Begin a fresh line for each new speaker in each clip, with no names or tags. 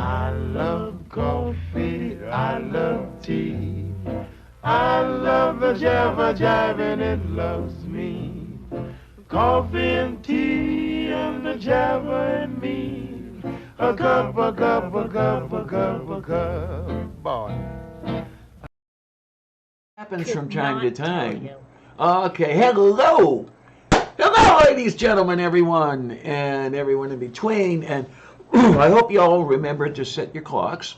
I love coffee, I love tea. I love the jabber jive and it loves me. Coffee and tea and the jabber and me. A cup, a cup, a cup, a cup, a cup. Boy.
Happens
Could
from time to
not tell
time.
you.
Okay, hello. Hello, ladies, gentlemen, everyone, and everyone in between. And I hope you all remember to set your clocks.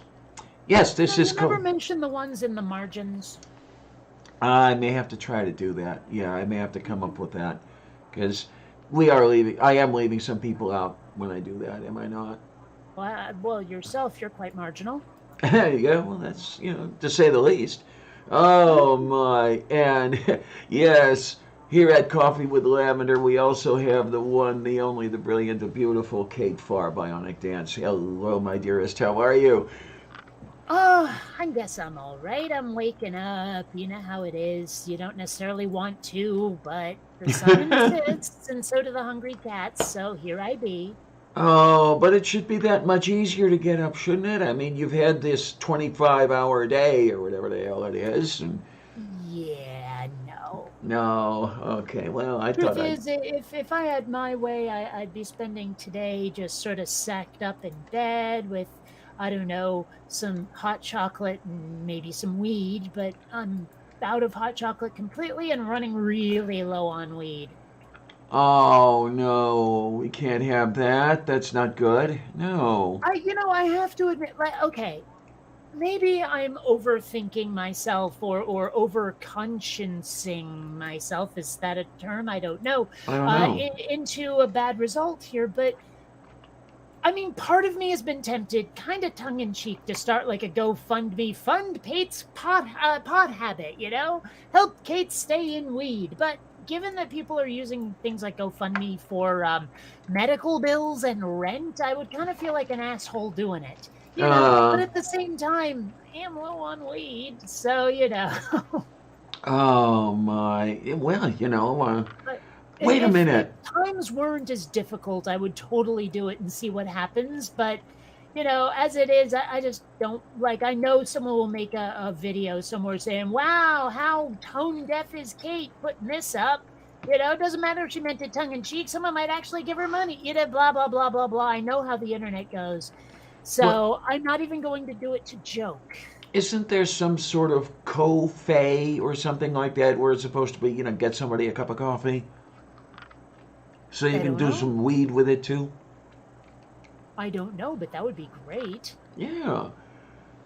Yes, this
No,
is
you never mentioned the ones in the margins.
I may have to try to do that. Yeah, I may have to come up with that because we are leaving. I am leaving some people out when I do that. Am I not?
Well, yourself, you're quite marginal.
There you go. Well, that's to say the least. Oh my! And yes, here at Coffee with Lavender, we also have the one, the only, the brilliant, the beautiful Kate Farr, Bionic Dance. Hello, my dearest. How are you?
Oh, I guess I'm all right. I'm waking up. You know how it is. You don't necessarily want to, but the sun insists, and so do the hungry cats. So here I be.
Oh, but it should be that much easier to get up, shouldn't it? I mean, you've had this 25-hour day or whatever the hell it is. And
Yeah, no.
no, okay. Well, I
Truth
thought I'd.
is, if I had my way, I'd be spending today just sort of sacked up in bed with, I don't know, some hot chocolate and maybe some weed, but I'm out of hot chocolate completely and running really low on weed.
Oh no, we can't have that. That's not good. No.
I have to admit, like, okay, maybe I'm overthinking myself or over consciencing myself. Is that a term? I don't know.
I don't know.
Into a bad result here, but I mean, part of me has been tempted, kind of tongue in cheek, to start like a GoFundMe, fund Kate's pot habit. Help Kate stay in weed. But given that people are using things like GoFundMe for medical bills and rent, I would kind of feel like an asshole doing it. But
Uh,
at the same time, I am low on weed, so
oh my. Well,
But
wait a
if
minute.
times weren't as difficult, I would totally do it and see what happens. But as it is, I just don't like. I know someone will make a video somewhere saying, "Wow, how tone deaf is Kate putting this up?" It doesn't matter if she meant it tongue in cheek. Someone might actually give her money. Blah blah blah blah blah. I know how the internet goes,
What
so I'm not even going to do it to joke.
isn't there some sort of co-fay or something like that where it's supposed to be, get somebody a cup of coffee so you
I
can
don't
do
know.
some weed with it too?
I don't know, but that would be great.
Yeah.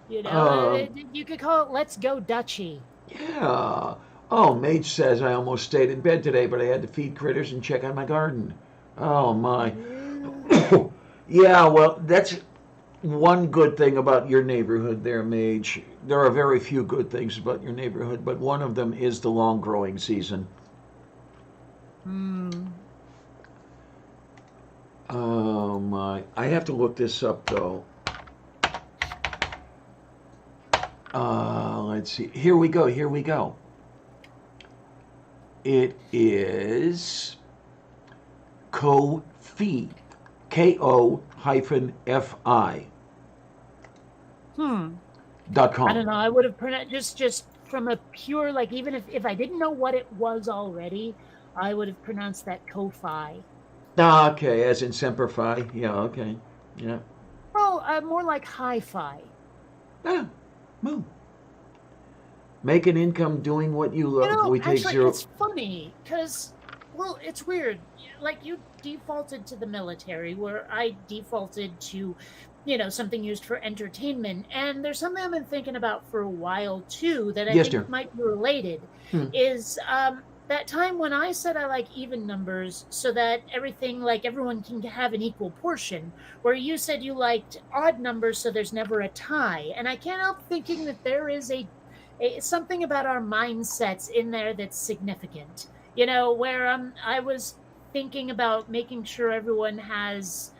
You know,
Um,
you could call it "Let's Go Dutchy."
yeah. Oh, Mage says I almost stayed in bed today, but I had to feed critters and check on my garden. Oh my.
Yeah.
Yeah, well, that's one good thing about your neighborhood there, Mage. There are very few good things about your neighborhood, but one of them is the long growing season.
Hmm.
Oh my. I have to look this up though. Let's see. Here we go. Here we go. It is Ko-fi. Ko hyphen fi
Hmm.
dot
I don't
com.
know. I would have pronounced just from a pure, like, even if I didn't know what it was already, I would have pronounced that Ko-fi.
Ah, okay, as in Semper Fi. Yeah, okay. Yeah.
Well, more like hi-fi.
Ah, well, make an income doing what you love. We take
Actually,
zero.
it's funny because, well, it's weird. Like, you defaulted to the military, where I defaulted to, something used for entertainment. And there's something I've been thinking about for a while too that I
Yes,
think
dear.
might be related.
Hmm.
Is that time when I said I like even numbers so that everyone can have an equal portion, where you said you liked odd numbers so there's never a tie. And I can't help thinking that there is something about our mindsets in there that's significant. Where I was thinking about making sure everyone has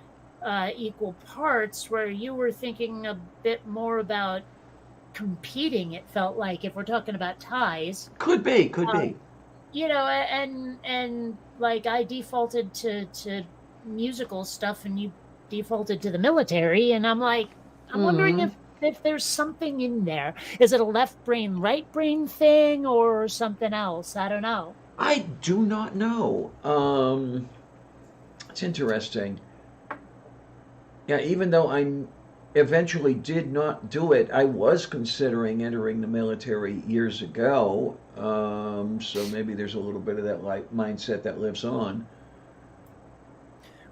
equal parts, where you were thinking a bit more about competing. It felt like, if we're talking about ties,
Could be, could
um,
be.
and like, I defaulted to musical stuff, and you defaulted to the military, and I'm like, I'm wondering
Mm-hmm.
if there's something in there. Is it a left brain, right brain thing, or something else? I don't know.
I do not know. It's interesting. Yeah, even though I eventually did not do it, I was considering entering the military years ago. So maybe there's a little bit of that mindset that lives on.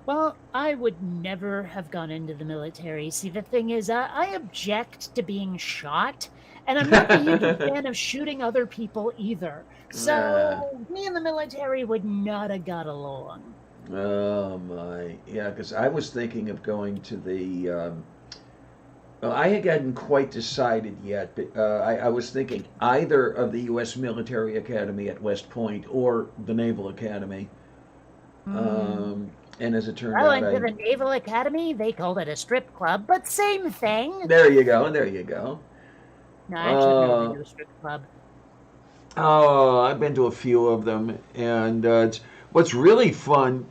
Well, I would never have gone into the military. See, the thing is, I object to being shot, and I'm not the hugest fan of shooting other people either.
Uh,
So, me and the military would not have got along.
oh my, yeah, because I was thinking of going to the. Well, I hadn't quite decided yet, but I was thinking either of the U.S. Military Academy at West Point or the Naval Academy.
Hmm.
Um, and as it turned
I
out,
went to the Naval Academy. They called it a strip club, but same thing.
there you go, there you go.
No, actually, I've never been
Uh,
to a strip club.
oh, I've been to a few of them, and what's really fun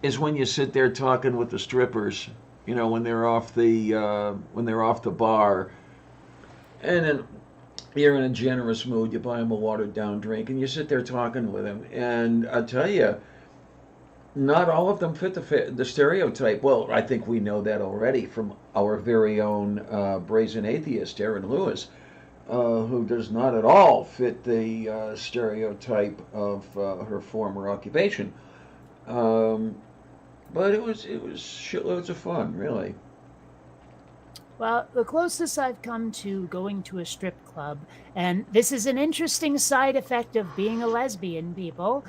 is when you sit there talking with the strippers. You know, when they're off the bar, and then you're in a generous mood. You buy them a watered down drink, and you sit there talking with them. And I tell you, not all of them fit the stereotype. Well, I think we know that already from our very own brazen atheist, Aaron Lewis, who does not at all fit the stereotype of her former occupation. Um, but it was shitloads of fun, really.
Well, the closest I've come to going to a strip club, and this is an interesting side effect of being a lesbian, people,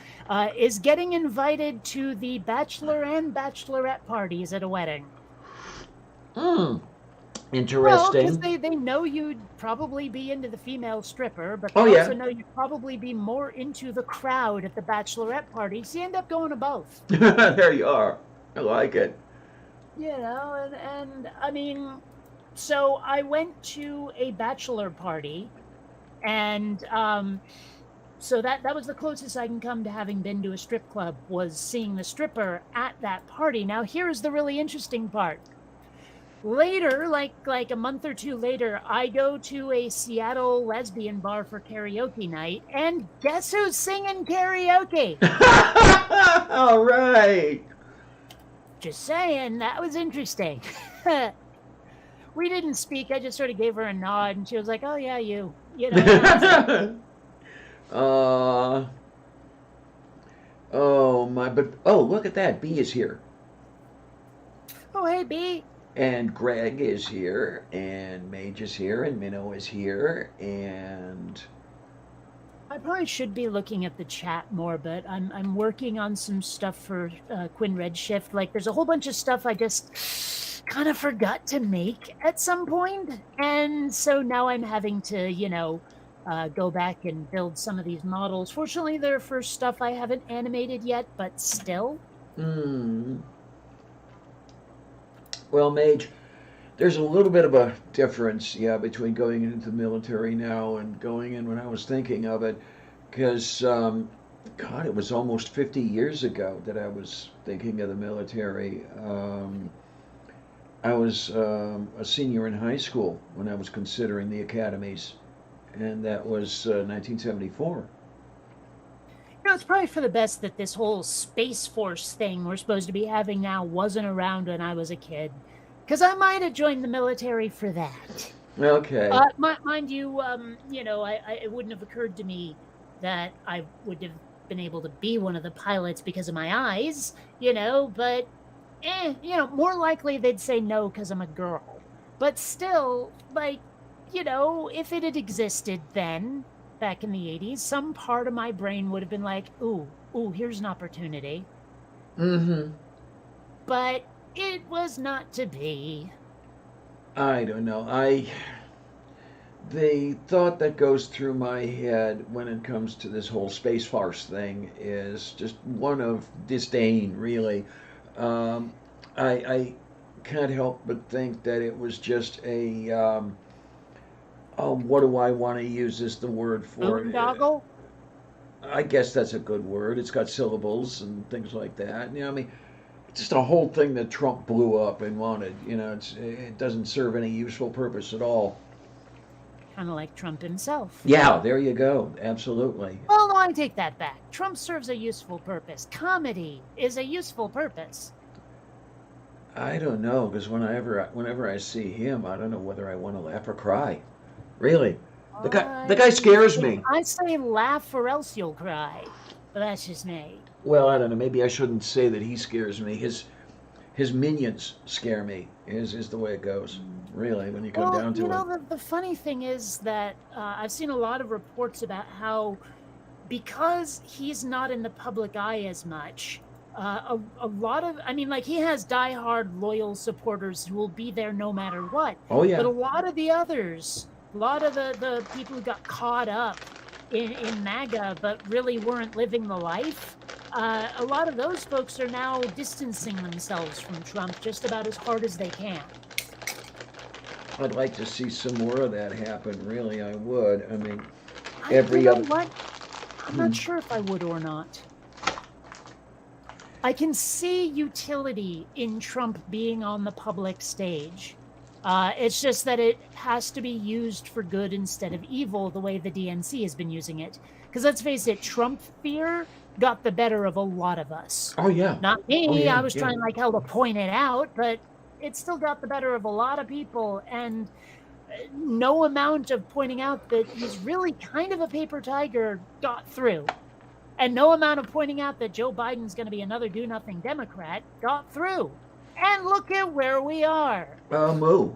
is getting invited to the bachelor and bachelorette parties at a wedding.
Hmm.
Well, because
Interesting.
they know you'd probably be into the female stripper, but
Oh
they also
yeah.
know you'd probably be more into the crowd at the bachelorette party, so you end up going to both.
There you are. I like it.
And I mean, so I went to a bachelor party, and so that was the closest I can come to having been to a strip club, was seeing the stripper at that party. Now here's the really interesting part. Later, like a month or two later, I go to a Seattle lesbian bar for karaoke night, and guess who's singing karaoke?
All right.
Just saying, that was interesting. We didn't speak. I just sort of gave her a nod, and she was like, "Oh yeah, you," and that was it.
uh, oh my, but oh, look at that. B is here.
Oh hey B.
And Greg is here, and Mage is here, and Minnow is here, and
I probably should be looking at the chat more, but I'm working on some stuff for Quinn Redshift. Like, there's a whole bunch of stuff I just kind of forgot to make at some point, and so now I'm having to, go back and build some of these models. Fortunately, they're for stuff I haven't animated yet, but still.
hmm. Well, Mage, there's a little bit of a difference, yeah, between going into the military now and going in when I was thinking of it, because, God, it was almost 50 years ago that I was thinking of the military. I was a senior in high school when I was considering the academies, and that was 1974.
It's probably for the best that this whole Space Force thing we're supposed to be having now wasn't around when I was a kid, because I might have joined the military for that.
Okay.
Mind you, it wouldn't have occurred to me that I would have been able to be one of the pilots because of my eyes, but, more likely they'd say no because I'm a girl. But still, like, if it had existed then, back in the 80s, some part of my brain would have been like, ooh, here's an opportunity.
Mm-hmm.
But it was not to be.
I don't know. The thought that goes through my head when it comes to this whole space farce thing is just one of disdain, really. Um, I can't help but think that it was just what do I want to use as the word for it?
Boondoggle?
I guess that's a good word. It's got syllables and things like that. I mean, just a whole thing that Trump blew up and wanted. It doesn't serve any useful purpose at all.
Kind of like Trump himself.
Yeah, there you go. Absolutely.
Well, no, I take that back. Trump serves a useful purpose. Comedy is a useful purpose.
I don't know, because whenever I see him, I don't know whether I want to laugh or cry. Really, the guy scares me.
I say laugh or else you'll cry, but that's just me.
Well, I don't know. Maybe I shouldn't say that he scares me. His minions scare me. Is the way it goes. Really, when you come down to it.
The funny thing is that I've seen a lot of reports about how, because he's not in the public eye as much, a lot of, he has diehard loyal supporters who will be there no matter what.
Oh, yeah.
But a lot of the others, a lot of the people who got caught up in MAGA but really weren't living the life, a lot of those folks are now distancing themselves from Trump just about as hard as they can.
I'd like to see some more of that happen. Really, I would.
What? I'm not sure if I would or not. I can see utility in Trump being on the public stage. It's just that it has to be used for good instead of evil, the way the DNC has been using it. Because let's face it, Trump fear got the better of a lot of us.
Oh, yeah.
Not me.
Oh, yeah,
I was trying like hell to point it out, but it still got the better of a lot of people. And no amount of pointing out that he's really kind of a paper tiger got through. And no amount of pointing out that Joe Biden's going to be another do-nothing Democrat got through. And look at where we are.
Moo.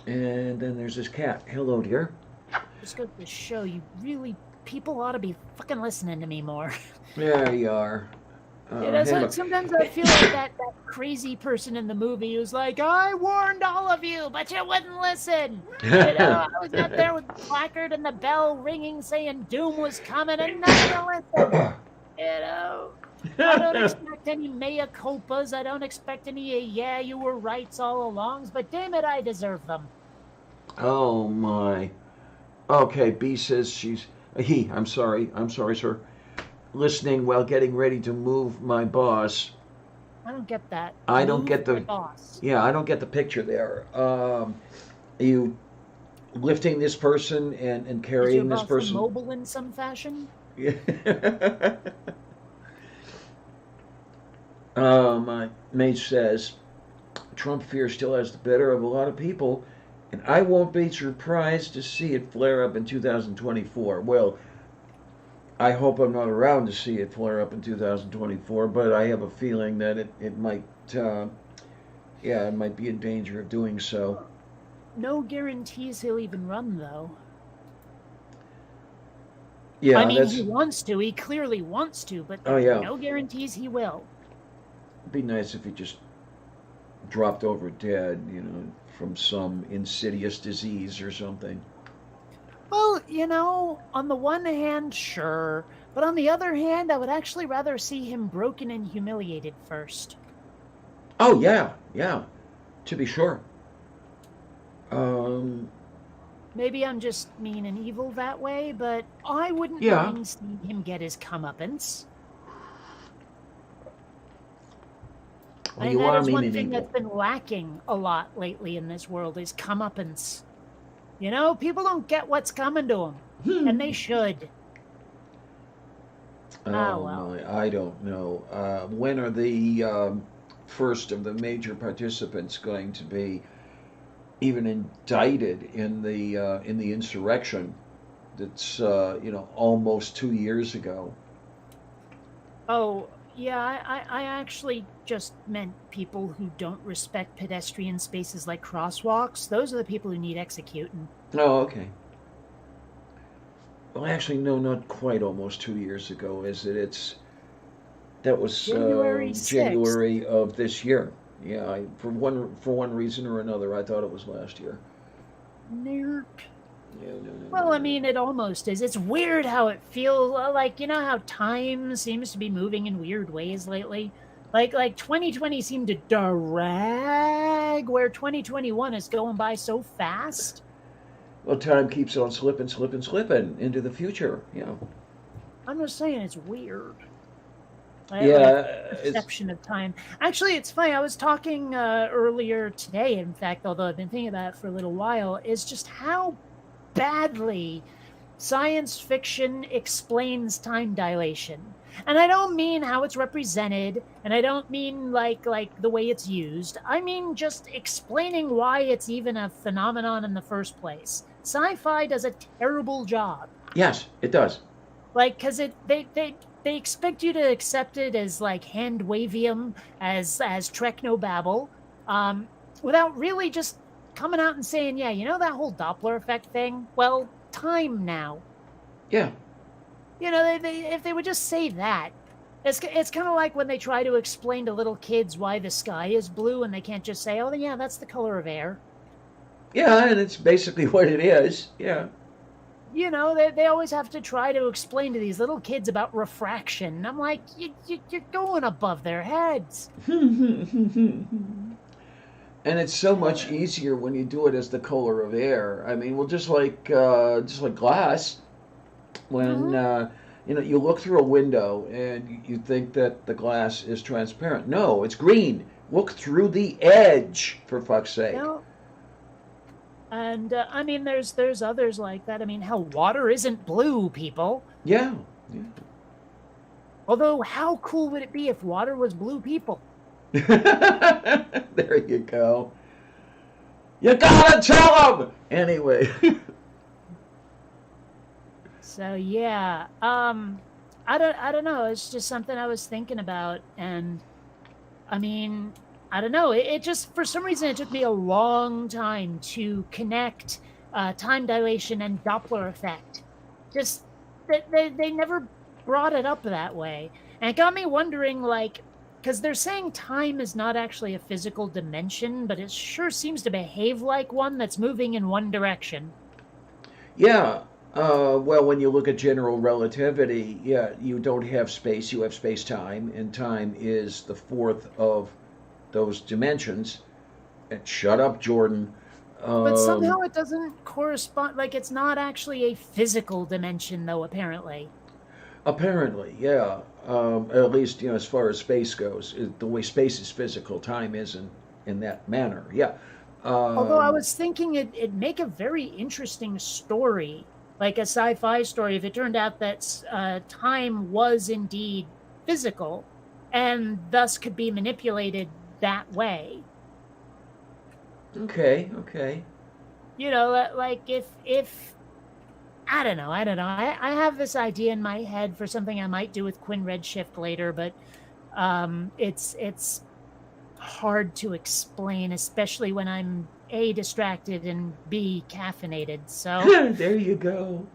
And then there's this cat. Hello, dear.
Just goes to show people ought to be fucking listening to me more.
There you are.
Sometimes I feel like that crazy person in the movie who's like, I warned all of you, but you wouldn't listen. I was out there with the placard and the bell ringing saying doom was coming and none of you listened. I don't expect any mea culpas. I don't expect any, yeah, you were rights all along, but damn it, I deserve them.
Oh, my. Okay, B says I'm sorry, sir. Listening while getting ready to move my boss.
I don't get that.
I don't get the
boss.
Yeah, I don't get the picture there. Are you lifting this person and carrying this person?
Is your boss mobile in some fashion?
Yeah. My mate says Trump fear still has the better of a lot of people, and I won't be surprised to see it flare up in 2024. Well, I hope I'm not around to see it flare up in 2024, but I have a feeling that it might, it might be in danger of doing so.
No guarantees he'll even run, though.
Yeah,
he wants to. He clearly wants to, but no guarantees he will.
It'd be nice if he just dropped over dead, from some insidious disease or something.
Well, on the one hand, sure. But on the other hand, I would actually rather see him broken and humiliated first.
Oh, yeah. To be sure.
Maybe I'm just mean and evil that way, but I wouldn't mind seeing him get his comeuppance.
Well,
that is one thing that's been lacking a lot lately in this world is comeuppance. People don't get what's coming to them, and they should.
Well. I don't know. When are the first of the major participants going to be even indicted in the insurrection? That's almost 2 years ago.
Oh. Yeah, I actually just meant people who don't respect pedestrian spaces like crosswalks. Those are the people who need executing.
Oh, okay. Well, actually, no, not quite almost 2 years ago, is it? That was January of this year. Yeah, for one reason or another, I thought it was last year.
Nerd.
No.
Well, it almost is. It's weird how it feels like, how time seems to be moving in weird ways lately. Like 2020 seemed to drag, where 2021 is going by so fast.
Well, time keeps on slipping into the future,
I'm just saying it's weird. Like
Yeah, it's
perception of time. Actually, it's funny. I was talking earlier today, in fact, although I've been thinking about it for a little while, is just how badly science fiction explains time dilation. And I don't mean how it's represented, and I don't mean like the way it's used. I mean just explaining why it's even a phenomenon in the first place. Sci-fi does a terrible job.
yes, it does.
Like cuz they expect you to accept it as like hand wavium, as technobabble, um without really just coming out and saying, yeah, you know that whole Doppler effect thing? Well, time now.
Yeah.
You know, they if they would just say that, it's kind of like when they try to explain to little kids why the sky is blue, and they can't just say, "Oh, yeah, that's the color of air."
Yeah, and it's basically what it is. Yeah.
You know, they always have to try to explain to these little kids about refraction. And I'm like, you're going above their heads.
And it's so much easier when you do it as the color of air. I mean, well, just like glass, when
Mhm.
you look through a window and you think that the glass is transparent. No, it's green. Look through the edge, for fuck's
You
sake.
know, and I mean, there's others like that. I mean, hell, water isn't blue, people.
Yeah. Yeah.
Although, how cool would it be if water was blue, people?
There you go. You gotta tell them anyway.
So yeah, I don't know. It's just something I was thinking about, and I mean, I don't know. It just for some reason it took me a long time to connect time dilation and Doppler effect. Just they never brought it up that way, and it got me wondering, like, because they're saying time is not actually a physical dimension, but it sure seems to behave like one that's moving in one direction.
Yeah. Well, when you look at general relativity, yeah, you don't have space, you have space time, and time is the fourth of those dimensions. And shut up, Jordan.
But
Um,
somehow it doesn't correspond. Like it's not actually a physical dimension, though. Apparently,
Apparently, yeah. At least, as far as space goes, the way space is physical, time isn't in that manner. Yeah.
although I
Um,
was thinking it'd make a very interesting story, like a sci-fi story, if it turned out that time was indeed physical, and thus could be manipulated that way.
okay, okay.
You know, like if I don't know. I have this idea in my head for something I might do with Quinn Redshift later, but it's hard to explain, especially when I'm A, distracted, and B, caffeinated. So,
There you go.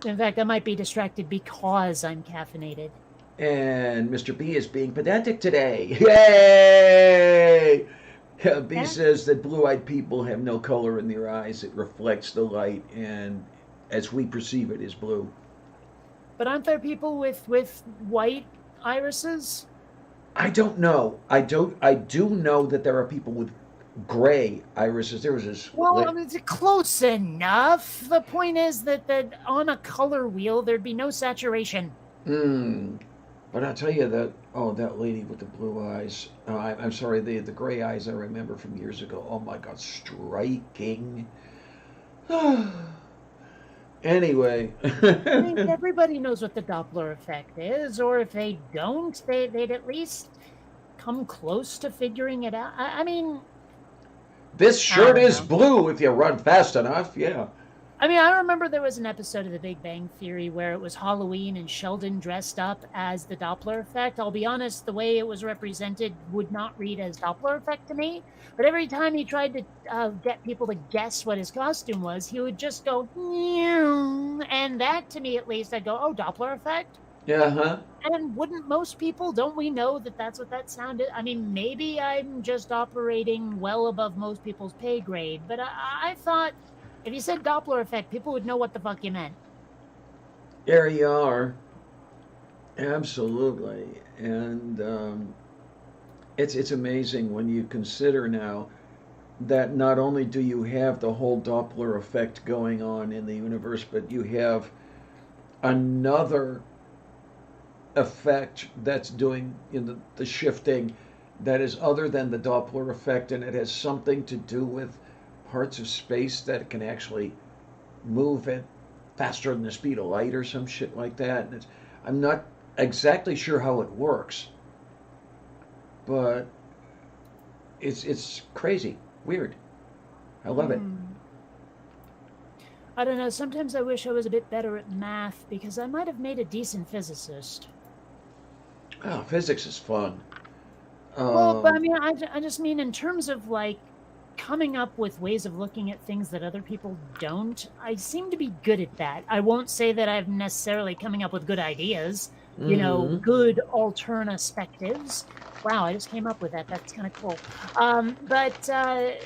in fact, I might be distracted because I'm caffeinated.
And Mr. B is being pedantic today. Yay! B
Yeah,
says that blue eyed people have no color in their eyes. It reflects the light, and as we perceive it, is blue.
but aren't there people with white irises?
I don't know. I do know that there are people with gray irises. There was this.
Well, I mean, it's close enough. The point is that on a color wheel, there'd be no saturation.
Hmm. But I'll tell you that. Oh, that lady with the blue eyes. I'm sorry. The gray eyes I remember from years ago. Oh my God, striking. Anyway.
I think everybody knows what the Doppler effect is, or if they don't, they'd at least come close to figuring it out. I mean,
This
I
shirt
don't
is
know.
blue if you run fast enough. Yeah.
I mean, I remember there was an episode of The Big Bang Theory where it was Halloween and Sheldon dressed up as the Doppler effect. I'll be honest, the way it was represented would not read as Doppler effect to me. But every time he tried to get people to guess what his costume was, he would just go, "Meow." And that to me at least, I'd go, oh, Doppler effect?
Yeah. Huh.
And wouldn't most people, don't we know that that's what that sounded? I mean, maybe I'm just operating well above most people's pay grade, but I thought if you said Doppler effect, people would know what the fuck you meant.
There you are. Absolutely. And it's amazing when you consider now that not only do you have the whole Doppler effect going on in the universe, but you have another effect that's doing in the shifting that is other than the Doppler effect, and it has something to do with parts of space that can actually move at faster than the speed of light or some shit like that. And I'm not exactly sure how it works, but it's crazy, weird. I love it.
I don't know. Sometimes I wish I was a bit better at math because I might have made a decent physicist.
Oh, physics is fun.
Well, but I mean, I just mean in terms of like coming up with ways of looking at things that other people don't. I seem to be good at that. I won't say that I'm necessarily coming up with good ideas, good alternatives. Wow, I just came up with that. That's kind of cool. But I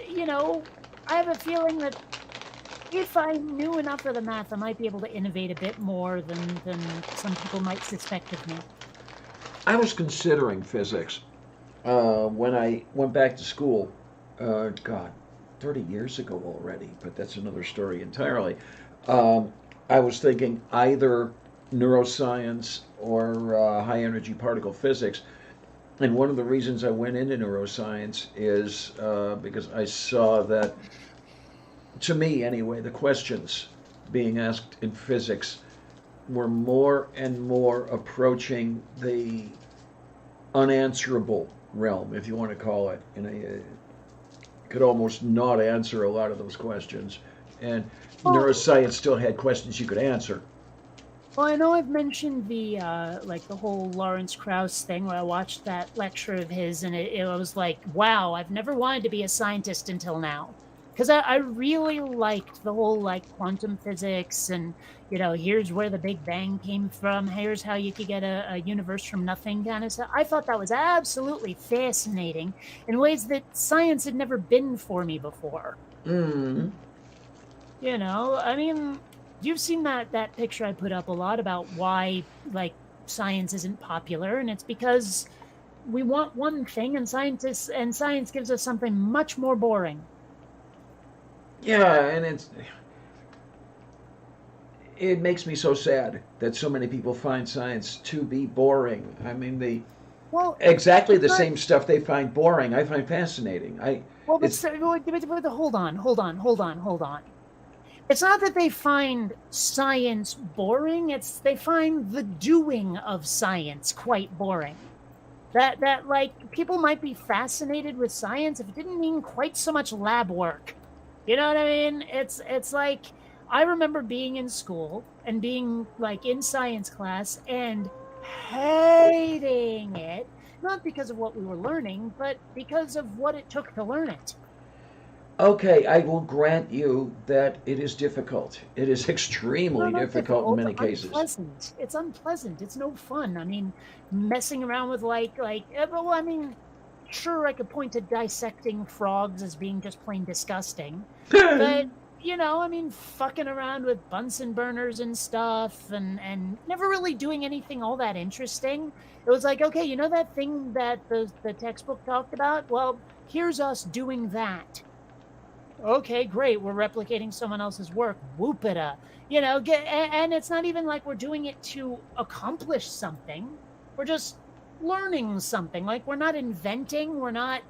have a feeling that if I knew enough of the math, I might be able to innovate a bit more than some people might suspect of me.
I was considering physics when I went back to school. God, 30 years ago already, but that's another story entirely. I was thinking either neuroscience or high energy particle physics. And one of the reasons I went into neuroscience is because I saw that, to me anyway, the questions being asked in physics were more and more approaching the unanswerable realm, if you want to call it. You could almost not answer a lot of those questions. And neuroscience still had questions you could answer.
Well, I know I've mentioned the the whole Lawrence Krauss thing where I watched that lecture of his, and it was like, wow, I've never wanted to be a scientist until now. Because I really liked the whole quantum physics and, here's where the Big Bang came from. Here's how you could get a universe from nothing kind of stuff. I thought that was absolutely fascinating in ways that science had never been for me before.
Mm.
I mean, you've seen that picture I put up a lot about why science isn't popular, and it's because we want one thing and science gives us something much more boring.
Yeah, and it makes me so sad that so many people find science to be boring. I mean, exactly the same stuff they find boring, I find fascinating.
Hold on. It's not that they find science boring, it's they find the doing of science quite boring. That people might be fascinated with science if it didn't mean quite so much lab work. You know what I mean? It's like, I remember being in school and being in science class and hating it, not because of what we were learning, but because of what it took to learn it.
Okay, I will grant you that it is difficult. It is extremely difficult in many cases.
It's unpleasant. It's no fun. I mean, messing around with sure, I could point to dissecting frogs as being just plain disgusting. But, fucking around with Bunsen burners and stuff and never really doing anything all that interesting. It was like, okay, that thing that the textbook talked about? Well, here's us doing that. Okay, great. We're replicating someone else's work. Whoop-it-a. And it's not even like we're doing it to accomplish something. We're just learning something. We're not inventing, we're not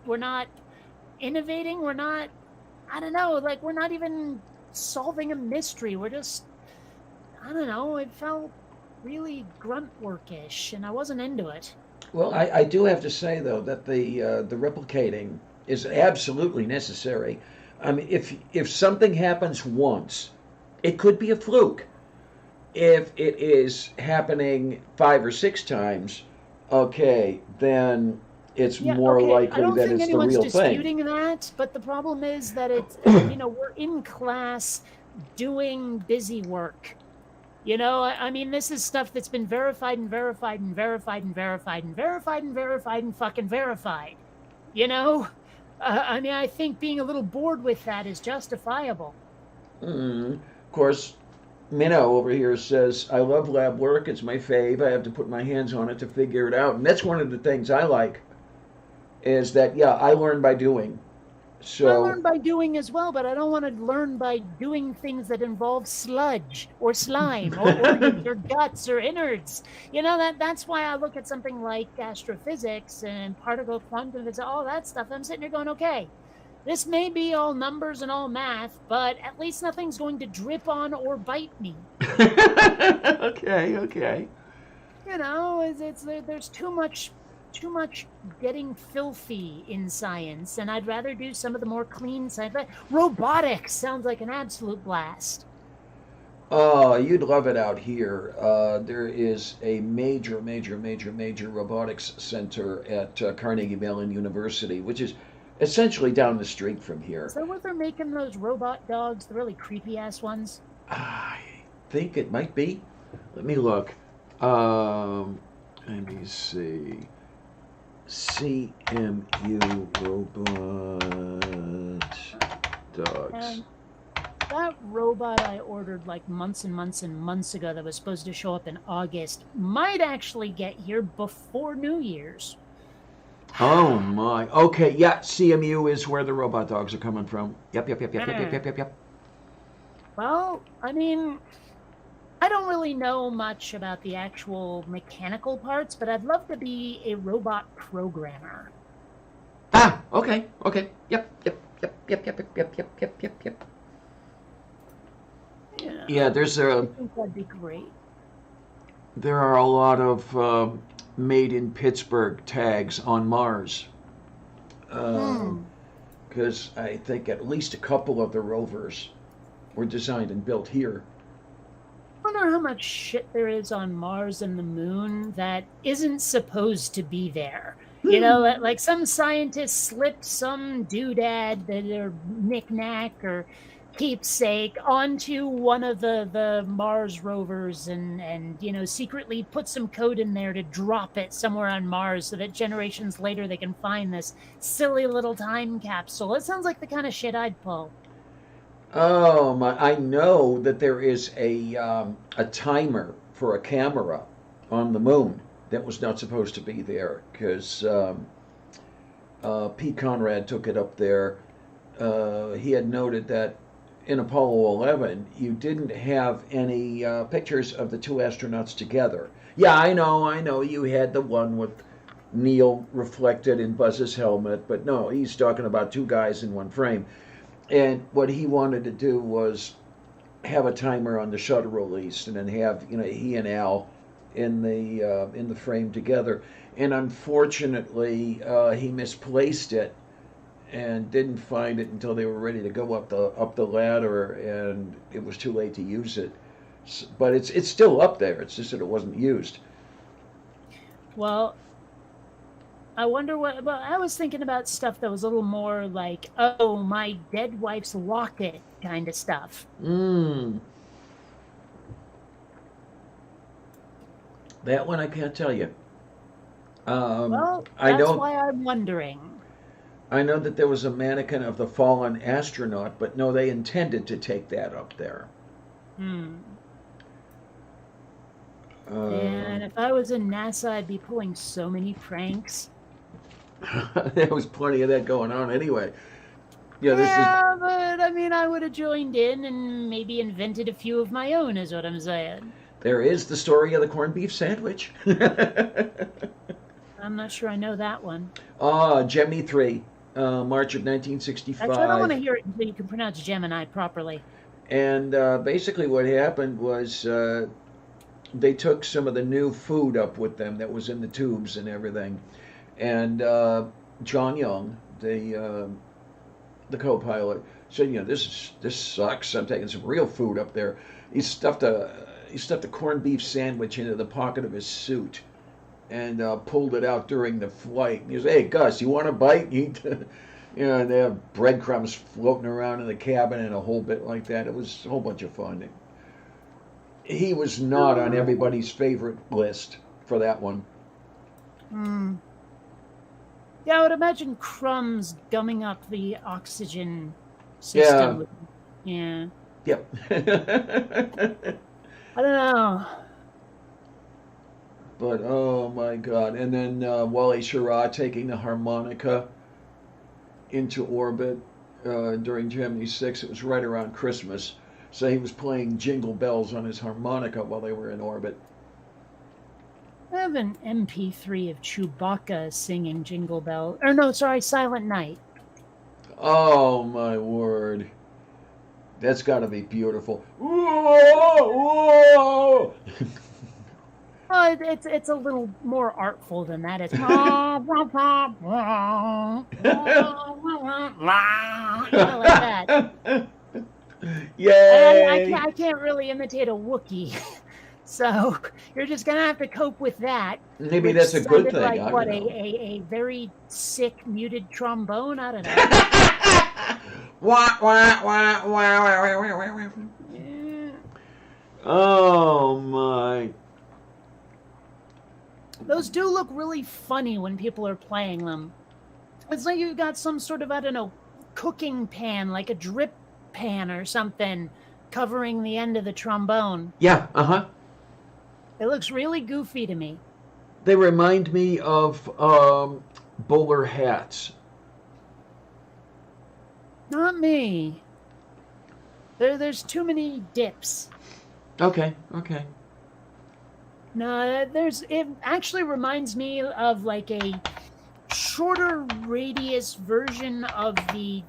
innovating, we're not, I don't know, we're not even solving a mystery. We're just, I don't know, it felt really grunt workish and I wasn't into it.
Well, I do have to say though that the replicating is absolutely necessary. I mean, if something happens once, it could be a fluke. If it is happening 5 or 6 times, okay, then it's more likely that it's the real thing. I don't think anyone's
disputing that, but the problem is that it's, we're in class doing busy work. I mean, this is stuff that's been verified and verified and verified and verified and verified and verified and fucking verified. I mean, I think being a little bored with that is justifiable.
Of course, Minnow over here says, I love lab work. It's my fave. I have to put my hands on it to figure it out. And that's one of the things I like is that, I learn by doing.
I
So,
learn by doing as well, but I don't want to learn by doing things that involve sludge or slime or organs or guts or innards. That's why I look at something like astrophysics and particle quantum physics, all that stuff. I'm sitting here going, okay, this may be all numbers and all math, but at least nothing's going to drip on or bite me.
okay, okay.
There's too much getting filthy in science, and I'd rather do some of the more clean science. But robotics sounds like an absolute blast.
Oh, you'd love it out here. There is a major, major, major, major robotics center at Carnegie Mellon University, which is essentially down the street from
Is
here.
that what they're making those robot dogs, the really creepy ass ones?
I think it might be. Let me look. Um, Let me see. CMU robot dogs.
And that robot I ordered like months and months and months ago that was supposed to show up in August might actually get here before New Year's.
Oh my. Okay, yeah, CMU is where the robot dogs are coming from. Yep, yep, yep, yep, yep, yep, yep, yep, yep.
Well, I mean, I don't really know much about the actual mechanical parts, but I'd love to be a robot programmer.
Ah, okay, okay. Yep, yep, yep, yep, yep, yep, yep, yep, yep, yep, yep. Yeah,
I think that'd be great.
there are a lot of made in Pittsburgh tags on Mars.
Hmm.
Because I think at least a couple of the rovers were designed and built here.
I wonder how much shit there is on Mars and the moon that isn't supposed to be there. Like some scientists slipped some doodad that are knickknack or keepsake onto one of the Mars rovers and secretly put some code in there to drop it somewhere on Mars so that generations later they can find this silly little time capsule. It sounds like the kind of shit I'd pull.
Oh my! I know that there is a timer for a camera on the moon that was not supposed to be there because Pete Conrad took it up there. He had noted that in Apollo 11 you didn't have any pictures of the two astronauts together. Yeah, I know. You had the one with Neil reflected in Buzz's helmet, but no, he's talking about two guys in one frame. And what he wanted to do was have a timer on the shuttle release, and then have he and Al in the frame together. And unfortunately, he misplaced it and didn't find it until they were ready to go up the ladder, and it was too late to use it. But it's still up there. It's just that it wasn't used.
Well, I wonder what. Well, I was thinking about stuff that was a little more like, oh, my dead wife's locket kind of stuff.
Mm, that one I can't tell you.
Well,
I
that's
know.
why I'm wondering.
I know that there was a mannequin of the fallen astronaut, but no, they intended to take that up there.
Hmm.
Uh,
And if I was in NASA, I'd be pulling so many pranks.
there was plenty of that going on anyway. Yeah, this is.
Yeah, but I mean, I would have joined in and maybe invented a few of my own, is what I'm saying.
There is the story of the corned beef sandwich.
I'm not sure I know that one.
Gemini 3, March of
Actually, I don't want to
1965.
hear it until you can pronounce Gemini properly.
And basically, what happened was they took some of the new food up with them that was in the tubes and everything. And John Young, the co-pilot, said, this sucks. I'm taking some real food up there. He stuffed a corned beef sandwich into the pocket of his suit and pulled it out during the flight. He goes, "Hey Gus, you want a bite?" And they have breadcrumbs floating around in the cabin and a whole bit like that. It was a whole bunch of fun. He was not on everybody's favorite list for that one.
Hmm. Yeah, I would imagine crumbs gumming up the oxygen
Yeah.
system. Yeah.
Yep.
I don't know.
But oh my God! And then Wally Schirra taking the harmonica into orbit. during Gemini 6. It was right around Christmas. So he was playing Jingle Bells on his harmonica while they were in orbit.
I have an MP3 of Chewbacca singing Jingle Bell. Or no, sorry, Silent Night.
Oh, my word. That's got to be beautiful. Whoa, whoa.
Oh, it's a little more artful than that. It's you know, like that.
Yay!
I can't really imitate a Wookiee, so you're just gonna have to cope with that.
Maybe that's a good thing.
Like
I
what
don't know.
a very sick muted trombone. I don't know.
Wah, wah, wah, wah, wah, wah, wah, wah.
Yeah.
Oh my!
Those do look really funny when people are playing them. It's like you've got some sort of, I don't know, cooking pan, like a drip pan or something, covering the end of the trombone.
Yeah, uh-huh.
It looks really goofy to me.
They remind me of bowler hats.
Not me. There's too many dips.
Okay, okay.
No, it actually reminds me of like a shorter radius version of the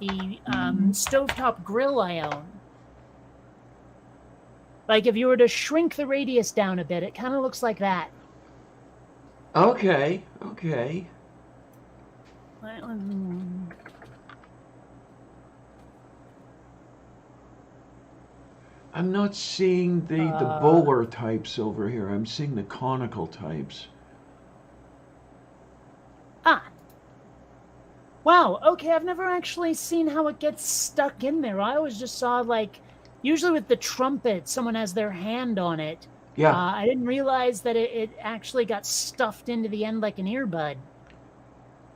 stovetop grill I own. Like if you were to shrink the radius down a bit, it kind of looks like that.
Okay, okay. I'm not seeing the bowler types over here. I'm seeing the conical types.
Ah. Wow, okay, I've never actually seen how it gets stuck in there. I always just saw, like, usually with the trumpet, someone has their hand on it.
Yeah.
I didn't realize that it actually got stuffed into the end like an earbud.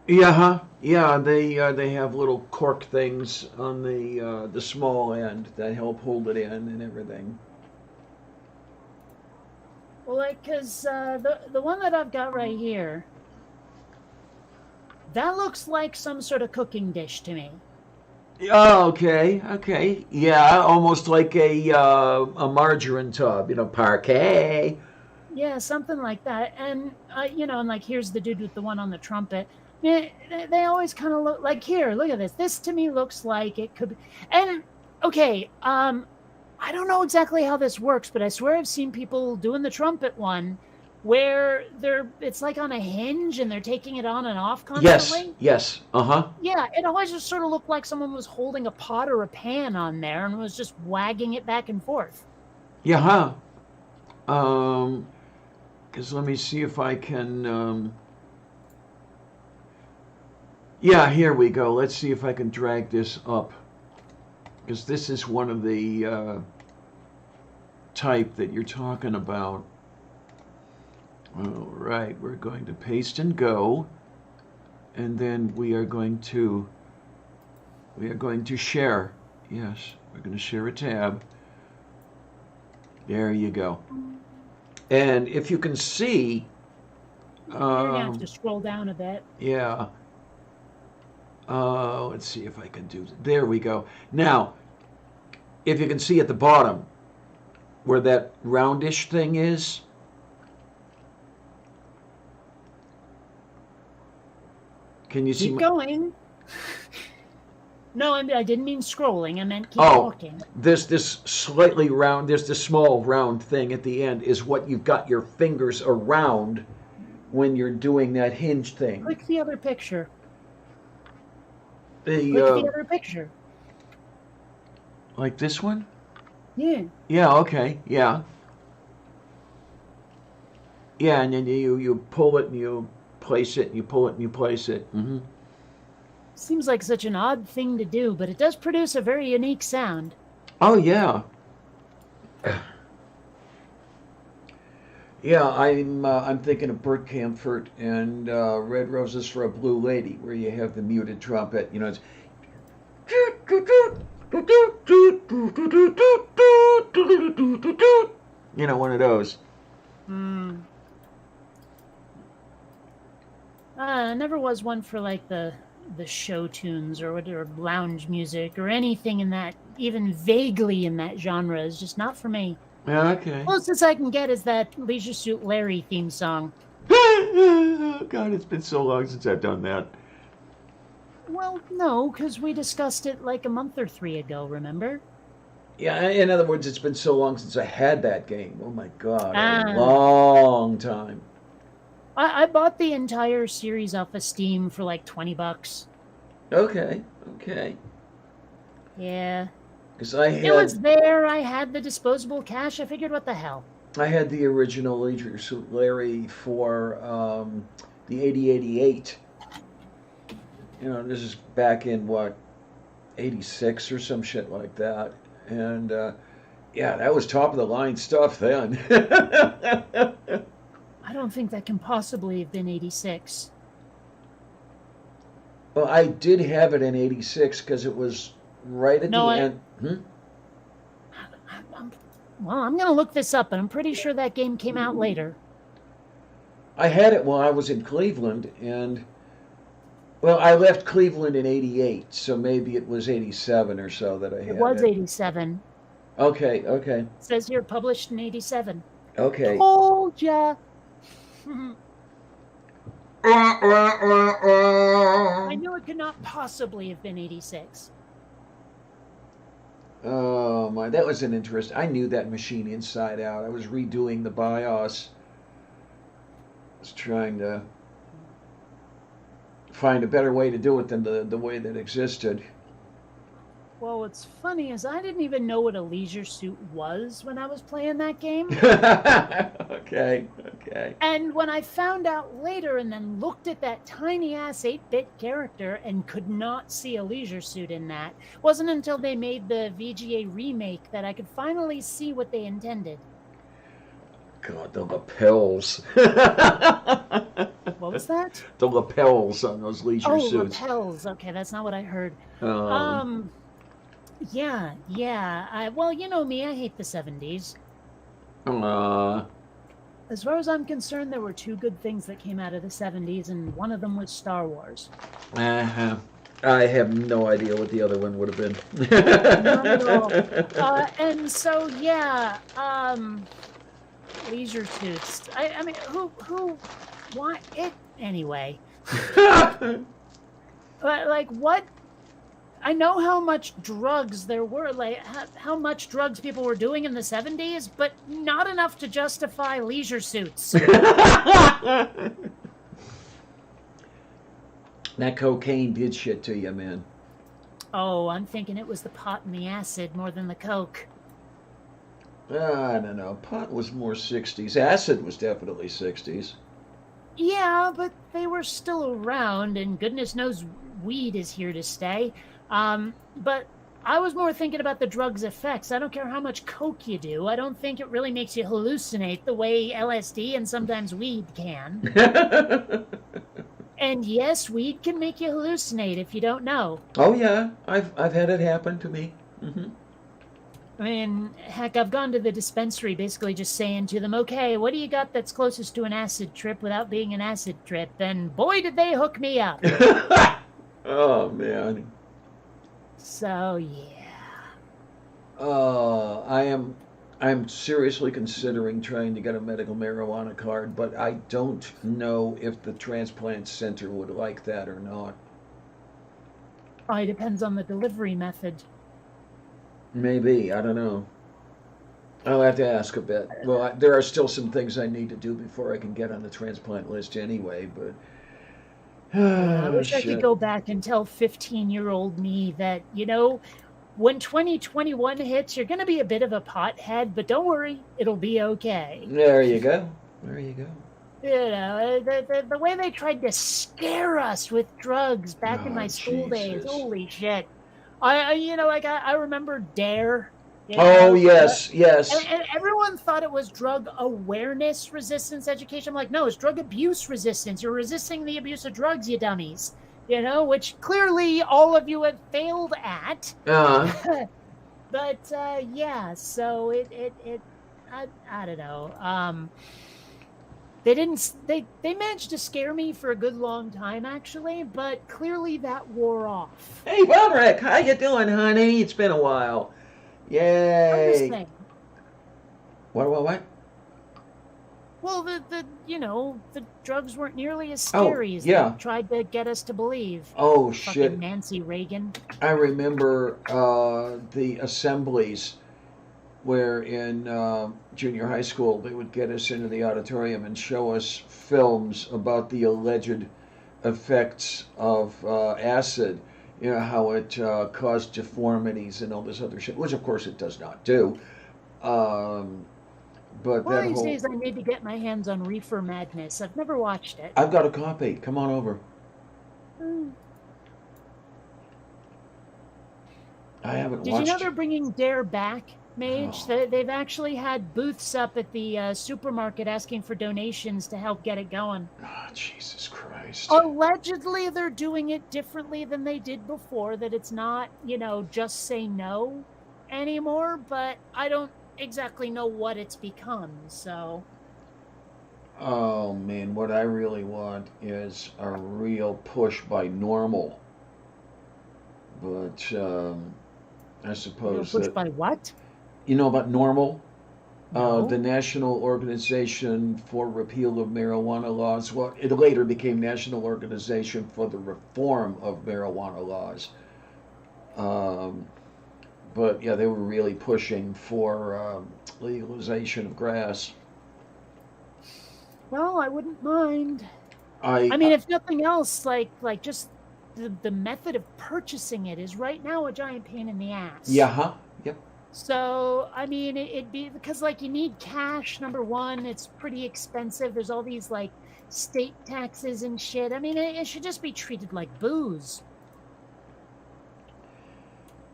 Yeah, huh? Yeah, they have little cork things on the small end that help hold it in and everything.
Well, like, because the one that I've got right here, that looks like some sort of cooking dish to me.
Oh, okay, okay. Yeah, almost like a margarine tub, parquet.
Yeah, something like that. And, and like, here's the dude with the one on the trumpet. They always kind of look like, here, look at this. This to me looks like it could be. And, okay, I don't know exactly how this works, but I swear I've seen people doing the trumpet one where it's like on a hinge and they're taking it on and off constantly.
Yes, uh-huh.
Yeah, it always just sort of looked like someone was holding a pot or a pan on there and was just wagging it back and forth.
Yeah, huh? Because let me see if I can, yeah, here we go. Let's see if I can drag this up. Because this is one of the type that you're talking about. All right, we're going to paste and go. And then we are going to share. Yes, we're going to share a tab. There you go. And if you can see,
you're gonna have to scroll down a bit.
Yeah. Let's see if I can do. There we go. Now, if you can see at the bottom where that roundish thing is. Can you see?
Keep going. No, I didn't mean scrolling. I meant keep talking.
There's this slightly round, there's this small round thing at the end is what you've got your fingers around when you're doing that hinge thing.
Click the other picture.
Click
the other picture.
Like this one?
Yeah.
Yeah, okay, yeah. Yeah, and then you pull it and you place it and you pull it and you place it. Mm-hmm.
Seems like such an odd thing to do, but it does produce a very unique sound.
Oh, yeah. Yeah, I'm thinking of Bert Camford and Red Roses for a Blue Lady, where you have the muted trumpet. It's one of those.
Never was one for like the the show tunes or whatever, lounge music or anything in that, even vaguely in that genre, is just not for me.
Okay.
Closest I can get is that Leisure Suit Larry theme song.
God, it's been so long since I've done that.
Well, no, because we discussed it like a month or 3 ago, remember?
Yeah, in other words, it's been so long since I had that game. Oh my God, a
Ah.
long time.
I bought the entire series off of Steam for like $20.
Okay.
Yeah.
Because I
It was
had
there. I had the disposable cash. I figured, what the hell?
the original Leisure Suit Larry for the 8088. This is back in what, 86 or some shit like that. And yeah, that was top of the line stuff then.
I don't think that can possibly have been 86.
Well, I did have it in 86 because it was right at the end.
I'm going to look this up, but I'm pretty sure that game came out later.
I had it while I was in Cleveland, and well, I left Cleveland in 88, so maybe it was 87 or so that I had it.
It was 87.
Okay.
It says here published in 87.
Okay.
Told ya. I knew it could not possibly have been 86.
Oh my, that was an interest. I knew that machine inside out. I was redoing the BIOS. I was trying to find a better way to do it than the way that existed.
Well, what's funny is I didn't even know what a Leisure Suit was when I was playing that game.
Okay.
And when I found out later and then looked at that tiny-ass 8-bit character and could not see a Leisure Suit in that, wasn't until they made the VGA remake that I could finally see what they intended.
God, the lapels.
What was that?
The lapels on those Leisure Suits.
Oh, lapels. Okay, that's not what I heard. Yeah. Well, you know me, I hate the 70s. As far as I'm concerned, there were 2 good things that came out of the 70s, and one of them was Star Wars.
I have no idea what the other one would have been.
Not at all. And so, yeah, Leisure Suits. I mean, why? Anyway. Like, what? I know how much drugs there were, like how much drugs people were doing in the 70s, but not enough to justify Leisure Suits.
That cocaine did shit to you, man.
Oh, I'm thinking it was the pot and the acid more than the coke.
I don't know. Pot was more 60s. Acid was definitely 60s.
Yeah, but they were still around, and goodness knows weed is here to stay. But I was more thinking about the drug's effects. I don't care how much coke you do. I don't think it really makes you hallucinate the way LSD and sometimes weed can. And yes, weed can make you hallucinate if you don't know.
Oh yeah, I've had it happen to me. Mm-hmm.
I mean, heck, I've gone to the dispensary basically just saying to them, okay, what do you got that's closest to an acid trip without being an acid trip? And boy, did they hook me up.
Oh man.
So yeah.
I'm seriously considering trying to get a medical marijuana card, but I don't know if the transplant center would like that or not.
It depends on the delivery method.
Maybe, I don't know. I'll have to ask a bit. Well, there are still some things I need to do before I can get on the transplant list anyway, but
I wish I could go back and tell 15-year-old me that, when 2021 hits, you're going to be a bit of a pothead, but don't worry, it'll be okay.
There you go.
The way they tried to scare us with drugs back in my school days, holy shit. I remember DARE.
Yes.
And everyone thought it was drug awareness resistance education. I'm like, no, it's drug abuse resistance. You're resisting the abuse of drugs, you dummies. Which clearly all of you have failed at. But yeah, so I don't know. They didn't. They managed to scare me for a good long time, actually, but clearly that wore off.
Hey, Roderick, how you doing, honey? It's been a while.
I'm just
Yay.
saying.
What?
Well, the drugs weren't nearly as
Oh,
scary as
yeah.
they tried to get us to believe.
Oh,
Fucking
shit.
Nancy Reagan.
I remember the assemblies where in junior high school they would get us into the auditorium and show us films about the alleged effects of acid. You know, how it caused deformities and all this other shit, which of course it does not do. Um, but
One of
that
these
whole.
days, I need to get my hands on Reefer Madness. I've never watched it.
I've got a copy. Come on over.
Hmm.
I haven't
Did
watched.
you know they're bringing Dare back, Mage?
Oh.
They've actually had booths up at the supermarket asking for donations to help get it going.
Oh, Jesus Christ.
Allegedly, they're doing it differently than they did before, that it's not, just say no anymore, but I don't exactly know what it's become, so.
Oh man, what I really want is a real push by Normal. But I suppose
Pushed
that
by what?
you know about Normal,
No.
the National Organization for Repeal of Marijuana Laws. Well, it later became National Organization for the Reform of Marijuana Laws. But yeah, they were really pushing for legalization of grass.
Well, I wouldn't mind.
I
I mean, if nothing else, like just the method of purchasing it is right now a giant pain in the ass.
yeah, huh? Yep.
So, I mean, it'd be because, like, you need cash, number one. It's pretty expensive. There's all these, like, state taxes and shit. I mean, it should just be treated like booze.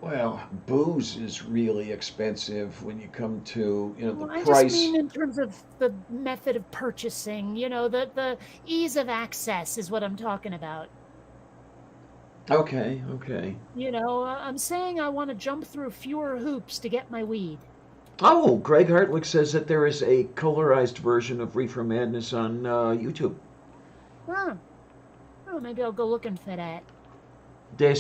Well, booze is really expensive when you come to, the
Well, I
price.
just mean in terms of the method of purchasing, the ease of access is what I'm talking about.
Okay.
I'm saying I want to jump through fewer hoops to get my weed.
Oh, Greg Hartwick says that there is a colorized version of Reefer Madness on YouTube.
Huh. Oh, maybe I'll go looking for that.
Been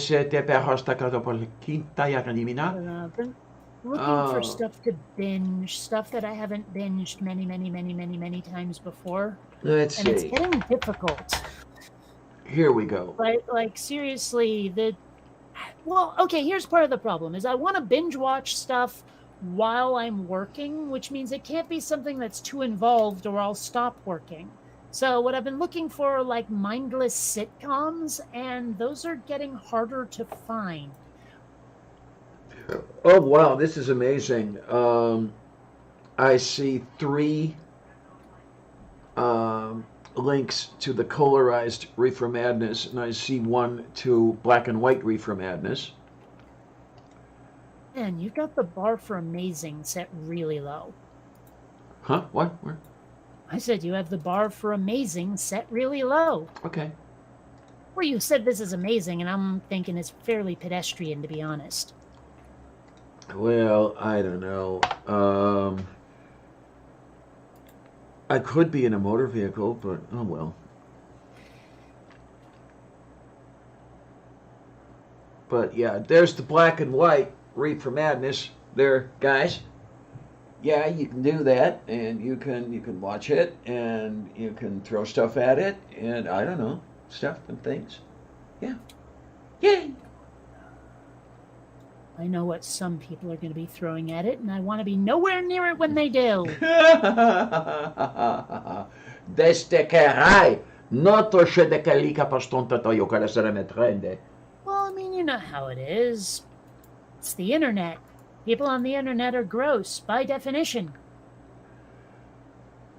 Looking for stuff to binge, stuff that I haven't binged many times before.
Let's
and
see.
It's getting difficult.
Here we go.
Like seriously, okay, here's part of the problem is I want to binge watch stuff while I'm working, which means it can't be something that's too involved or I'll stop working. So what I've been looking for are like mindless sitcoms, and those are getting harder to find.
Oh, wow, this is amazing. I see 3 links to the colorized Reefer Madness, and I see 1 to black and white Reefer Madness.
Man, you got the bar for amazing set really low.
Huh? What? Where?
I said you have the bar for amazing set really low.
Okay.
Well, you said this is amazing, and I'm thinking it's fairly pedestrian, to be honest.
Well, I don't know. I could be in a motor vehicle, but oh well. But yeah, there's the black and white Reefer Madness there, guys. Yeah, you can do that, and you can watch it, and you can throw stuff at it, and I don't know, stuff and things. Yeah. Yay!
I know what some people are going to be throwing at it, and I want to be nowhere near it when they do.
Deste carai, no to še de kalika pastonta to jo kada se remetrende.
Well, I mean, you know how it is. It's the internet. People on the internet are gross, by definition.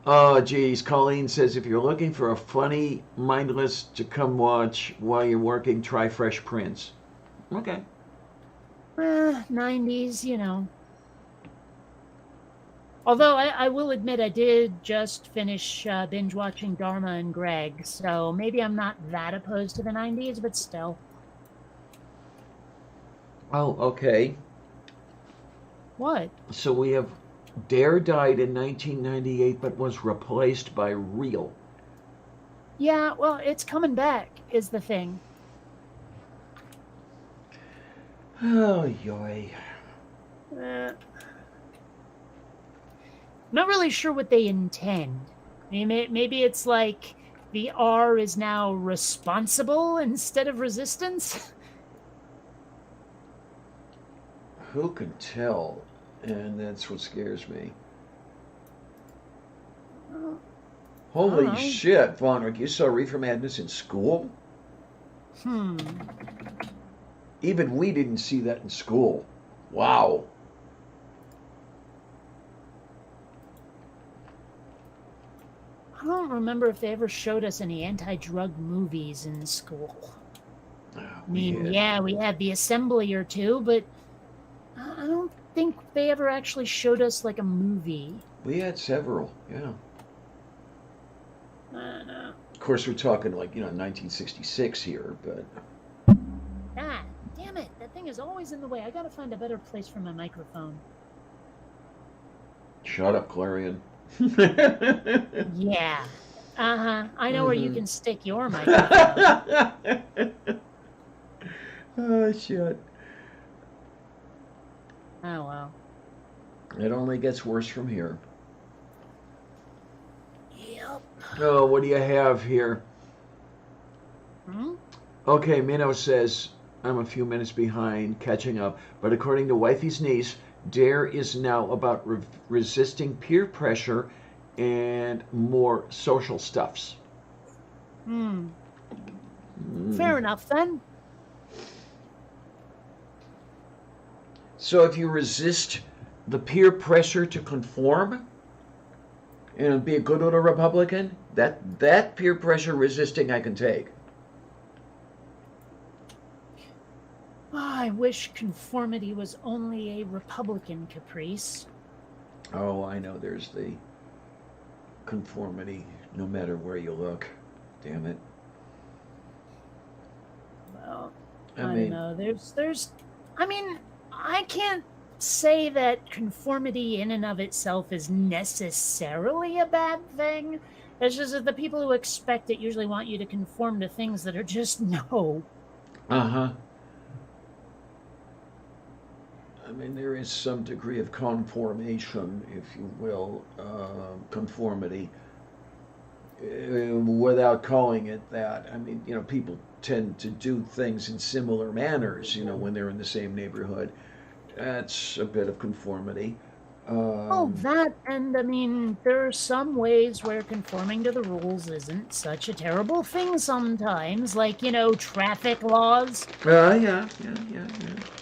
Oh, geez. Colleen says if you're looking for a funny, mindless to come watch while you're working, try Fresh Prince. Okay.
90s, Although I will admit I did just finish binge watching Dharma and Greg, so maybe I'm not that opposed to the 90s, but still.
Oh, okay.
What?
So we have Dare died in 1998, but was replaced by Real.
Yeah, well, it's coming back, is the thing.
Oh, yoy.
Not really sure what they intend. I mean, maybe it's like the R is now responsible instead of resistance.
Who can tell? And that's what scares me. Holy shit, Von Rick, you saw Reefer Madness in school? Even we didn't see that in school. Wow.
I don't remember if they ever showed us any anti-drug movies in school.
Oh,
I mean, yeah, we had The Assembly or two, but I don't think they ever actually showed us like a movie.
We had several, yeah.
I don't know.
Of course, we're talking like, 1966 here, but...
Ah, damn it. That thing is always in the way. I gotta find a better place for my microphone.
Shut up, Clarion.
Yeah. I know where you can stick your microphone.
Oh, shit.
Oh, well.
It only gets worse from here.
Yep.
Oh, what do you have here? Okay, Minnow says, I'm a few minutes behind, catching up, but according to Wifey's niece, Dare is now about resisting peer pressure and more social stuffs.
Fair enough, then.
So if you resist the peer pressure to conform and be a good little Republican, that peer pressure resisting I can take.
I wish conformity was only a Republican caprice.
Oh, I know there's the conformity no matter where you look. Damn it.
Well, I don't know. I can't say that conformity in and of itself is necessarily a bad thing. It's just that the people who expect it usually want you to conform to things that are just no.
Uh-huh. I mean, there is some degree of conformation, if you will, conformity, without calling it that. I mean, people tend to do things in similar manners, when they're in the same neighborhood. That's a bit of conformity.
That, and I mean, there are some ways where conforming to the rules isn't such a terrible thing sometimes, like, traffic laws.
Yeah.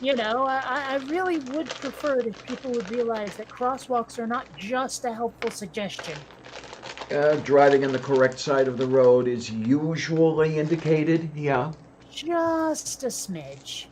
I really would prefer it if people would realize that crosswalks are not just a helpful suggestion.
Driving on the correct side of the road is usually indicated, yeah.
Just a smidge.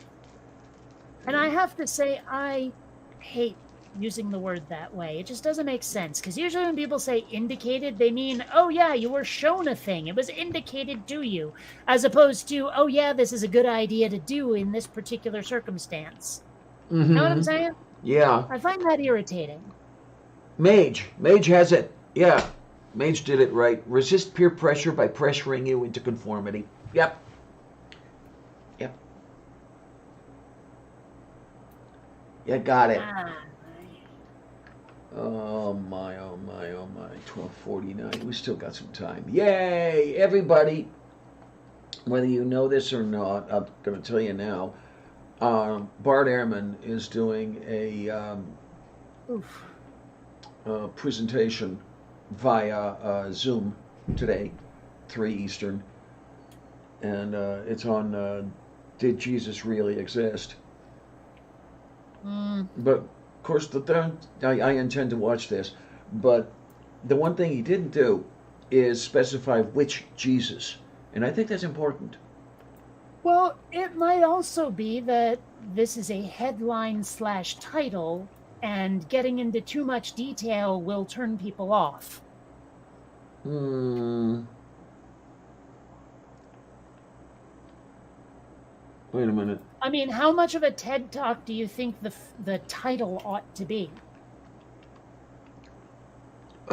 And I have to say, I hate using the word that way. It just doesn't make sense, because usually when people say indicated, they mean, oh yeah, you were shown a thing. It was indicated to you, as opposed to, oh yeah, this is a good idea to do in this particular circumstance. Know what I'm saying?
Yeah.
I find that irritating.
Mage has it. Yeah. Mage did it right. Resist peer pressure by pressuring you into conformity. Yep. You got it. Oh my, 12:49. We still got some time. Yay, everybody. Whether you know this or not, I'm going to tell you now. Bart Ehrman is doing a presentation via Zoom today, 3 Eastern. And it's on Did Jesus Really Exist? But of course, I intend to watch this. But the one thing he didn't do is specify which Jesus, and I think that's important.
Well, it might also be that this is a headline/title, and getting into too much detail will turn people off.
Wait a minute.
I mean, how much of a TED Talk do you think the title ought to be?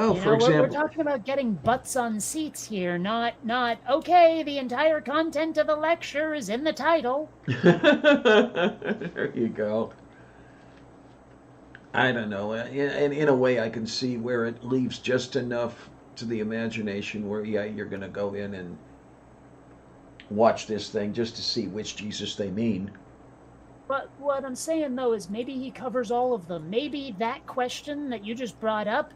Oh,
You
for
know, we're
example.
talking about getting butts on seats here, not okay, the entire content of the lecture is in the title.
There you go. I don't know. In a way, I can see where it leaves just enough to the imagination where, yeah, you're going to go in and watch this thing just to see which Jesus they mean.
But what I'm saying though is maybe he covers all of them. Maybe that question that you just brought up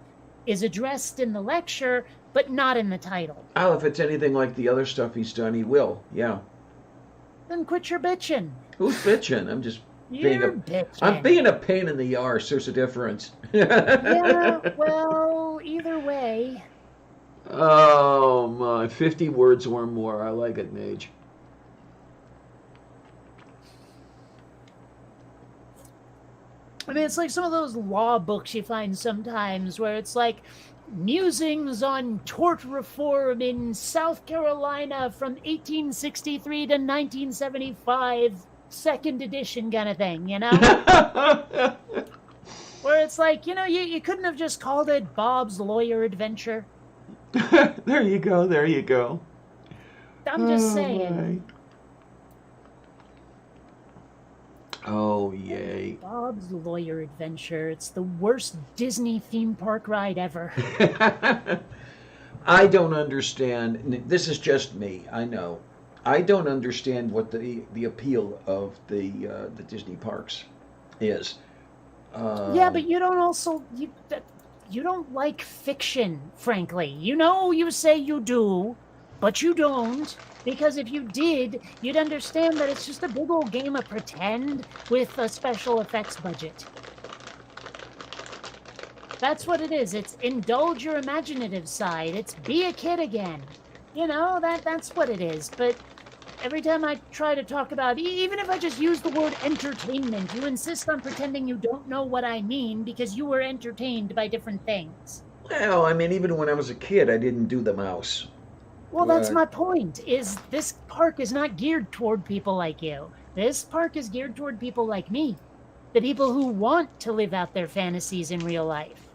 is addressed in the lecture, but not in the title.
Oh, if it's anything like the other stuff he's done, he will. Yeah.
Then quit your bitching.
Who's bitching? I'm just being
You're
a.
bitching.
I'm being a pain in the arse. There's a difference.
Yeah, well, either way.
Oh my, 50 words or more. I like it, Mage.
I mean, it's like some of those law books you find sometimes where it's like musings on tort reform in South Carolina from 1863 to 1975, second edition kind of thing, you know? Where it's like, you know, you couldn't have just called it Bob's Lawyer Adventure.
There you go. There you go.
I'm just saying.
My. Oh, yay.
Bob's Lawyer Adventure. It's the worst Disney theme park ride ever.
I don't understand. This is just me. I know. I don't understand what the appeal of the Disney parks is.
Yeah, but you don't also you don't like fiction, frankly. You know, you say you do, but you don't. Because if you did, you'd understand that it's just a big old game of pretend with a special effects budget. That's what it is. It's indulge your imaginative side. It's be a kid again. You know, that's what it is. But every time I try to talk about, even if I just use the word entertainment, you insist on pretending you don't know what I mean because you were entertained by different things.
Well, I mean, even when I was a kid, I didn't do the mouse.
Well, that's my point, is this park is not geared toward people like you. This park is geared toward people like me. The people who want to live out their fantasies in real life.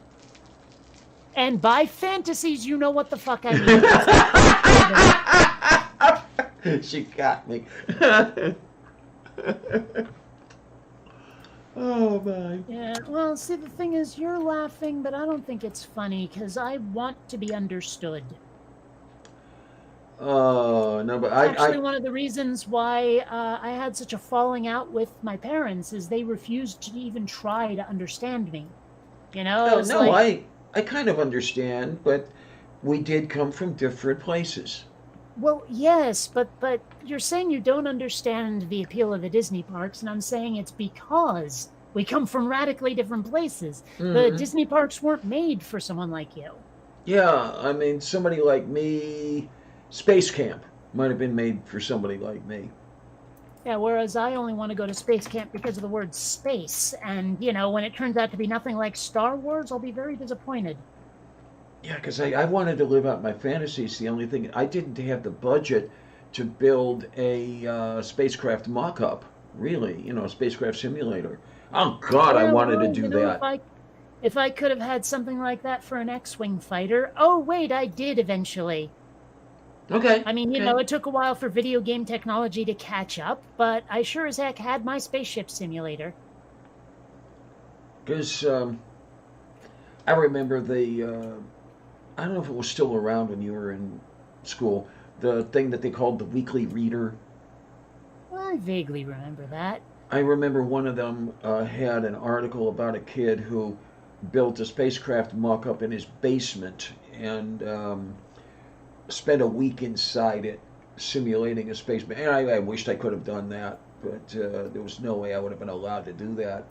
And by fantasies, you know what the fuck I
mean. She got me. Oh, my.
Yeah, well, see, the thing is, you're laughing, but I don't think it's funny, because I want to be understood.
Oh, no, but
Actually, one of the reasons why I had such a falling out with my parents is they refused to even try to understand me. You know?
No, I kind of understand, but we did come from different places.
Well, yes, but you're saying you don't understand the appeal of the Disney parks, and I'm saying it's because we come from radically different places. Mm-hmm. The Disney parks weren't made for someone like you.
Yeah, I mean, somebody like me... Space Camp might have been made for somebody like me.
Yeah, whereas I only want to go to Space Camp because of the word space. And, you know, when it turns out to be nothing like Star Wars, I'll be very disappointed.
Yeah, because I wanted to live out my fantasies. The only thing, I didn't have the budget to build a spacecraft mock-up, really, you know, a spacecraft simulator. Oh, God, I wanted to do that.
If I could have had something like that for an X-Wing fighter... Oh, wait, I did eventually.
Okay.
I mean, you know, it took a while for video game technology to catch up, but I sure as heck had my spaceship simulator.
Because I remember I don't know if it was still around when you were in school, the thing that they called the Weekly Reader.
I vaguely remember that.
I remember one of them had an article about a kid who built a spacecraft mock-up in his basement and... spent a week inside it simulating a space. And I wished I could have done that, but there was no way I would have been allowed to do that.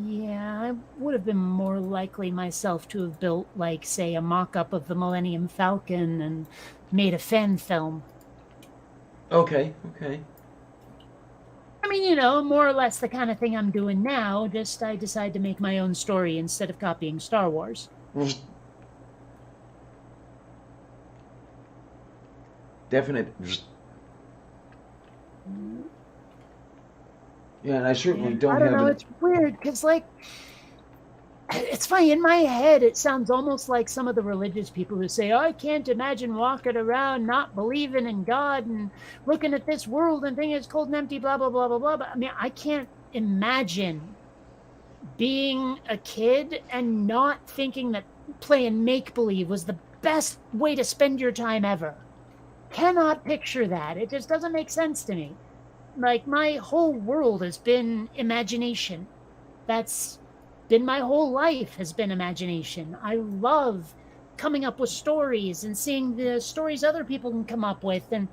Yeah, I would have been more likely myself to have built, like, say, a mock-up of the Millennium Falcon and made a fan film.
Okay.
I mean, you know, more or less the kind of thing I'm doing now, just I decide to make my own story instead of copying Star Wars.
Definite. Yeah, and I certainly don't have.
I don't know. It's weird because, like, It's funny, in my head, it sounds almost like some of the religious people who say, oh, I can't imagine walking around not believing in God and looking at this world and thinking it's cold and empty, blah, blah, blah, blah, blah. But I mean, I can't imagine being a kid and not thinking that playing make-believe was the best way to spend your time ever. Cannot picture that. It just doesn't make sense to me. Like, my whole world has been imagination. That's been my whole life, has been imagination. I love coming up with stories and seeing the stories other people can come up with and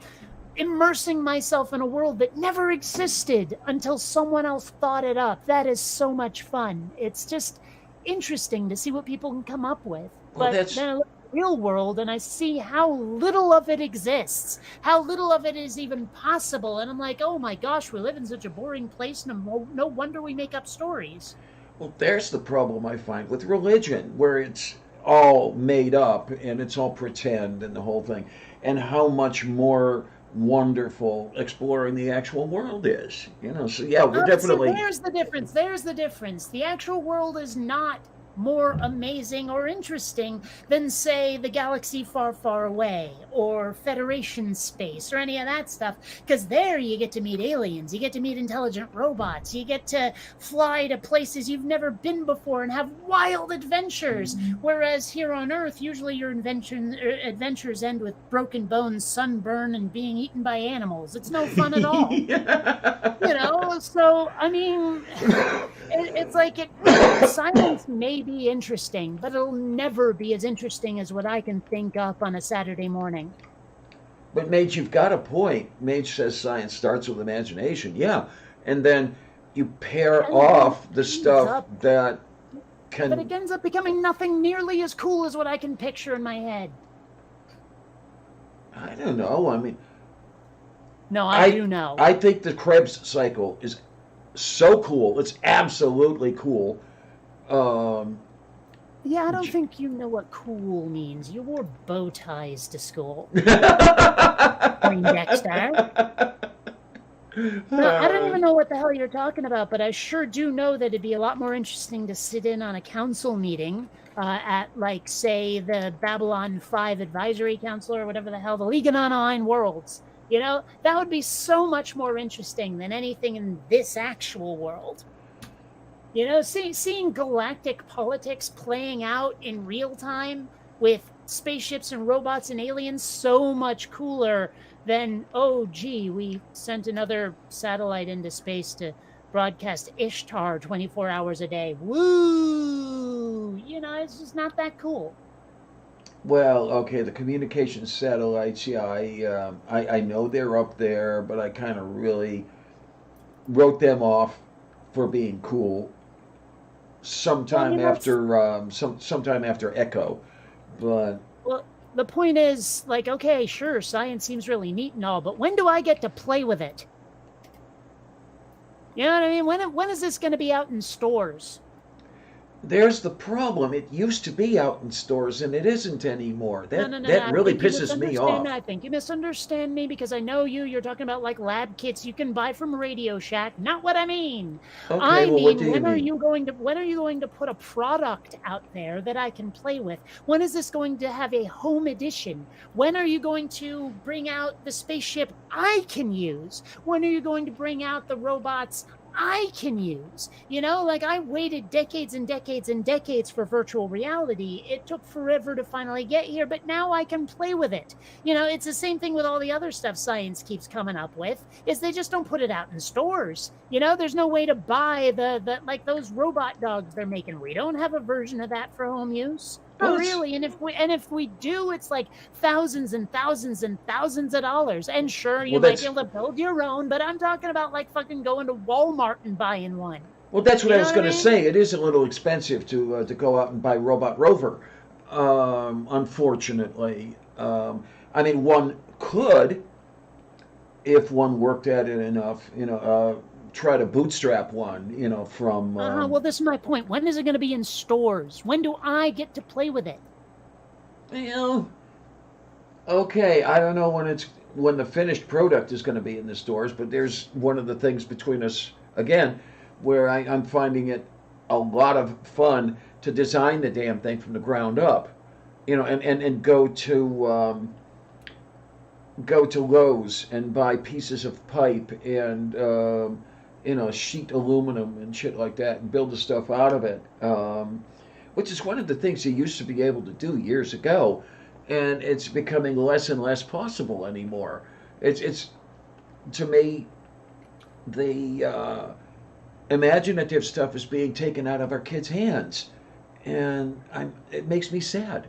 immersing myself in a world that never existed until someone else thought it up. That is so much fun. It's just interesting to see what people can come up with.
Well,
but then I look at the real world and I see how little of it exists, how little of it is even possible. And I'm like, oh my gosh, we live in such a boring place, and no wonder we make up stories.
Well, there's the problem I find with religion, where it's all made up and it's all pretend and the whole thing, and how much more wonderful exploring the actual world is. So yeah, we're definitely.
So there's the difference. There's the difference. The actual world is not more amazing or interesting than, say, the galaxy far, far away, or Federation space, or any of that stuff. Because there you get to meet aliens, you get to meet intelligent robots, you get to fly to places you've never been before and have wild adventures. Whereas here on Earth, usually your adventures end with broken bones, sunburn, and being eaten by animals. It's no fun at all. So, I mean, it's like science may be interesting, but it'll never be as interesting as what I can think up on a Saturday morning.
But Mage, you've got a point. Mage says science starts with imagination. Yeah, and then you pair off the stuff that can.
But it ends up becoming nothing nearly as cool as what I can picture in my head.
I don't know. I mean.
No, I do know.
I think the Krebs cycle is so cool. It's absolutely cool.
Yeah, I don't think you know what cool means. You wore bow ties to school. Poindexter. No, I don't even know what the hell you're talking about, but I sure do know that it'd be a lot more interesting to sit in on a council meeting at, like, say, the Babylon 5 Advisory Council or whatever the hell, the League of Non-Aligned Worlds. That would be so much more interesting than anything in this actual world. Seeing galactic politics playing out in real time with spaceships and robots and aliens, so much cooler than, oh, gee, we sent another satellite into space to broadcast Ishtar 24 hours a day. Woo! It's just not that cool.
Well, okay, the communication satellites, yeah, I know they're up there, but I kind of really wrote them off for being cool. Sometime after Echo, but.
Well, the point is, like, okay, sure, science seems really neat and all, but when do I get to play with it? You know what I mean? When is this going to be out in stores?
There's the problem. It used to be out in stores, and it isn't anymore. That
No,
really pisses me off.
I think you misunderstand me, because I know you're talking about, like, lab kits you can buy from Radio Shack. Not what I mean.
Okay,
I
well,
mean,
what do you
when are
mean?
you going to put a product out there that I can play with? When is this going to have a home edition? When are you going to bring out the spaceship I can use? When are you going to bring out the robots I can use? Like, I waited decades and decades and decades for virtual reality. It took forever to finally get here, but now I can play with it. It's the same thing with all the other stuff science keeps coming up with, is they just don't put it out in stores. There's no way to buy the like those robot dogs they're making. We don't have a version of that for home use. Not really. And if we do, it's like thousands and thousands and thousands of dollars. And sure, you might be able to build your own, but I'm talking about, like, fucking going to Walmart and buying one.
Well, that's what I was going to say. It is a little expensive to go out and buy Robot Rover, unfortunately. I mean, one could, if one worked at it enough, try to bootstrap one, from.
Well, this is my point. When is it going to be in stores? When do I get to play with it?
Okay, I don't know when the finished product is going to be in the stores, but there's one of the things between us again, where I'm finding it a lot of fun to design the damn thing from the ground up, and go to Lowe's and buy pieces of pipe and sheet aluminum and shit like that and build the stuff out of it, which is one of the things you used to be able to do years ago, and it's becoming less and less possible anymore. It's to me the imaginative stuff is being taken out of our kids' hands, and it makes me sad.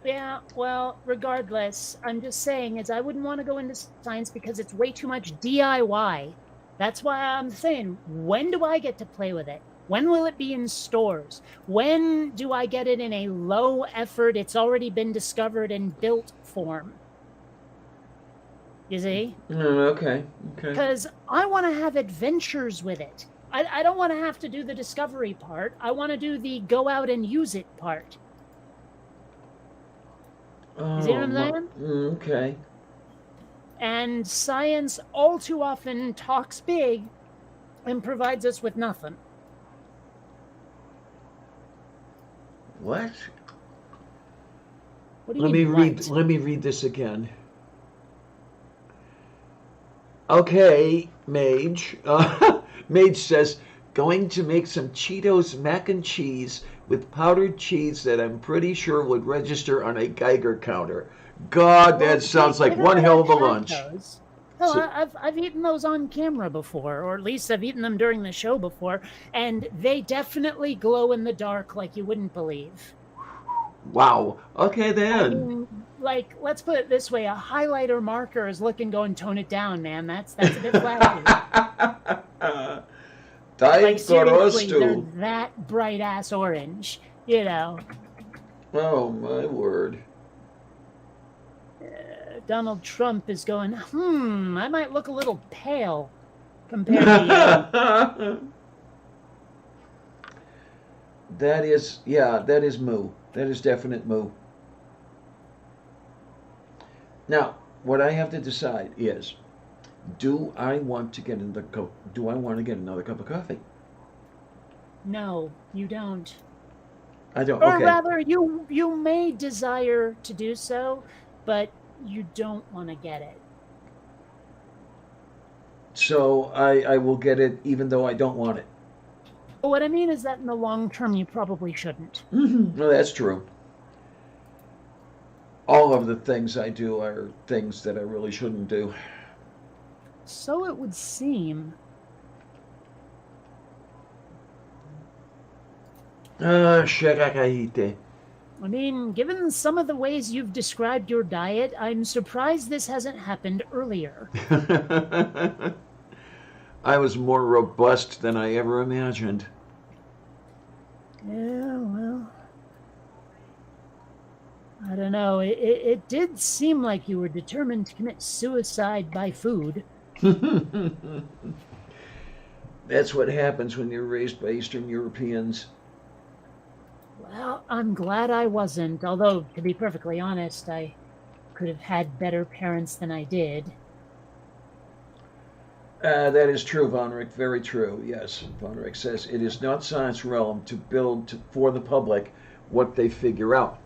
Yeah, well, regardless, I'm just saying is I wouldn't want to go into science because it's way too much DIY. That's why I'm saying, when do I get to play with it? When will it be in stores? When do I get it in a low effort, it's already been discovered and built form? You see?
Okay.
Because I want to have adventures with it. I don't want to have to do the discovery part. I want to do the go out and use it part. You see what I'm saying?
Okay.
And science all too often talks big and provides us with nothing.
What?
What do you mean?
Let me read this again. Okay, Mage. Mage says, going to make some Cheetos mac and cheese with powdered cheese that I'm pretty sure would register on a Geiger counter. God, that sounds like one hell of a lunch.
I've eaten those on camera before, or at least I've eaten them during the show before, and they definitely glow in the dark like you wouldn't believe.
Wow. Okay, then.
I mean, let's put it this way: a highlighter marker is looking, going, tone it down, man. That's a bit flashy. Seriously, they're that bright ass orange,
Oh my word.
Donald Trump is going, I might look a little pale compared to you.
That is moo. That is definite moo. Now, what I have to decide is, do I want to get another cup of coffee?
No, you don't.
I don't.
Or
okay.
rather, you may desire to do so, but you don't want to get it.
So I will get it even though I don't want it.
What I mean is that in the long term, you probably shouldn't.
No, that's true. All of the things I do are things that I really shouldn't do.
So it would seem.
Shakakaite.
I mean, given some of the ways you've described your diet, I'm surprised this hasn't happened earlier.
I was more robust than I ever imagined.
Yeah, well, I don't know. It did seem like you were determined to commit suicide by food.
That's what happens when you're raised by Eastern Europeans.
Well, I'm glad I wasn't, although, to be perfectly honest, I could have had better parents than I did.
That is true, Von Rick. Very true. Yes, Von Rick says it is not science realm to build for the public what they figure out.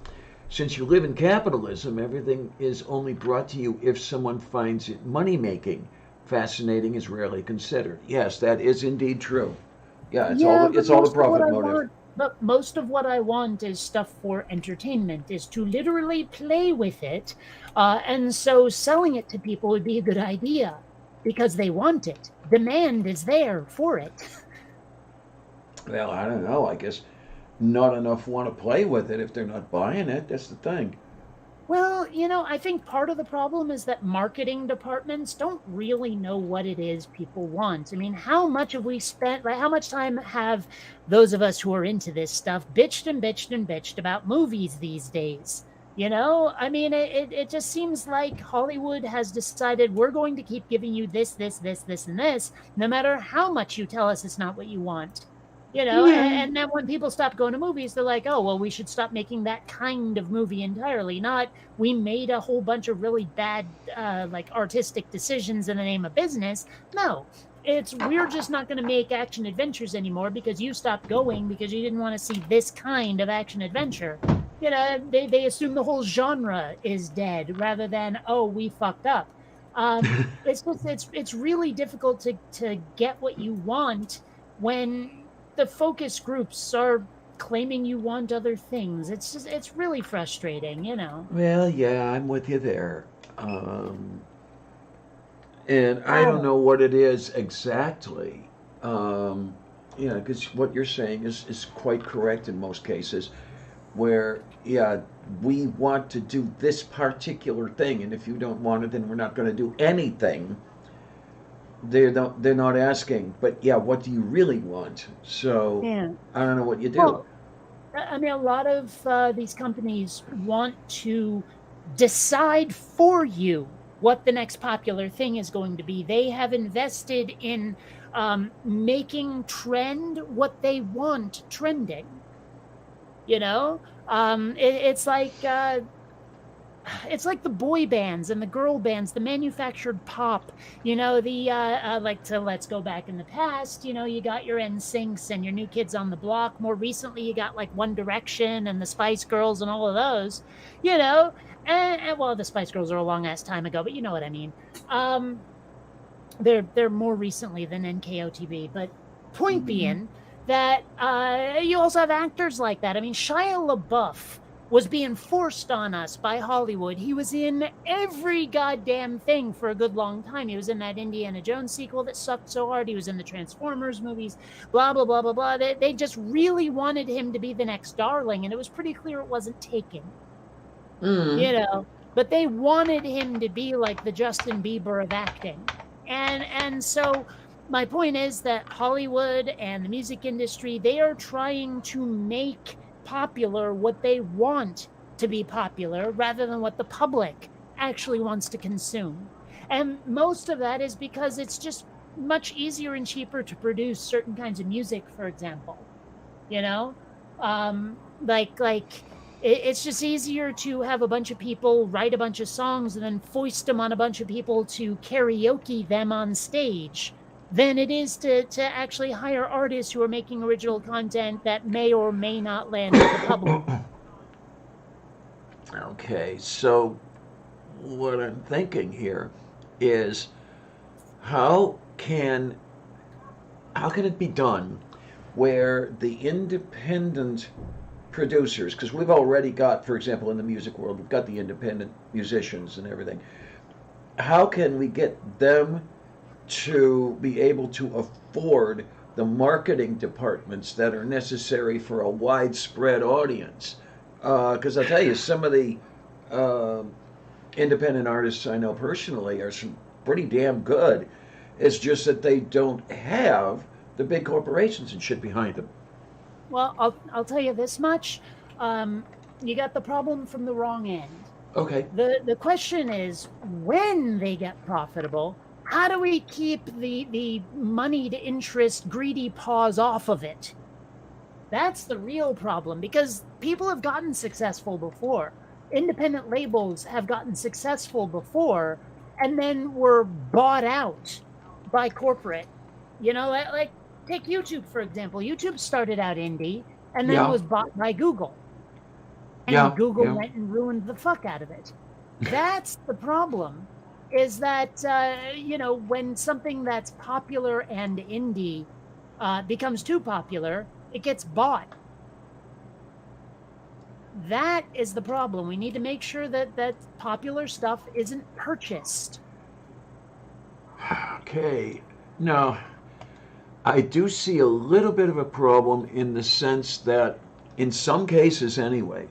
Since you live in capitalism, everything is only brought to you if someone finds it money-making. Fascinating is rarely considered. Yes, that is indeed true. Yeah, it's all the profit motive.
But most of what I want is stuff for entertainment, is to literally play with it. And so selling it to people would be a good idea because they want it. Demand is there for it.
Well, I don't know. I guess not enough want to play with it if they're not buying it. That's the thing.
Well, I think part of the problem is that marketing departments don't really know what it is people want. I mean, how much have we spent, how much time have those of us who are into this stuff bitched and bitched and bitched about movies these days? I mean, it just seems like Hollywood has decided we're going to keep giving you this, and this, no matter how much you tell us it's not what you want. And then when people stop going to movies, they're like, oh, well, we should stop making that kind of movie entirely. Not, we made a whole bunch of really bad, artistic decisions in the name of business. No, it's we're just not going to make action adventures anymore because you stopped going because you didn't want to see this kind of action adventure. They assume the whole genre is dead rather than, oh, we fucked up. It's really difficult to get what you want when the focus groups are claiming you want other things. It's really frustrating.
Well, yeah, I'm with you there. And I don't
Oh,
know what it is exactly. Yeah, because what you're saying is quite correct in most cases, where, yeah, we want to do this particular thing, and if you don't want it, then we're not going to do anything. They're not asking, but yeah, what do you really want? So
yeah.
I don't know what you do.
Well, I mean, a lot of these companies want to decide for you what the next popular thing is going to be. They have invested in making trend what they want trending. You know, it's like the boy bands and the girl bands, the manufactured pop. Let's go back in the past. You got your NSYNCs and your New Kids on the Block. More recently, you got like One Direction and the Spice Girls and all of those. You know, and well, the Spice Girls are a long ass time ago, but you know what I mean. Um, they're more recently than NKOTB, but point being that you also have actors like that. I mean, Shia LaBeouf was being forced on us by Hollywood. He was in every goddamn thing for a good long time. He was in that Indiana Jones sequel that sucked so hard. He was in the Transformers movies, blah, blah, blah, blah, blah. They just really wanted him to be the next darling, and it was pretty clear it wasn't taken,
Mm.
you know. But they wanted him to be like the Justin Bieber of acting. And so my point is that Hollywood and the music industry, they are trying to make popular what they want to be popular rather than what the public actually wants to consume. And most of that is because it's just much easier and cheaper to produce certain kinds of music, for example. You know? It's just easier to have a bunch of people write a bunch of songs and then foist them on a bunch of people to karaoke them on stage than it is to actually hire artists who are making original content that may or may not land with the public.
Okay, so what I'm thinking here is how can how can it be done where the independent producers, because we've already got, for example, in the music world, we've got the independent musicians and everything. How can we get them to be able to afford the marketing departments that are necessary for a widespread audience? Because I tell you, some of the uh, independent artists I know personally are some pretty damn good. It's just that they don't have the big corporations and shit behind them.
Well, I'll tell you this much. You got the problem from the wrong end.
Okay.
The question is, when they get profitable, how do we keep the moneyed interest greedy paws off of it? That's the real problem, because people have gotten successful before. Independent labels have gotten successful before and then were bought out by corporate. Like take YouTube, for example. YouTube started out indie and then
Yeah.
was bought by Google. And
Yeah.
Google
Yeah.
went and ruined the fuck out of it. That's the problem, is that, when something that's popular and indie becomes too popular, it gets bought. That is the problem. We need to make sure that popular stuff isn't purchased.
Okay. Now, I do see a little bit of a problem in the sense that, in some cases anyway,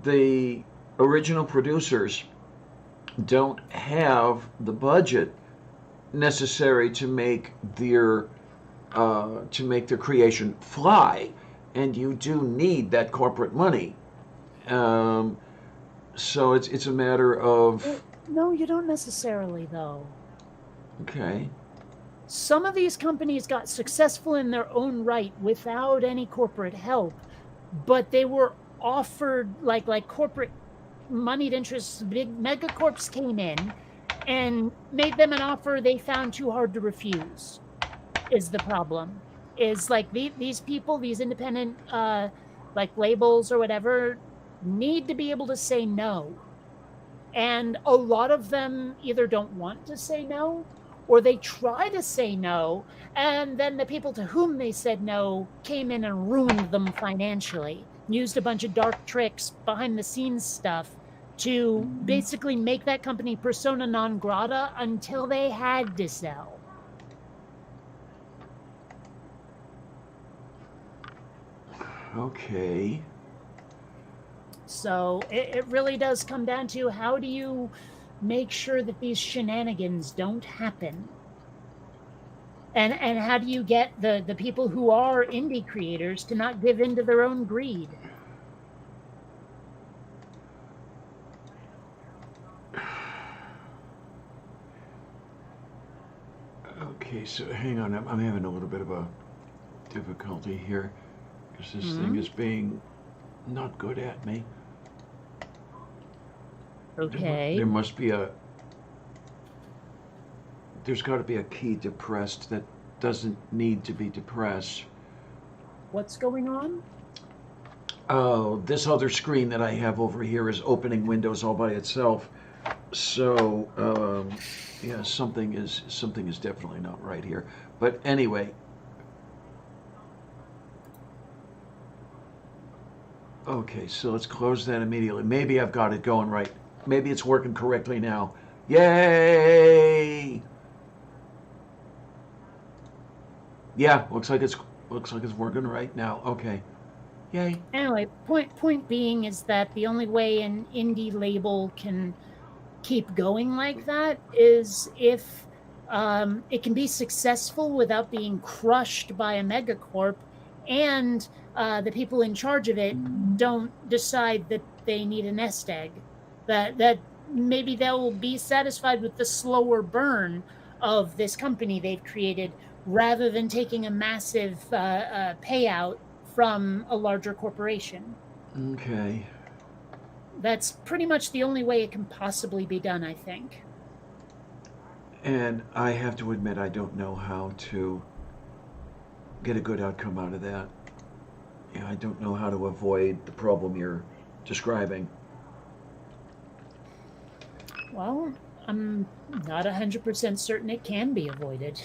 the original producers don't have the budget necessary to make their creation fly, and you do need that corporate money. Um, so it's a matter of
No, you don't necessarily, though.
okay.
Some of these companies got successful in their own right without any corporate help, but they were offered like corporate moneyed interests. Big megacorps came in and made them an offer they found too hard to refuse. Is the problem? Is like these people, these independent like labels or whatever, need to be able to say no. And a lot of them either don't want to say no, or they try to say no, and then the people to whom they said no came in and ruined them financially, used a bunch of dark tricks, behind the scenes stuff to basically make that company persona non grata until they had to sell.
Okay.
So it really does come down to, how do you make sure that these shenanigans don't happen? And how do you get the people who are indie creators to not give in to their own greed?
Okay, so hang on. I'm having a little bit of a difficulty here because this thing is being not good at me.
Okay.
There must be a. There's got to be a key depressed that doesn't need to be depressed.
What's going on?
Oh, this other screen that I have over here is opening Windows all by itself. So, yeah, something is definitely not right here. But anyway, okay, so let's close that immediately. Maybe I've got it going right. Maybe it's working correctly now. Yay! Yeah, looks like it's working right now. Okay. Yay.
Anyway, point being is that the only way an indie label can keep going like that is if it can be successful without being crushed by a megacorp, and the people in charge of it don't decide that they need a nest egg. That maybe they'll be satisfied with the slower burn of this company they've created, rather than taking a massive payout from a larger corporation.
Okay.
That's pretty much the only way it can possibly be done, I think.
And I have to admit, I don't know how to get a good outcome out of that. Yeah, I don't know how to avoid the problem you're describing.
Well, I'm not 100% certain it can be avoided.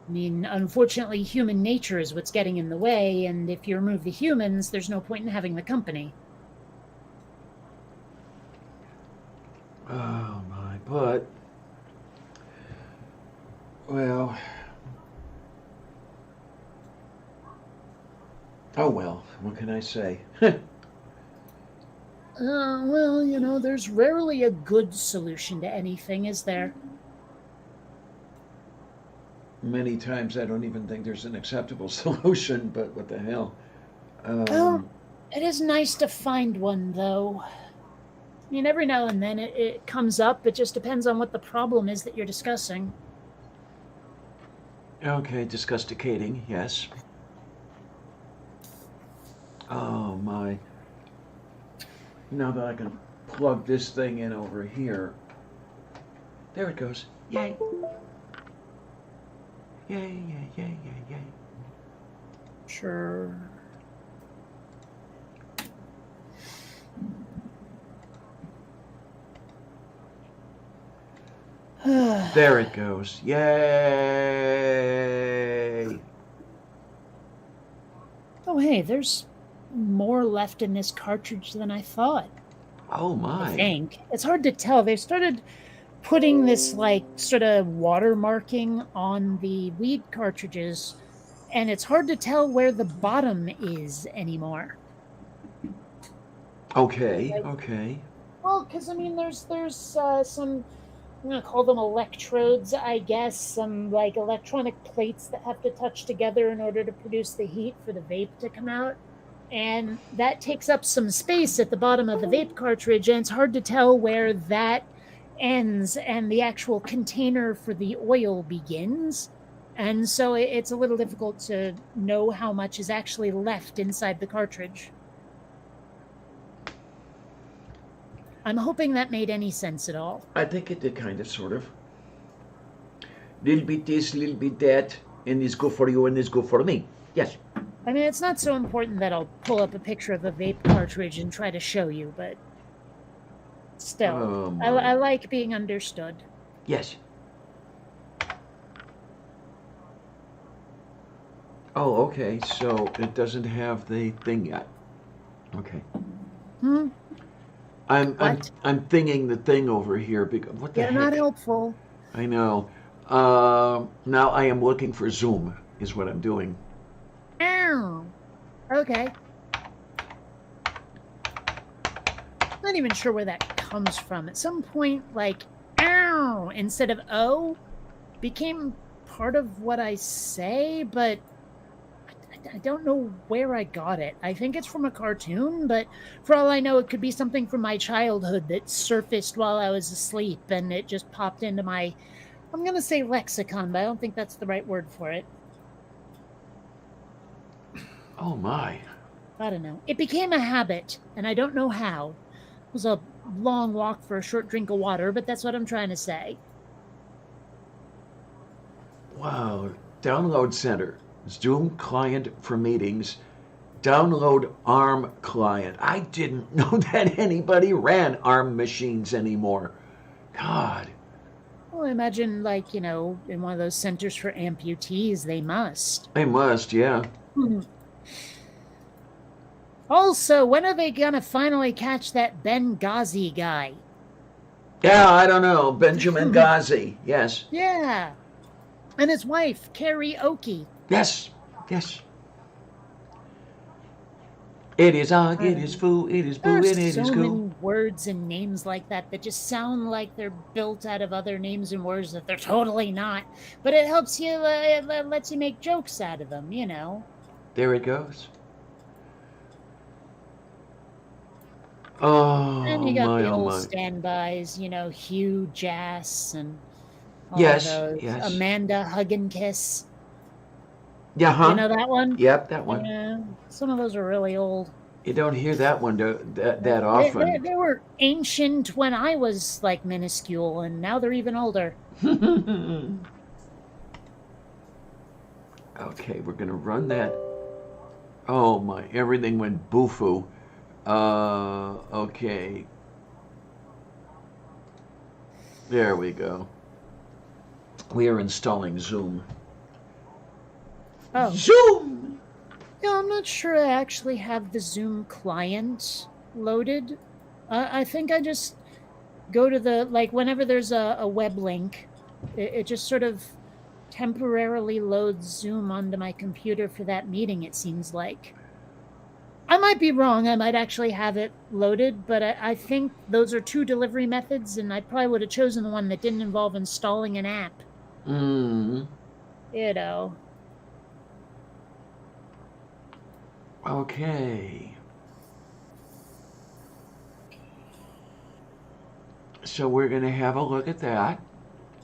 I mean, unfortunately, human nature is what's getting in the way, and if you remove the humans, there's no point in having the company.
Oh my, but, well, oh well, what can I say?
Well, you know, there's rarely a good solution to anything, is there?
Many times I don't even think there's an acceptable solution, but what the hell?
Well, it is nice to find one, though. I mean, every now and then it comes up. It just depends on what the problem is that you're discussing.
Okay, disgusticating, yes. Oh my. Now that I can plug this thing in over here. There it goes. Yay. Yay, yay, yay, yay, yay.
Sure.
There it goes. Yay!
Oh, hey, there's more left in this cartridge than I thought.
Oh my.
I think. It's hard to tell. They've started putting this, like, sort of watermarking on the weed cartridges, and it's hard to tell where the bottom is anymore.
Okay, okay.
Well, because, I mean, there's some, I'm going to call them electrodes, I guess, some, like, electronic plates that have to touch together in order to produce the heat for the vape to come out. And that takes up some space at the bottom of the vape cartridge, and it's hard to tell where that ends and the actual container for the oil begins. And so it's a little difficult to know how much is actually left inside the cartridge. I'm hoping that made any sense at all.
I think it did kind of, sort of. Little bit this, little bit that, and it's good for you and it's good for me. Yes.
I mean, it's not so important that I'll pull up a picture of a vape cartridge and try to show you, but still, I like being understood.
Yes. Oh, okay. So it doesn't have the thing yet. Okay. I'm thinking the thing over here because what the
You're
heck?
not helpful.
I know. Now I am looking for Zoom. Is what I'm doing.
Ow. Okay. Not even sure where that comes from. At some point, like ow instead of o became part of what I say, but I don't know where I got it. I think it's from a cartoon, but for all I know, it could be something from my childhood that surfaced while I was asleep, and it just popped into my, I'm going to say lexicon, but I don't think that's the right word for it.
Oh, my.
I don't know. It became a habit, and I don't know how. It was a long walk for a short drink of water, but that's what I'm trying to say.
Wow. Download Center. Zoom client for meetings. Download ARM client. I didn't know that anybody ran ARM machines anymore. God.
Well, I imagine, like, in one of those centers for amputees, they must.
They must, yeah.
Also, when are they gonna finally catch that Benghazi guy?
Yeah, I don't know. Benjamin Ghazi, yes.
Yeah. And his wife, karaoke.
Yes, yes. It is Og, it is Foo, it is Boo, and it is
There's so
Cool.
many words and names like that just sound like they're built out of other names and words that they're totally not. But it helps you, lets you make jokes out of them,
There it goes. Oh,
and you got
my,
the
oh,
old
my.
standbys, Hugh Jass and all
Yes,
those.
yes.
Amanda Hug and Kiss.
Yeah, huh?
You know that one?
Yep, that one.
Yeah, some of those are really old.
You don't hear that one that often.
They were ancient when I was like minuscule, and now they're even older.
Okay, we're gonna run that. Oh my, everything went boofoo. Okay. There we go. We are installing Zoom.
Oh.
Zoom!
Yeah, I'm not sure I actually have the Zoom client loaded. I think I just go to the, like, whenever there's a web link, it just sort of temporarily loads Zoom onto my computer for that meeting, it seems like. I might be wrong. I might actually have it loaded, but I think those are two delivery methods, and I probably would have chosen the one that didn't involve installing an app.
Okay. So we're going to have a look at that,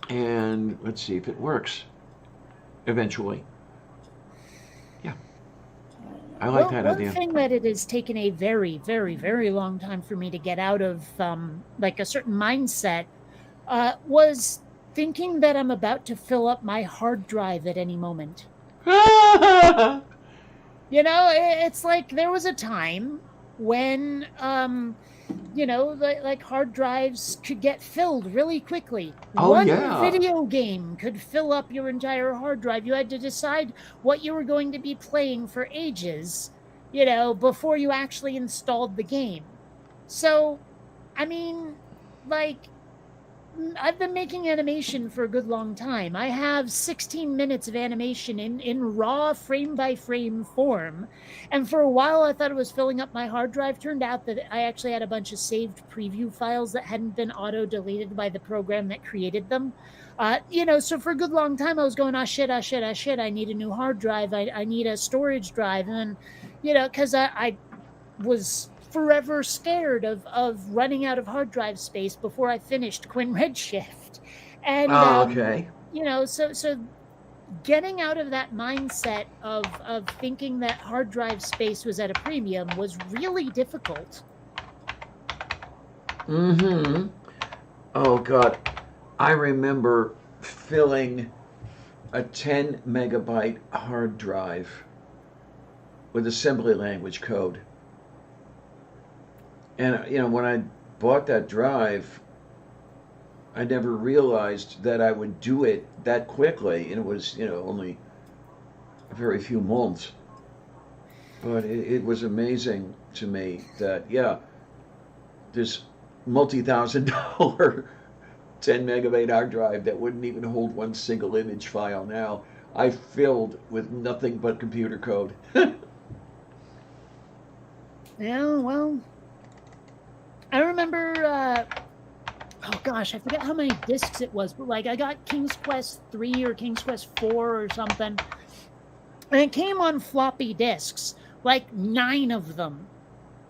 and let's see if it works eventually. Yeah. I like that idea.
One thing that it has taken a very, very, very long time for me to get out of, like a certain mindset, was thinking that I'm about to fill up my hard drive at any moment. It's like there was a time when, like hard drives could get filled really quickly. One video game could fill up your entire hard drive. You had to decide what you were going to be playing for ages, before you actually installed the game. So, I mean, like, I've been making animation for a good long time. I have 16 minutes of animation in raw frame-by-frame form. And for a while, I thought it was filling up my hard drive. Turned out that I actually had a bunch of saved preview files that hadn't been auto-deleted by the program that created them. So for a good long time, I was going, I need a new hard drive. I need a storage drive. And then, because I was forever scared of running out of hard drive space before I finished Quinn Redshift. And, so getting out of that mindset of thinking that hard drive space was at a premium was really difficult.
Mm-hmm. Oh God, I remember filling a 10 megabyte hard drive with assembly language code. And when I bought that drive, I never realized that I would do it that quickly, and it was only a very few months. But it was amazing to me that this multi-thousand-dollar 10 megabyte hard drive that wouldn't even hold one single image file now, I filled with nothing but computer code.
Yeah, well, I remember, oh gosh, I forget how many discs it was, but like I got King's Quest 3 or King's Quest 4 or something, and it came on floppy disks, like 9 of them,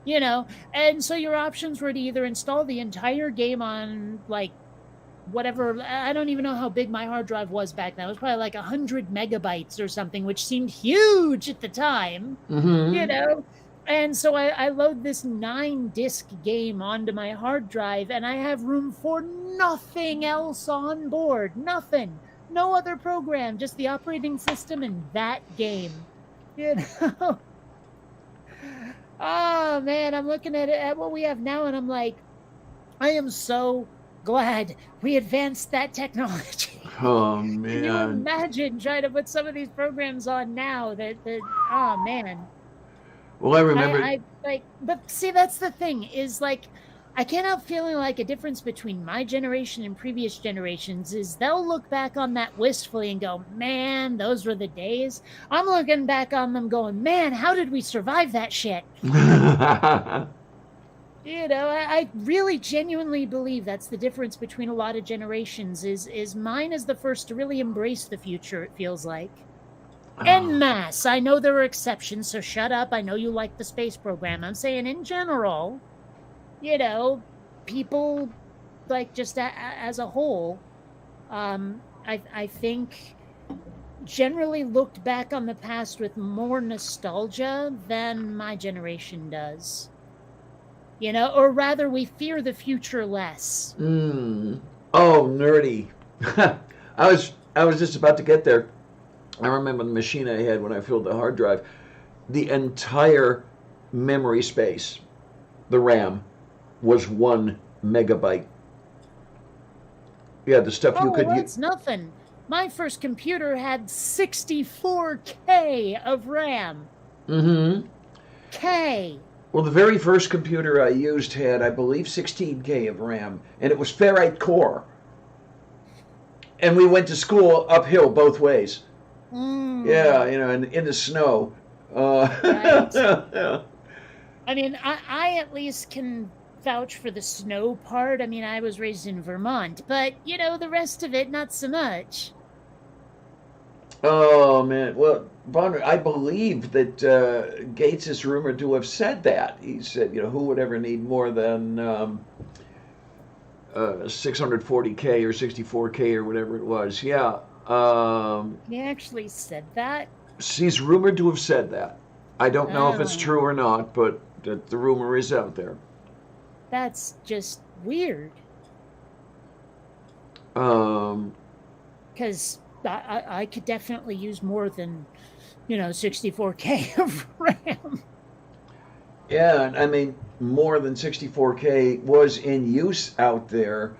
and so your options were to either install the entire game on like whatever, I don't even know how big my hard drive was back then. It was probably like 100 megabytes or something, which seemed huge at the time,
Mm-hmm.
And so I load this 9-disc game onto my hard drive, and I have room for nothing else on board. Nothing. No other program, just the operating system and that game. You know? Oh, man, I'm looking at what we have now, and I'm like, I am so glad we advanced that technology.
Oh
Can you
man.
imagine trying to put some of these programs on now that oh, man.
Well, I remember.
I like, but see, that's the thing is like, I can't help feeling like a difference between my generation and previous generations is they'll look back on that wistfully and go, man, those were the days. I'm looking back on them going, man, how did we survive that shit? I really genuinely believe that's the difference between a lot of generations is mine is the first to really embrace the future, it feels like. En masse. I know there are exceptions, so shut up. I know you like the space program. I'm saying in general, people like just as a whole, I think generally looked back on the past with more nostalgia than my generation does. Or rather we fear the future less.
Oh, nerdy. I was just about to get there. I remember the machine I had when I filled the hard drive. The entire memory space, the RAM, was 1 megabyte. Yeah, the stuff you could
that's nothing. My first computer had 64K of RAM.
Mm-hmm.
K.
Well, the very first computer I used had, I believe, 16K of RAM, and it was ferrite core. And we went to school uphill both ways. Yeah, in the snow.
Right.
Yeah.
I mean, I at least can vouch for the snow part. I mean, I was raised in Vermont, but, the rest of it, not so much.
Oh, man. Well, Bonner, I believe that Gates is rumored to have said that. He said, who would ever need more than 640K or 64K or whatever it was. Yeah.
He actually said that?
He's rumored to have said that. I don't know if it's true or not, but the rumor is out there.
That's just weird. Because I could definitely use more than, 64K of RAM.
Yeah, and I mean, more than 64K was in use out there.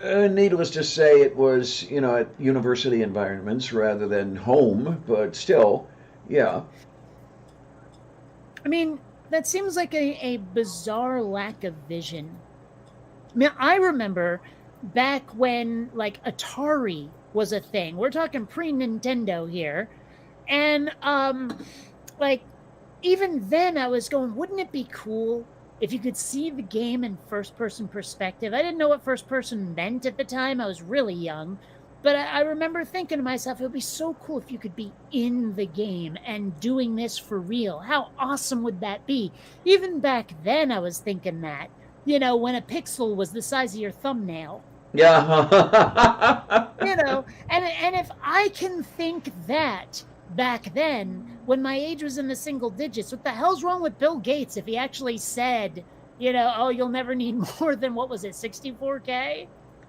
Needless to say, it was, at university environments rather than home, but still, yeah.
I mean, that seems like a bizarre lack of vision. I mean, I remember back when, like, Atari was a thing. We're talking pre-Nintendo here. And, like, even then I was going, wouldn't it be cool if you could see the game in first-person perspective? I didn't know what first-person meant at the time. I was really young. But I remember thinking to myself, it would be so cool if you could be in the game and doing this for real. How awesome would that be? Even back then, I was thinking that. When a pixel was the size of your thumbnail.
Yeah.
And if I can think that back then, when my age was in the single digits, what the hell's wrong with Bill Gates if he actually said, you'll never need more than, what was it, 64K?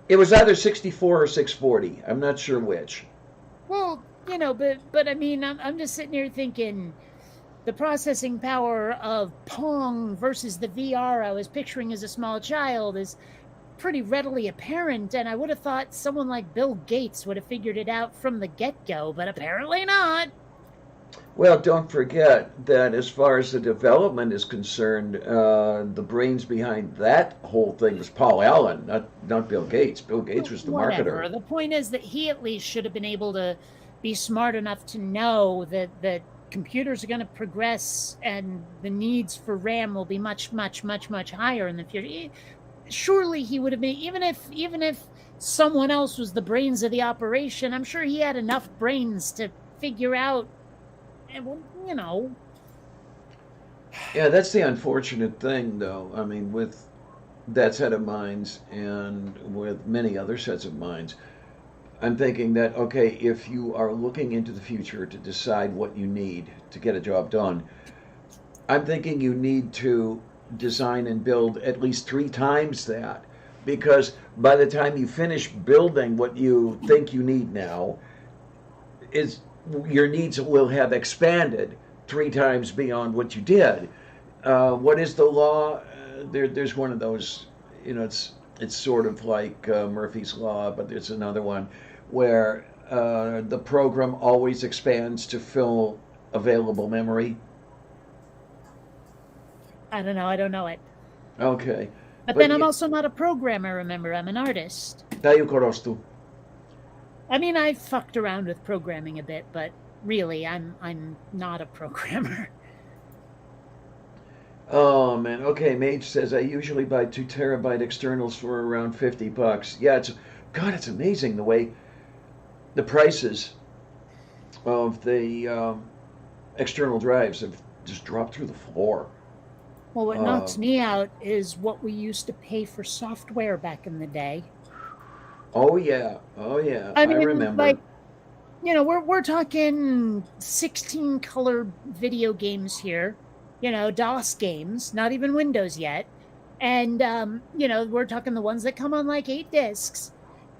It was either 64 or 640. I'm not sure which.
Well, but I mean, I'm just sitting here thinking the processing power of Pong versus the VR I was picturing as a small child is pretty readily apparent, and I would have thought someone like Bill Gates would have figured it out from the get-go, but apparently not.
Well, don't forget that as far as the development is concerned, the brains behind that whole thing was Paul Allen, not Bill Gates. Bill Gates was the
Whatever.
marketer.
The point is that he at least should have been able to be smart enough to know that computers are going to progress and the needs for RAM will be much, much, much, much higher in the future. Surely he would have been, even if someone else was the brains of the operation, I'm sure he had enough brains to figure out,
Yeah, that's the unfortunate thing, though. I mean, with that set of minds and with many other sets of minds, I'm thinking that, okay, if you are looking into the future to decide what you need to get a job done, I'm thinking you need to design and build at least 3 times that. Because by the time you finish building what you think you need now, is your needs will have expanded 3 times beyond what you did. What is the law? There's one of those, it's sort of like Murphy's Law, but there's another one where the program always expands to fill available memory.
I don't know. I don't know it.
Okay.
But then I'm also not a programmer, remember? I'm an artist.
Tayo korostu.
I mean, I fucked around with programming a bit, but really, I'm not a programmer.
Oh man. Okay. Mage says I usually buy 2 terabyte externals for around $50. Yeah, it's amazing the way the prices of the external drives have just dropped through the floor.
Well, what knocks me out is what we used to pay for software back in the day.
Oh yeah. I
mean,
remember.
like, we're talking 16 color video games here, DOS games, not even Windows yet. And, we're talking the ones that come on like 8 discs.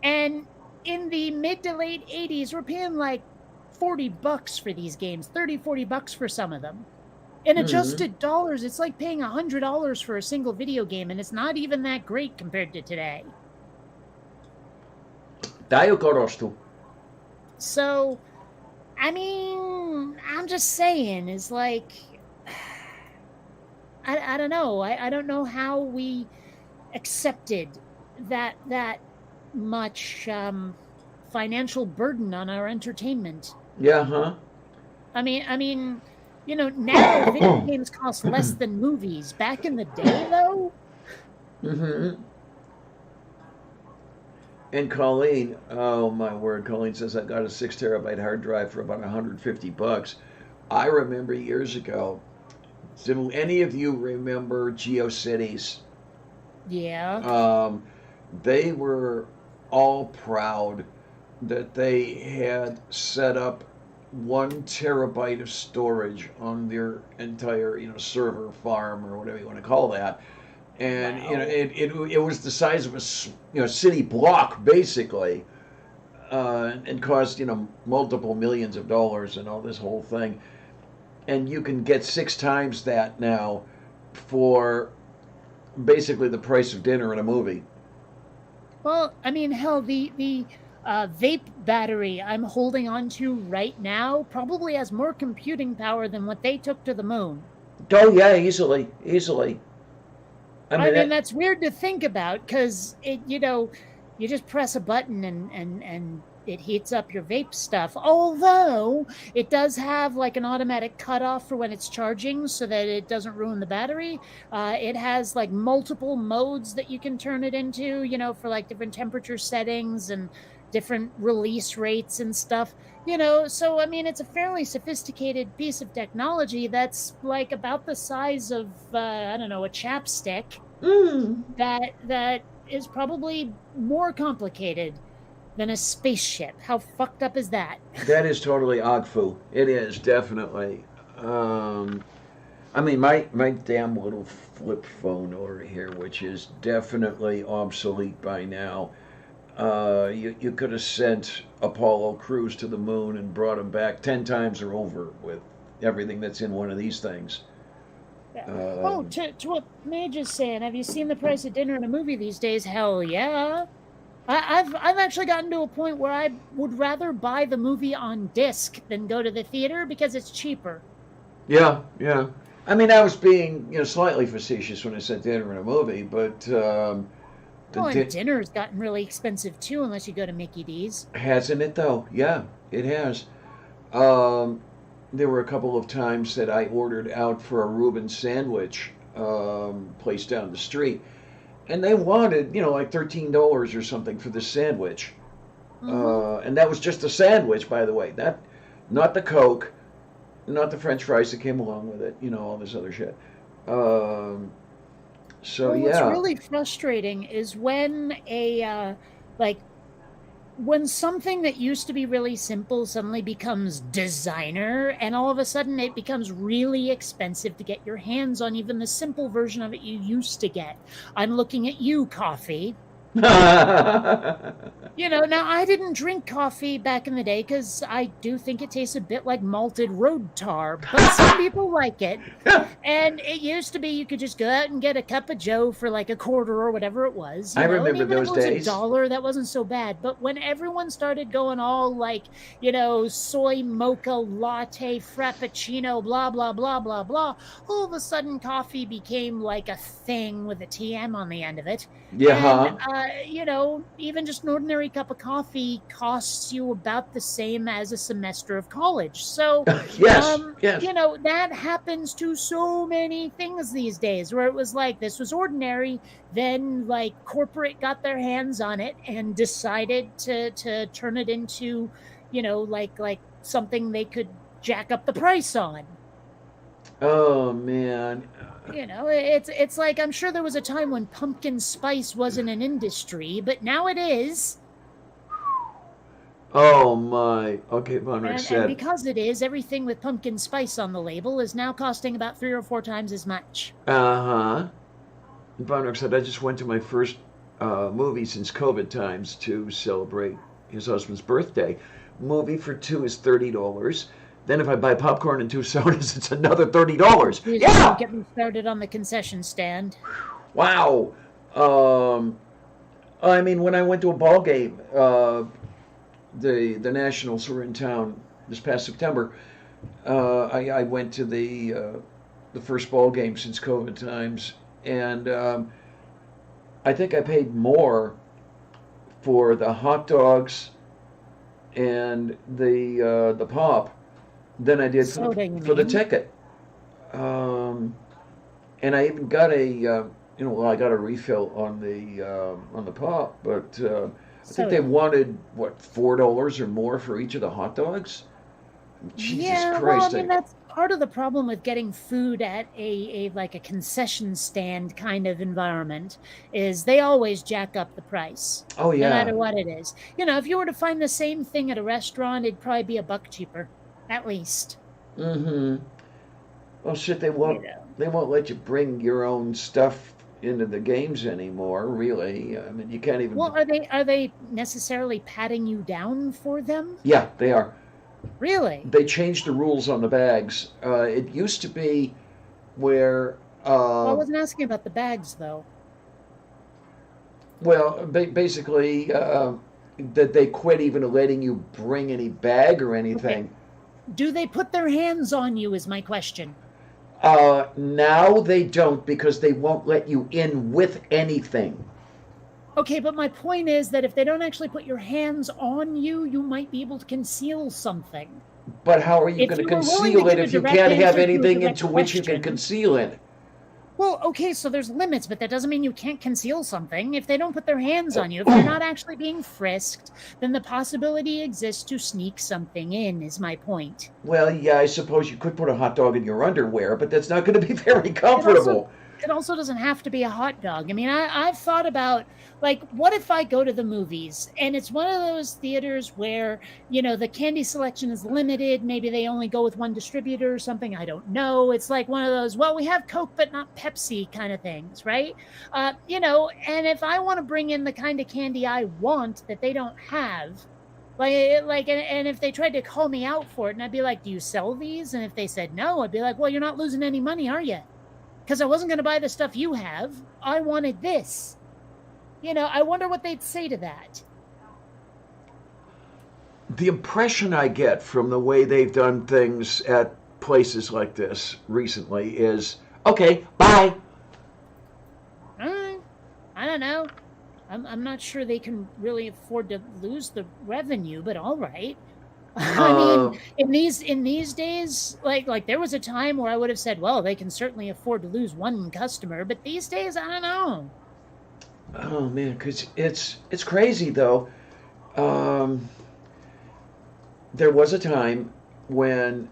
And in the mid to late 80s, we're paying like $40 for these games, $30-40 for some of them. In adjusted dollars, it's like paying $100 for a single video game, and it's not even that great compared to today.
Tayo korostu.
So, I mean, I'm just saying, it's like, I don't know. I don't know how we accepted that much financial burden on our entertainment.
Yeah, huh?
I mean, now video games cost less than movies. Back in the day, though.
Mm-hmm. And Colleen, oh my word, Colleen says I got a 6 terabyte hard drive for about $150. I remember years ago. Do any of you remember GeoCities?
Yeah.
They were all proud that they had set up 1 terabyte of storage on their entire, server farm or whatever you want to call that. And
Wow.
It was the size of a city block basically, and cost multiple millions of dollars and all this whole thing. And you can get 6 times that now for basically the price of dinner and a movie.
Well, I mean, hell, the vape battery I'm holding on to right now probably has more computing power than what they took to the moon.
Oh yeah, easily.
I mean, that's weird to think about because you just press a button and it heats up your vape stuff. Although it does have like an automatic cutoff for when it's charging so that it doesn't ruin the battery. It has like multiple modes that you can turn it into, for like different temperature settings and different release rates and stuff. So I mean, it's a fairly sophisticated piece of technology that's like about the size of I don't know, a chapstick. That is probably more complicated than a spaceship. How fucked up is that?
That is totally Agfu. It is definitely. I mean, my damn little flip phone over here, which is definitely obsolete by now. You could have sent Apollo Crews to the moon and brought him back 10 times or over with everything that's in one of these things.
Yeah. Oh,
Um,
to what Mage is saying, have you seen the price of dinner in a movie these days? Hell yeah. I've actually gotten to a point where I would rather buy the movie on disc than go to the theater because it's cheaper.
yeah, yeah. I mean, I was being slightly facetious when I said dinner in a movie, but the
Well, and
di-
dinner's gotten really expensive too, unless you go to Mickey D's.
hasn't it though? Yeah, it has. Um, there were a couple of times that I ordered out for a Reuben sandwich place down the street, and they wanted, like $13 or something for the sandwich,
Mm-hmm.
and that was just a sandwich, by the way. That, not the Coke, not the French fries that came along with it, all this other shit. Um, so
Well, what's
yeah,
really frustrating is when like when something that used to be really simple suddenly becomes designer, and all of a sudden it becomes really expensive to get your hands on even the simple version of it you used to get. I'm looking at you, coffee. Now I didn't drink coffee back in the day because I do think it tastes a bit like malted road tar, but some people like it. And it used to be you could just go out and get a cup of Joe for like a quarter or whatever it was,
I
and
remember
even if it
those
was a
days.
dollar, that wasn't so bad. But when everyone started going all like, soy mocha latte, frappuccino, blah, blah, blah, blah, blah, all of a sudden coffee became like a thing with a TM on the end of it.
Yeah,
And,
huh?
even just an ordinary cup of coffee costs you about the same as a semester of college. So,
Yes, yes.
that happens to so many things these days where it was like this was ordinary. Then, like, corporate got their hands on it and decided to turn it into, like something they could jack up the price on.
Oh man.
It's like I'm sure there was a time when pumpkin spice wasn't an industry, but now it is.
Oh my. Okay, Von Rick
And
said.
because it is, everything with pumpkin spice on the label is now costing about 3 or 4 times as much.
Uh huh. Von Rick said I just went to my first movie since COVID times to celebrate his husband's birthday. Movie for two is $30. Then if I buy popcorn and two sodas, it's another $30.
Please don't
Yeah.
get me started on the concession stand.
Wow. Um. I mean, when I went to a ball game, the Nationals were in town this past September. I went to the first ball game since COVID times, and I think I paid more for the hot dogs and the pop than I did
Soda, you
for the
mean?
ticket. Um, and I even got I got a refill on the pop, but I think they
Soda.
wanted what, $4 or more for each of the hot dogs. Jesus
Yeah, well, I
Christ!
mean that's part of the problem with getting food at a like a concession stand kind of environment is they always jack up the price,
Oh
no
yeah.
matter what it is. If you were to find the same thing at a restaurant, it'd probably be a buck cheaper, at least.
Mm-hmm. Well, shit,
You know.
they won't let you bring your own stuff into the games anymore. Really, I mean, you can't even.
Well, are they necessarily patting you down for them?
Yeah, they are.
Really?
They changed the rules on the bags. It used to be where,
Well, I
uh,
wasn't asking about the bags though.
well, basically, that they quit even letting you bring any bag or
Okay.
anything.
Do they put their hands on you is my question.
Now they don't because they won't let you in with anything.
Okay, but my point is that if they don't actually put your hands on you, you might be able to conceal something.
But how are you
If
going to
you were willing to
conceal it
give a
if you
direct
can't have
answer to a
anything
direct
into which you can
question,
conceal it?
well, okay, so there's limits, but that doesn't mean you can't conceal something. If they don't put their hands on you, if you're not actually being frisked, then the possibility exists to sneak something in, is my point.
Well, yeah, I suppose you could put a hot dog in your underwear, but that's not going to be very
It also
comfortable.
it also doesn't have to be a hot dog. I mean, I've thought about, like, what if I go to the movies and it's one of those theaters where, the candy selection is limited. Maybe they only go with one distributor or something. I don't know. It's like one of those, well, we have Coke, but not Pepsi kind of things, right? And if I want to bring in the kind of candy I want that they don't have, and if they tried to call me out for it, and I'd be like, do you sell these? And if they said no, I'd be like, well, you're not losing any money, are you? Because I wasn't going to buy the stuff you have. I wanted this. I wonder what they'd say to that.
The impression I get from the way they've done things at places like this recently is, okay, bye.
I don't know. I'm not sure they can really afford to lose the revenue, but all right. I mean, in these days, like there was a time where I would have said, well, they can certainly afford to lose one customer, but these days, I don't know.
Oh man, because it's crazy though. There was a time when,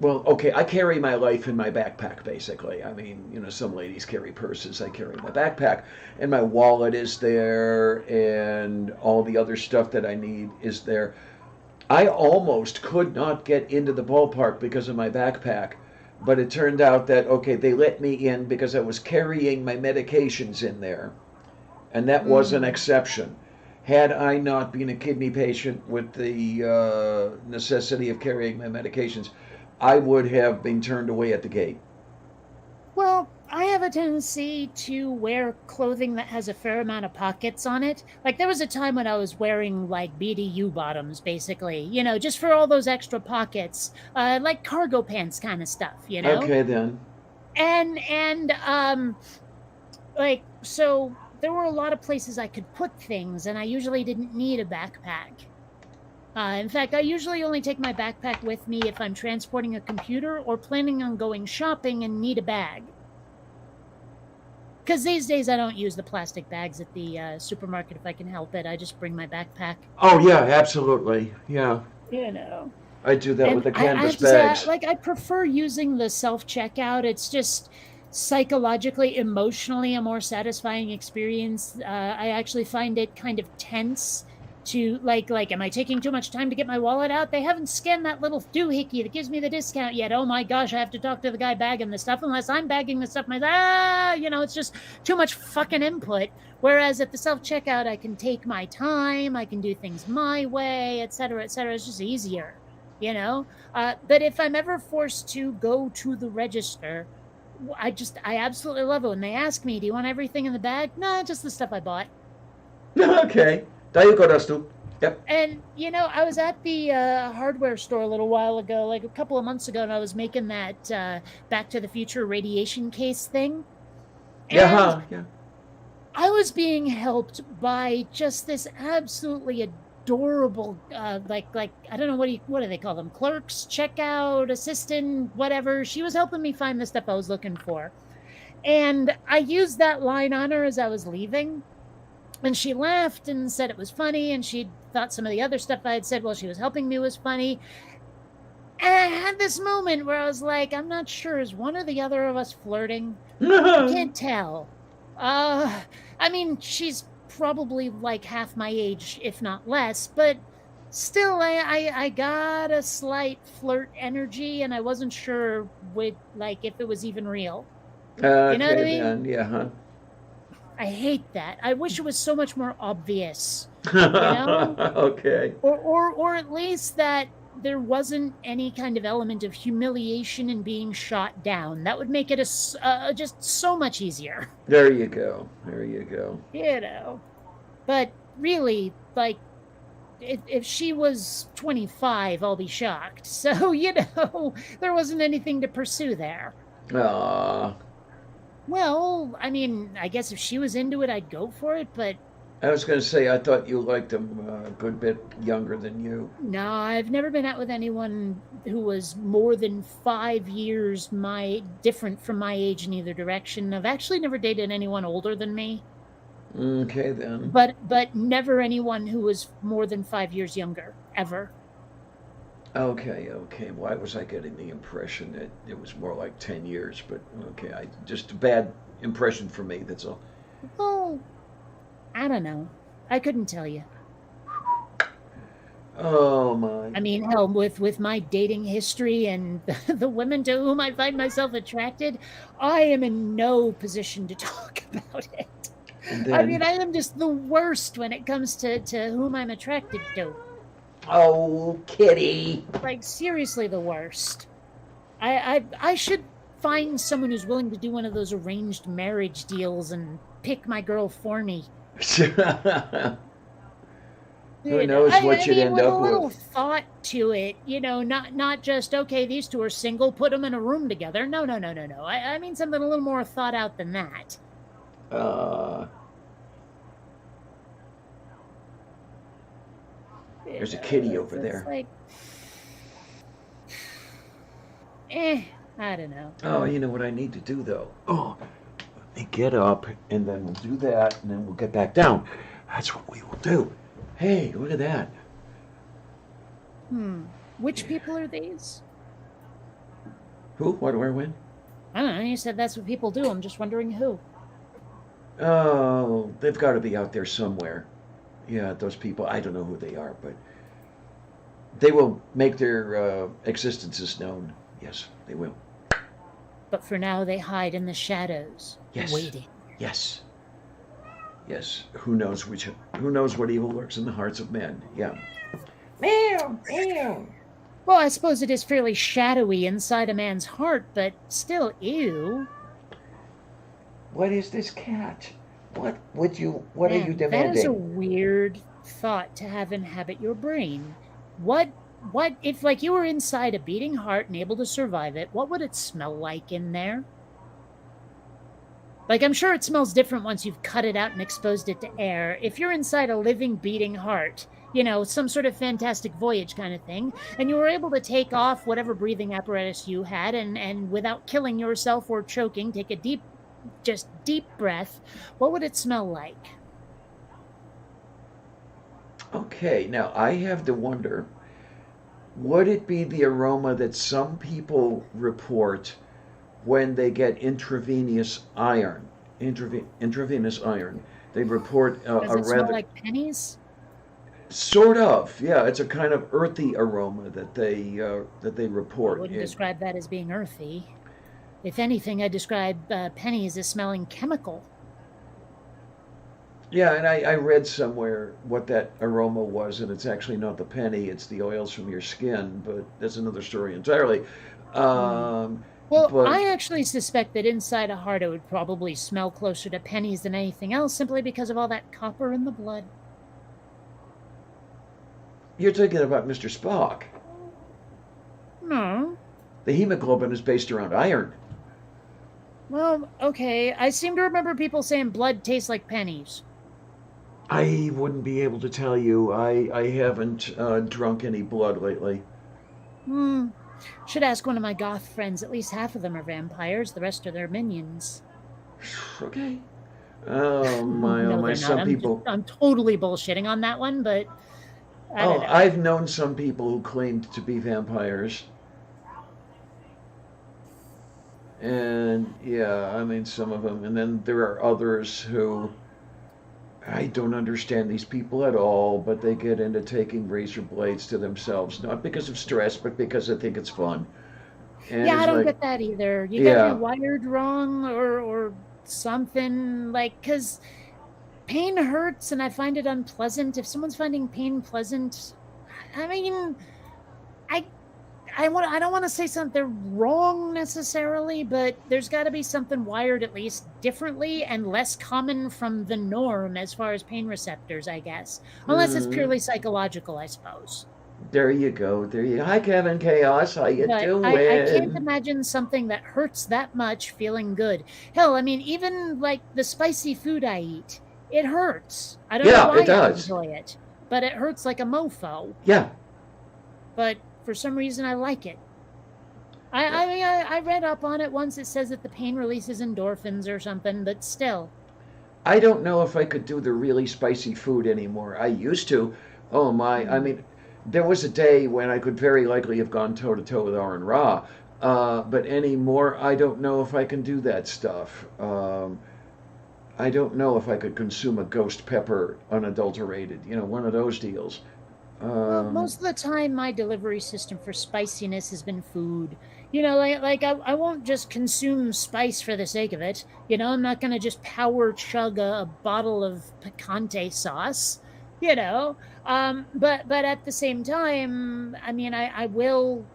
well, okay, I carry my life in my backpack basically. I mean, some ladies carry purses. I carry my backpack, and my wallet is there, and all the other stuff that I need is there. I almost could not get into the ballpark because of my backpack, but it turned out that, okay, they let me in because I was carrying my medications in there, and that was an exception. Had I not been a kidney patient with the necessity of carrying my medications, I would have been turned away at the gate.
Well, I have a tendency to wear clothing that has a fair amount of pockets on it. Like there was a time when I was wearing like BDU bottoms, basically, just for all those extra pockets, like cargo pants kind of stuff,
Okay then.
And like so there were a lot of places I could put things, and I usually didn't need a backpack. In fact, I usually only take my backpack with me if I'm transporting a computer or planning on going shopping and need a bag. Because these days I don't use the plastic bags at the supermarket if I can help it. I just bring my backpack.
Oh yeah, absolutely. Yeah. I do that with the canvas bags.
Say, I prefer using the self-checkout. It's just psychologically, emotionally a more satisfying experience. I actually find it kind of tense to like am I taking too much time to get my wallet out? They haven't scanned that little doohickey that gives me the discount yet. Oh my gosh, I have to talk to the guy bagging the stuff unless I'm bagging the stuff myself. It's just too much fucking input. Whereas at the self-checkout, I can take my time, I can do things my way, etc., etc. It's just easier, But if I'm ever forced to go to the register, I absolutely love it when they ask me, do you want everything in the bag? No, just the stuff I bought.
Okay. Yep.
And, I was at the hardware store a little while ago, like a couple of months ago, and I was making that Back to the Future radiation case thing.
Yeah.
I was being helped by just this absolutely adorable, like I don't know, what do they call them? Clerks, checkout, assistant, whatever. She was helping me find the stuff I was looking for. And I used that line on her as I was leaving. And she laughed and said it was funny, and she thought some of the other stuff I had said while she was helping me was funny. And I had this moment where I was like, I'm not sure, is one or the other of us flirting? I can't tell. I mean, she's probably like half my age, if not less, but still, I got a slight flirt energy, and I wasn't sure if it was even real. You know what I mean?
Yeah.
I hate that. I wish it was so much more obvious. Okay. Or at least that there wasn't any kind of element of humiliation in being shot down. That would make it just so much easier.
There you go.
But really, if she was 25, I'll be shocked. So, there wasn't anything to pursue there.
Aww.
Well, I mean, I guess if she was into it, I'd go for it, but...
I was going to say, I thought you liked him a good bit younger than you.
No, I've never been out with anyone who was more than 5 years different from my age in either direction. I've actually never dated anyone older than me.
Okay, then.
But never anyone who was more than 5 years younger, ever.
Okay, okay. Why was I getting the impression that it was more like 10 years? But okay, just a bad impression for me, that's all.
Well, I don't know. I couldn't tell you.
Oh my.
I mean, hell, with my dating history and the women to whom I find myself attracted, I am in no position to talk about it.
And
I mean,
then,
I am just the worst when it comes to whom I'm attracted to.
oh, Kitty.
Like, seriously, the worst. I should find someone who's willing to do one of those arranged marriage deals and pick my girl for me.
Who knows what
I
you'd
mean,
end
with a
up
little
with?
thought to it, not just okay, these two are single, put them in a room together. No, no, no, no, no. I mean something a little more thought out than that.
Uh, there's a kitty over
It's
there.
like, I don't know.
Oh, you know what I need to do though? Oh, let me get up and then we'll do that and then we'll get back down. That's what we will do. Hey, look at that.
Which people are these?
Who? What? Where? When?
I don't know. You said that's what people do. I'm just wondering who.
Oh, they've got to be out there somewhere. Yeah, those people. I don't know who they are, but they will make their existences known. Yes, they will.
But for now, they hide in the shadows,
Yes.
waiting.
Yes. Yes. Who knows which? Who knows what evil lurks in the hearts of men? Yeah. Meow, meow.
Well, I suppose it is fairly shadowy inside a man's heart, but still, ew.
What is this cat? What would you? What are you
Man, that is a
demanding?
weird thought to have inhabit your brain. What if like you were inside a beating heart and able to survive it, what would it smell like in there? Like I'm sure it smells different once you've cut it out and exposed it to air. If you're inside a living beating heart, some sort of fantastic voyage kind of thing, and you were able to take off whatever breathing apparatus you had and without killing yourself or choking, take a deep breath, what would it smell like?
Okay, now I have to wonder, would it be the aroma that some people report when they get intravenous iron? Intravenous iron. They report
Does
a
it smell
rather
like pennies?
sort of, yeah. It's a kind of earthy aroma that they
I
report.
wouldn't describe that as being earthy. If anything, I describe pennies as smelling chemical.
Yeah, and I read somewhere what that aroma was, and it's actually not the penny; it's the oils from your skin. But that's another story entirely.
Hmm.
Um,
Well,
but
I actually suspect that inside a heart it would probably smell closer to pennies than anything else, simply because of all that copper in the blood.
you're thinking about Mr. Spock.
No.
The hemoglobin is based around iron.
Well, okay. I seem to remember people saying blood tastes like pennies.
I wouldn't be able to tell you. I haven't drunk any blood lately.
Hmm. Should ask one of my goth friends. At least half of them are vampires. The rest are their minions.
Okay. Oh my, oh
No,
my.
they're not.
Some people.
I'm totally bullshitting on that one, but I
Oh,
don't know.
I've known some people who claimed to be vampires. And yeah, I mean, some of them. And then there are others who I don't understand these people at all, but they get into taking razor blades to themselves, not because of stress, but because they think it's fun. And
Yeah, I
it's
don't
like,
get that either. You got me
yeah,
wired wrong or something like because pain hurts and I find it unpleasant. If someone's finding pain pleasant, I mean, I I don't want to say something wrong necessarily, but there's got to be something wired at least differently and less common from the norm as far as pain receptors, I guess. Unless it's
mm,
purely psychological, I suppose.
there you go, there you go. Hi, Kevin Chaos, how you
But I can't
doing?
imagine something that hurts that much feeling good. Hell, I mean, even like the spicy food I eat, it hurts. I don't know
Yeah,
why
it
I
does.
enjoy it, but it hurts like a mofo.
Yeah,
But for some reason, I like it.
yeah.
I mean, I read up on it once. It says that the pain releases endorphins or something, but still.
I don't know if I could do the really spicy food anymore. I used to. Oh my, I
Hmm.
mean, there was a day when I could very likely have gone toe to toe with Aaron Ra, but anymore, I don't know if I can do that stuff. I don't know if I could consume a ghost pepper unadulterated, one of those deals.
Well,
Um,
most of the time, my delivery system for spiciness has been food. I won't just consume spice for the sake of it. I'm not going to just power chug a bottle of picante sauce. But at the same time, I mean, I will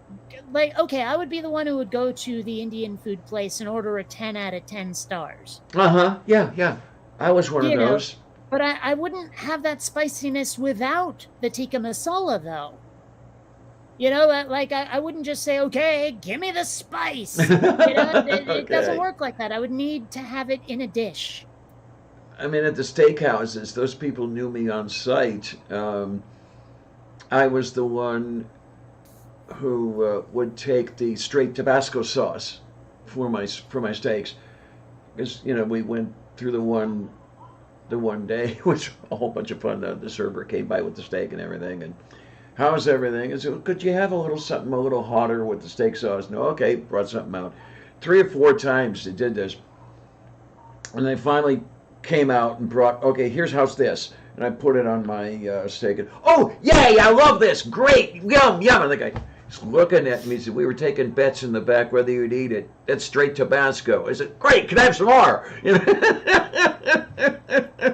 okay, I would be the one who would go to the Indian food place and order a 10 out of 10 stars.
uh-huh, yeah, yeah. I was one of
You know,
those.
but I wouldn't have that spiciness without the tikka masala, though. I wouldn't just say, okay, give me the spice. It doesn't
Okay.
work like that. I would need to have it in a dish.
I mean, at the steakhouses, those people knew me on site. I was the one who would take the straight Tabasco sauce for my steaks, because we went through the one day, which was a whole bunch of fun. The server came by with the steak and everything, and how's everything? And so, could you have a little something a little hotter with the steak sauce? No, okay, brought something out. 3 or 4 times they did this, and they finally came out and brought, okay, how's this? And I put it on my steak, and oh, yay, I love this, great, yum, yum. And the guy he's looking at me, he said, we were taking bets in the back whether you'd eat it. That's straight Tabasco. I said, great, can I have some more?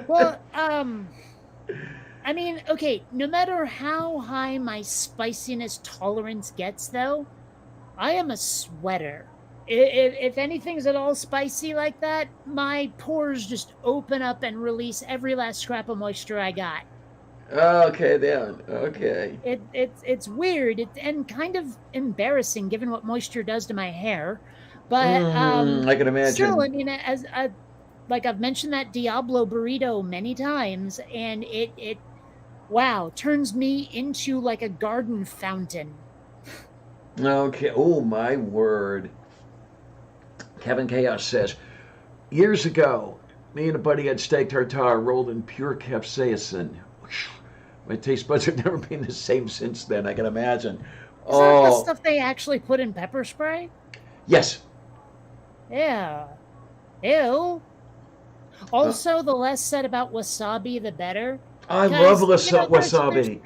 Well, I mean, okay, no matter how high my spiciness tolerance gets, though, I am a sweater. If anything's at all spicy like that, my pores just open up and release every last scrap of moisture I got.
Okay, then, okay.
It's weird and kind of embarrassing given what moisture does to my hair, but
I can
still, I
imagine.
mean, like I've mentioned that Diablo burrito many times, and it wow turns me into like a garden fountain.
Okay, oh my word. Kevin Chaos says, years ago, me and a buddy had steak tartare rolled in pure capsaicin. My taste buds have never been the same since then, I can imagine.
Is that the
Oh,
stuff they actually put in pepper spray?
yes.
Yeah. Ew.
Uh,
Also, the less said about wasabi, the better.
I love
Because, there's
wasabi.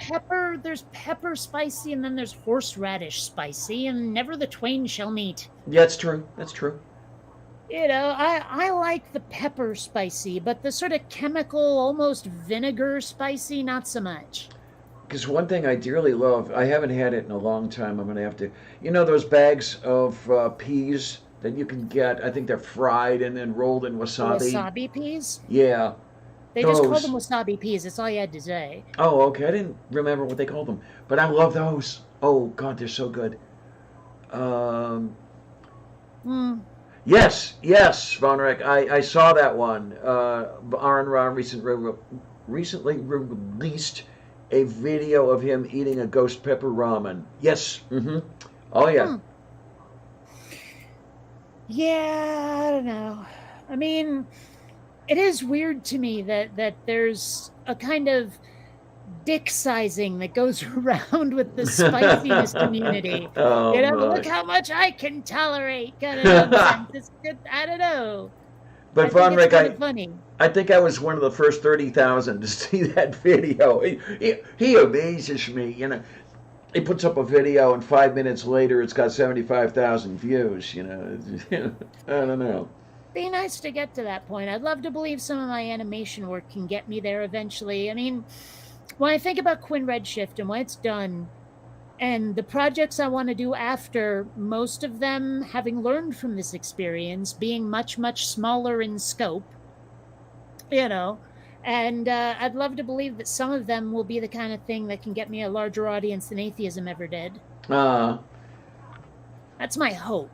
pepper spicy, and then there's horseradish spicy, and never the twain shall meet.
Yeah, that's true. That's true.
I like the pepper spicy, but the sort of chemical, almost vinegar spicy, not so much.
Because one thing I dearly love, I haven't had it in a long time. I'm going to have to. Those bags of peas that you can get? I think they're fried and then rolled in
The
wasabi.
wasabi peas?
Yeah,
They just call them
those.
wasabi peas. That's all you had to say.
Oh, okay. I didn't remember what they called them, but I love those. Oh God, they're so good. Um,
Hmm.
yes, yes, Von Rick. I saw that one. Aaron Ra recently released a video of him eating a ghost pepper ramen. Yes. Oh yeah.
Hmm. Yeah, I don't know. I mean, it is weird to me that there's a kind of dick sizing that goes around with the spiciness community.
Oh
Look
my.
how much I can tolerate kind of nonsense. It's good. I don't know. I
But
think
Von
it's
Rick,
kind of
I
funny.
I think I was one of the first 30,000 to see that video. He amazes me. He puts up a video and 5 minutes later it's got 75,000 views. I don't know.
Be nice to get to that point. I'd love to believe some of my animation work can get me there eventually. I mean, when I think about Quinn Redshift and when it's done, and the projects I want to do after, most of them, having learned from this experience, being much, much smaller in scope, you know, and I'd love to believe that some of them will be the kind of thing that can get me a larger audience than atheism ever did.
Uh,
That's my hope.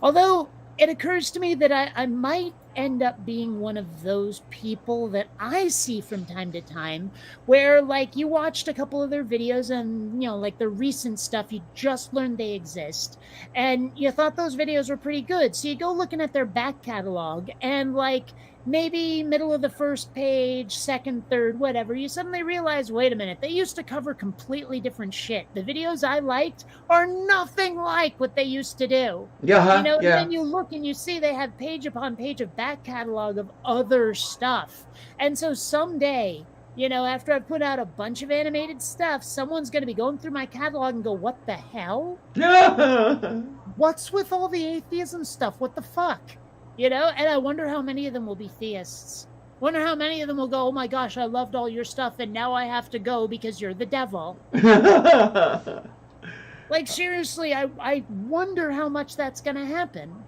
Although it occurs to me that I might end up being one of those people that I see from time to time where, like, you watched a couple of their videos and, like the recent stuff, you just learned they exist and you thought those videos were pretty good. So you go looking at their back catalog and, like, maybe middle of the first page, second, third, whatever, you suddenly realize, wait a minute, they used to cover completely different shit. The videos I liked are nothing like what they used to do.
Yeah,
And
yeah.
then you look and you see they have page upon page of back catalog of other stuff. And so someday, after I've put out a bunch of animated stuff, someone's going to be going through my catalog and go, what the hell? What's with all the atheism stuff? What the fuck? And I wonder how many of them will be theists. Wonder how many of them will go, oh my gosh, I loved all your stuff and now I have to go because you're the devil. Like, seriously, I wonder how much that's going to happen.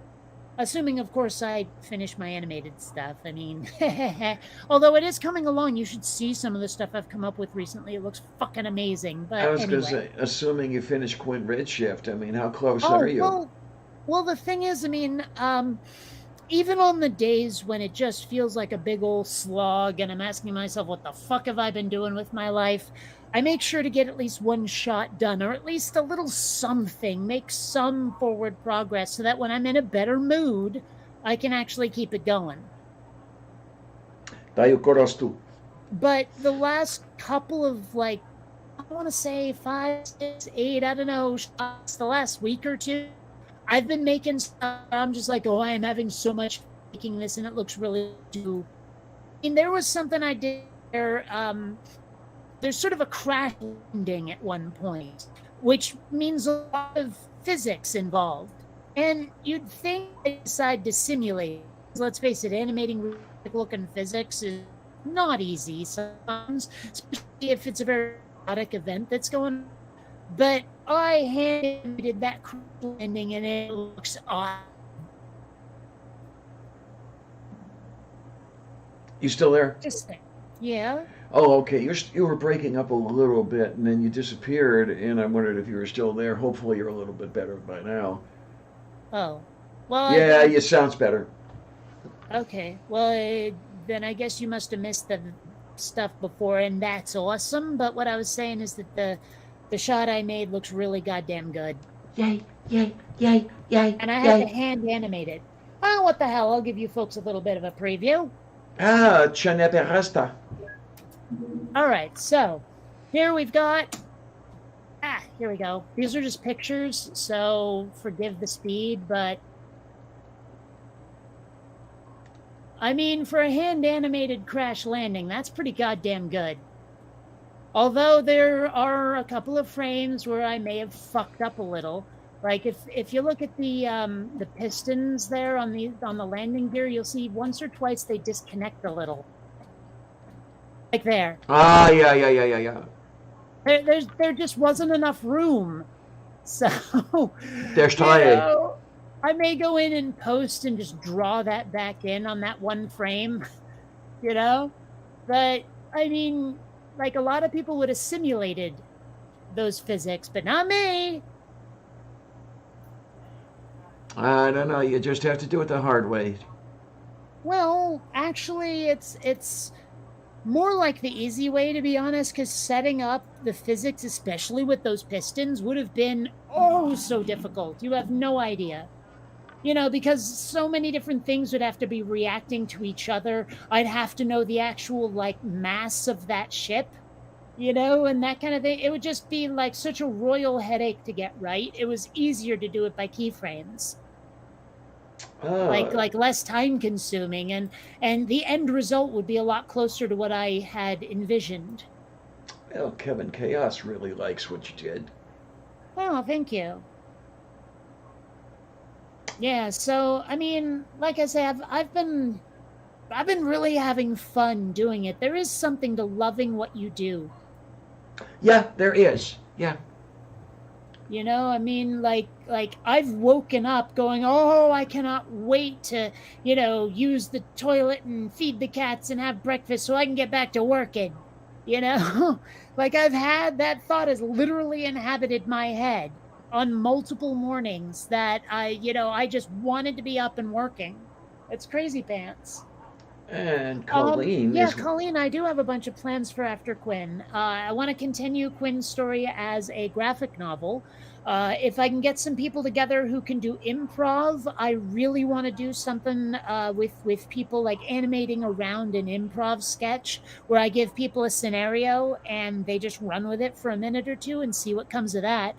Assuming, of course, I finish my animated stuff. I mean, although it is coming along, you should see some of the stuff I've come up with recently. It looks fucking amazing. But
I was
anyway.
going to say, assuming you finish Quinn Redshift, I mean, how close are you?
Well, the thing is, I mean, even on the days when it just feels like a big old slog and I'm asking myself, what the fuck have I been doing with my life? I make sure to get at least one shot done, or at least a little something, make some forward progress so that when I'm in a better mood, I can actually keep it going.
Tayo korostu.
But the last couple of, like, I want to say 5, 6, 8, I don't know, shots, the last week or two, I've been making stuff. I'm just like, oh, I am having so much making this, and it looks really cool. I mean, there was something I did there. There's sort of a crash landing at one point, which means a lot of physics involved. And you'd think they decide to simulate. Let's face it, animating looking physics is not easy sometimes, especially if it's a very chaotic event that's going on. But I hand-animated that crash landing, and it looks awesome.
You still there?
Just saying. Yeah.
Oh, okay. You were breaking up a little bit, and then you disappeared, and I wondered if you were still there. Hopefully, you're a little bit better by now.
Oh, well.
Yeah, it sounds better.
Okay. Well, then I guess you must have missed the stuff before, and that's awesome. But what I was saying is that the shot I made looks really goddamn good.
Yay! Yay! Yay! Yay!
And I had to hand animate it. Well, what the hell? I'll give you folks a little bit of a preview.
Ah, ce ne resta.
All right, so here we've got. Here we go. These are just pictures, so forgive the speed, but I mean, for a hand-animated crash landing, that's pretty goddamn good. Although there are a couple of frames where I may have fucked up a little. Like if you look at the pistons there on the landing gear, you'll see once or twice they disconnect a little. Like there.
Ah, yeah.
There just wasn't enough room. So
there's time.
I may go in and post and just draw that back in on that one frame. But I mean, like, a lot of people would have simulated those physics, but not me.
I don't know. You just have to do it the hard way.
Well, actually, it's more like the easy way, to be honest, because setting up the physics, especially with those pistons, would have been so difficult. You have no idea. Because so many different things would have to be reacting to each other. I'd have to know the actual, like, mass of that ship, and that kind of thing. It would just be, like, such a royal headache to get right. It was easier to do it by keyframes. Like less time consuming, and the end result would be a lot closer to what I had envisioned.
Well, Kevin Chaos really likes what you did.
Oh, thank you. Yeah, so I mean, like I say, I've been really having fun doing it. There is something to loving what you do.
Yeah, there is. Yeah.
I mean, like I've woken up going, oh, I cannot wait to, use the toilet and feed the cats and have breakfast so I can get back to working. Like, I've had that thought has literally inhabited my head on multiple mornings that I just wanted to be up and working. It's crazy pants.
And Colleen
Yeah,
is.
Colleen, I do have a bunch of plans for after Quinn. I want to continue Quinn's story as a graphic novel. If I can get some people together who can do improv, I really want to do something with people like animating around an improv sketch where I give people a scenario and they just run with it for a minute or two and see what comes of that.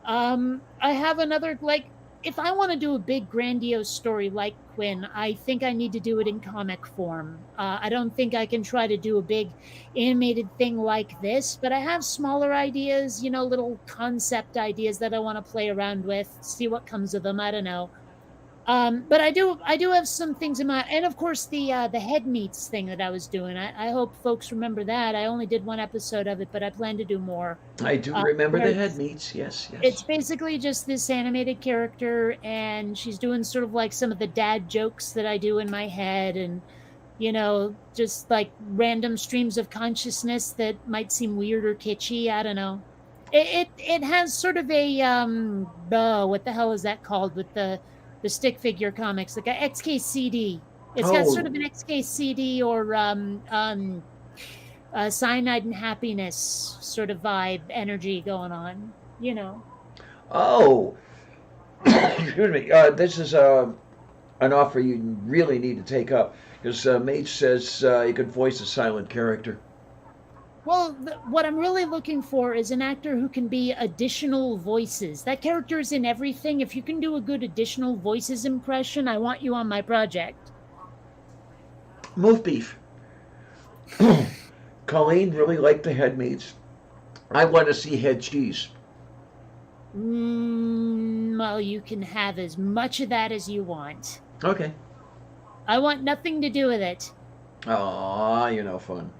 I have another like if I want to do a big grandiose story like Quinn, I think I need to do it in comic form. I don't think I can try to do a big animated thing like this, but I have smaller ideas, little concept ideas that I want to play around with, see what comes of them. I don't know. But I do have some things in my, and of course the head meats thing that I was doing. I hope folks remember that. I only did one episode of it, but I plan to do more.
I do remember
Where
the head meats. Yes,
it's
yes.
basically just this animated character, and she's doing sort of like some of the dad jokes that I do in my head, and just like random streams of consciousness that might seem weird or kitschy. I don't know. It has sort of a what the hell is that called with the stick figure comics, like a XKCD. It's got sort
Oh,
of an XKCD or cyanide and happiness sort of vibe energy going on.
oh. Excuse me. This is an offer you really need to take up because Mage says you could voice a silent character.
Well, what I'm really looking for is an actor who can be additional voices. That character is in everything. If you can do a good additional voices impression, I want you on my project.
Move beef. Colleen really liked the head meats. I want to see head cheese.
Well, you can have as much of that as you want.
Okay.
I want nothing to do with it.
Aw, you're no fun.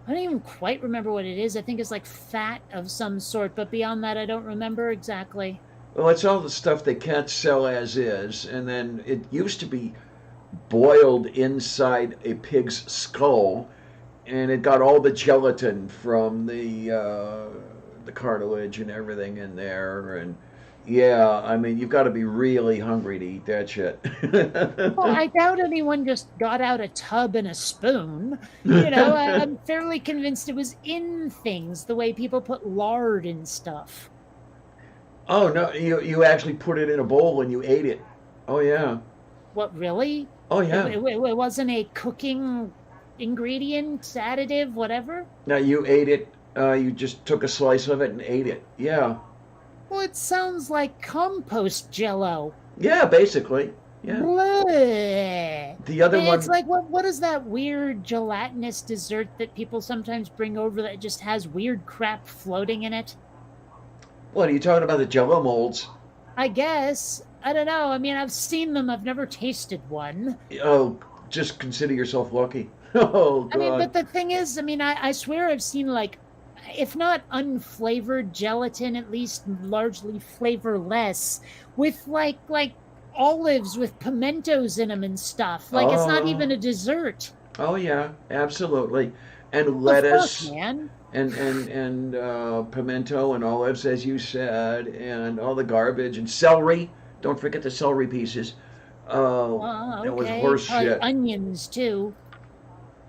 I don't even quite remember what it is. I think it's like fat of some sort, but beyond that, I don't remember exactly.
Well, it's all the stuff they can't sell as is, and then it used to be boiled inside a pig's skull, and it got all the gelatin from the cartilage and everything in there, and yeah, I mean you've got to be really hungry to eat that shit.
Well, I doubt anyone just got out a tub and a spoon. I'm fairly convinced it was in things, the way people put lard in stuff.
Oh no, you actually put it in a bowl and you ate it. Oh yeah.
What, really?
Oh
It,
yeah.
it, it wasn't a cooking ingredient, additive, whatever?
Now you ate it. You just took a slice of it and ate it. Yeah.
Well, it sounds like compost jello.
Yeah, basically. Yeah.
Bleh.
The other
It's
one.
like what is that weird gelatinous dessert that people sometimes bring over that just has weird crap floating in it?
What are you talking about? The Jello molds?
I guess. I don't know. I mean, I've seen them. I've never tasted one.
Oh, just consider yourself lucky. Oh
I mean,
God.
but the thing is, I mean, I swear I've seen like, if not unflavored gelatin, at least largely flavorless, with like olives with pimentos in them and stuff. Like it's not
Oh.
even a dessert.
Oh yeah, absolutely. And
The fuck,
lettuce
man?
and pimento and olives, as you said, and all the garbage and celery. Don't forget the celery pieces. It was
Okay.
horse
Probably
shit.
onions too.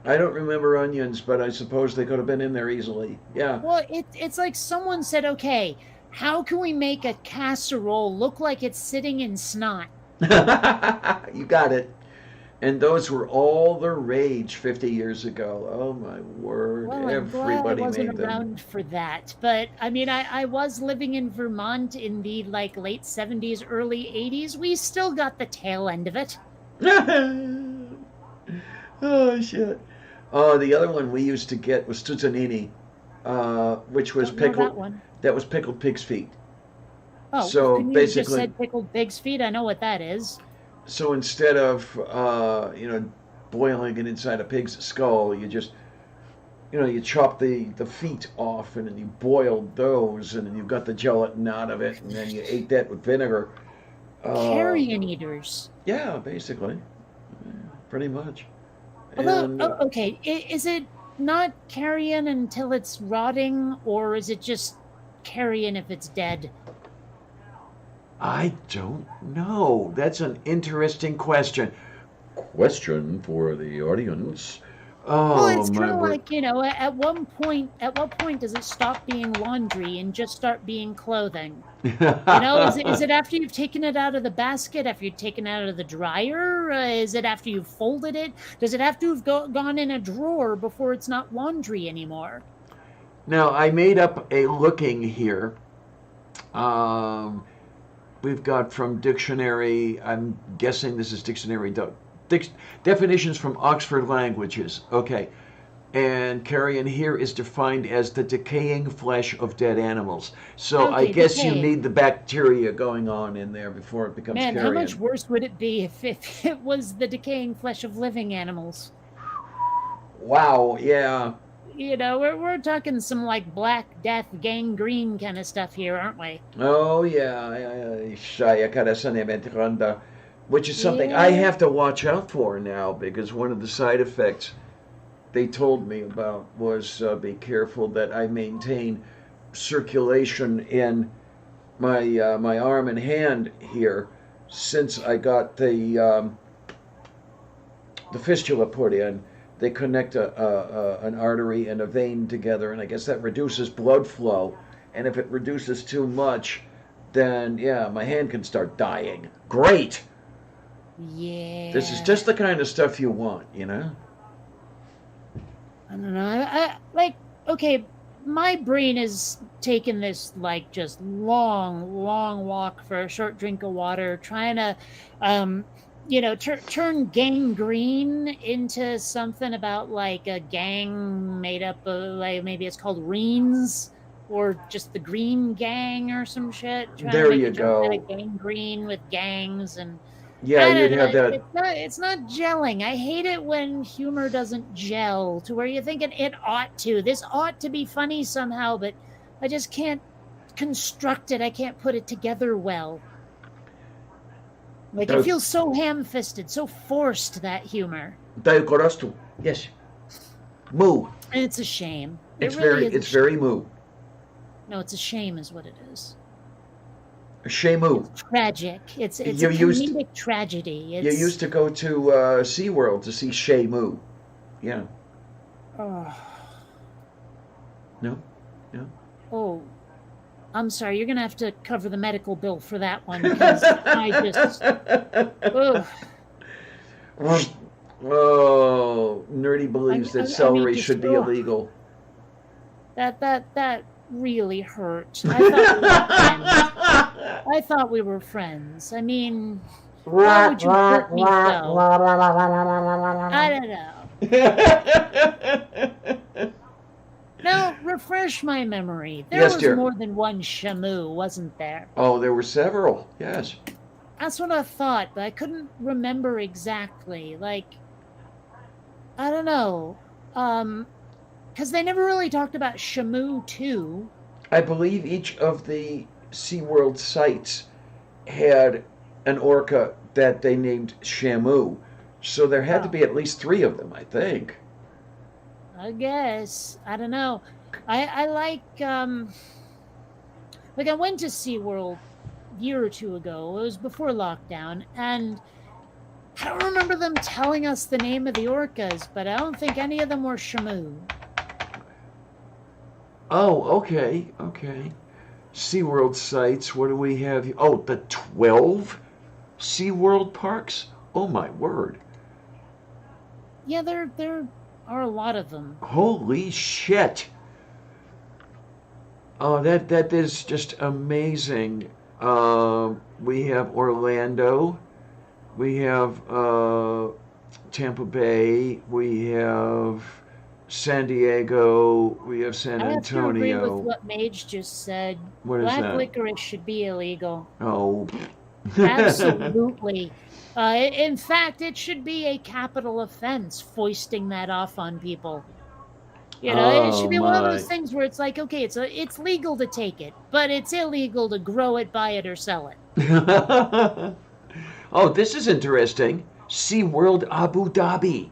I don't remember onions, but I suppose they could have been in there easily. Yeah.
Well, it's like someone said, okay, how can we make a casserole look like it's sitting in snot?
You got it. And those were all the rage 50 years ago. Oh my word.
Well, I'm glad I
Everybody
wasn't
made them.
around for that. But I mean, I was living in Vermont in the like late 70s, early 80s. We still got the tail end of it.
Oh shit. Oh, the other one we used to get was Tuzzanini, which was
Don't know that
pickled.
one.
That was pickled pig's feet.
Oh,
So
couldn't you have just
basically,
said pickled pig's feet? I know what that is.
so instead of boiling it inside a pig's skull, you just you chop the feet off and then you boiled those and then you got the gelatin out of it and then you ate that with vinegar. Uh,
Carrion eaters.
yeah, basically, yeah, pretty much.
Although,
And
okay, is it not carrion until it's rotting, or is it just carrion if it's dead?
I don't know. That's an interesting question. question for the audience.
Well,
Oh,
it's kind
my
of
word.
like, at what point does it stop being laundry and just start being clothing? Is it after you've taken it out of the basket, after you've taken it out of the dryer? Is it after you've folded it? Does it have to have gone in a drawer before it's not laundry anymore?
Now, I made up a looking here. Um, we've got from dictionary, I'm guessing this is dictionary, definitions from Oxford Languages. Okay. And carrion here is defined as the decaying flesh of dead animals. So I
Okay,
guess you
decaying.
need the bacteria going on in there before it becomes
Man, how much
carrion.
worse would it be if it was the decaying flesh of living animals?
Wow, yeah.
We're talking some like Black Death, gangrene kind of stuff here, aren't we?
Oh, yeah. Shaya karasane metranda, which is something I
Yeah.
have to watch out for now because one of the side effects they told me about was be careful that I maintain circulation in my arm and hand here since I got the fistula put in. They connect an artery and a vein together, and I guess that reduces blood flow. And if it reduces too much, then yeah, my hand can start dying. Great. This is
Yeah.
just the kind of stuff you want, you know.
I don't know. Like, okay, my brain is taking this like just long, long walk for a short drink of water, trying to, turn gangrene into something about like a gang made up of like maybe it's called Reens or just the Green Gang or some shit. Trying to
There
make
you
a joke out of
go.
gangrene with gangs and
Yeah,
I
you'd
don't know.
have that.
It's not gelling. I hate it when humor doesn't gel to where you're thinking it ought to. This ought to be funny somehow, but I just can't construct it. I can't put it together well. Like it
Tayo,
feels so ham-fisted, so forced that humor.
tayo korostu. Yes. Moo.
And it's a shame. It
It's
really
very
is a
it's very
shame.
moo.
No, it's a shame is what it is.
Shamu.
It's tragic. It's a
You used
comedic tragedy.
you
It's
used to go to SeaWorld to see Shamu. Yeah.
oh,
No? No?
oh, I'm sorry, you're gonna have to cover the medical bill for that one because I just, ugh,
Oh, Nerdy believes that
I mean,
celery
just,
should be
ugh,
illegal.
that really hurt. I thought we were friends. I thought we were friends. I mean, why would you hurt me so? I don't know. Now, refresh my memory. There
Yes,
was
dear.
more than one Shamu, wasn't there?
Oh, there were several. Yes.
That's what I thought, but I couldn't remember exactly. Like, I don't know. Because they never really talked about Shamu 2.
I believe each of the SeaWorld sites had an orca that they named Shamu. So there had to
Oh,
be at least three of them, I think.
I guess. I don't know. I like I went to SeaWorld a year or two ago. It was before lockdown, and I don't remember them telling us the name of the orcas, but I don't think any of them were Shamu.
Oh, okay, okay. SeaWorld sites, what do we have here? Oh, the 12 SeaWorld parks? Oh my word.
Yeah, there are a lot of them.
Holy shit. Oh, that is just amazing. We have Orlando. We have Tampa Bay. We have San Diego. We have San
I have to agree with
Antonio.
what Mage just said.
What is
Black
that?
licorice should be illegal.
Oh.
Absolutely. In fact, it should be a capital offense foisting that off on people. It should
Oh
be one of
my.
those things where it's like, okay, it's legal to take it, but it's illegal to grow it, buy it, or sell it.
Oh, this is interesting. SeaWorld Abu Dhabi.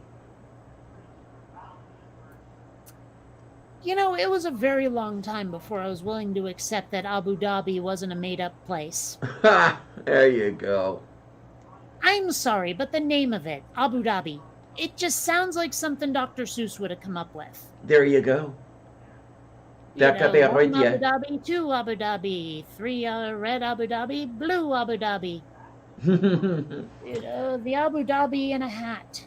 It was a very long time before I was willing to accept that Abu Dhabi wasn't a made-up place.
Ha! There you go.
I'm sorry, but the name of it, Abu Dhabi, it just sounds like something Dr. Seuss would have come up with.
There you go.
You
That could
know,
be right,
one Abu
yeah.
Dhabi, two Abu Dhabi, three red Abu Dhabi, blue Abu Dhabi. You know, the Abu Dhabi in a hat.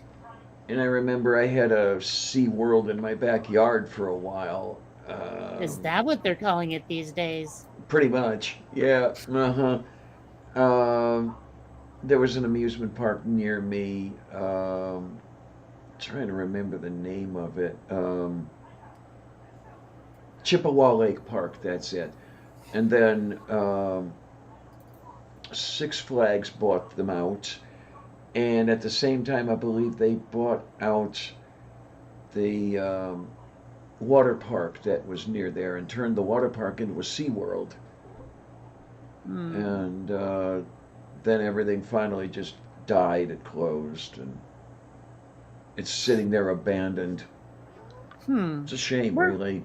And I remember I had a Sea World in my backyard for a while.
Is that what they're calling it these days?
Pretty much, yeah. There was an amusement park near me. Trying to remember the name of it. Chippewa Lake Park, that's it. And then Six Flags bought them out. And at the same time, I believe they bought out the water park that was near there and turned the water park into a SeaWorld. And then everything finally just died. It closed. And it's sitting there abandoned. It's a shame, really.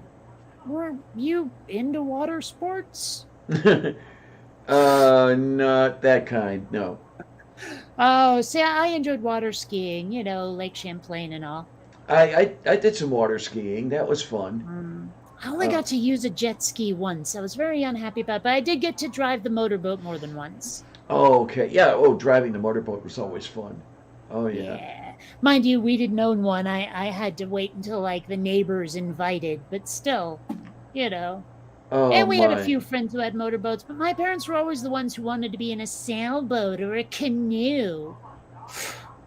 Were you into water sports?
Not that kind, no.
Oh, see, I enjoyed water skiing, you know, Lake Champlain and all.
I did some water skiing. That was fun.
I only got to use a jet ski once. I was very unhappy about it, but I did get to drive the motorboat more than once.
Oh, okay. Yeah, driving the motorboat was always fun. Oh, yeah.
Mind you, we didn't own one. I had to wait until, like, the neighbors invited, but still, you know.
Oh,
And we had
my.
a few friends who had motorboats, but my parents were always the ones who wanted to be in a sailboat or a canoe.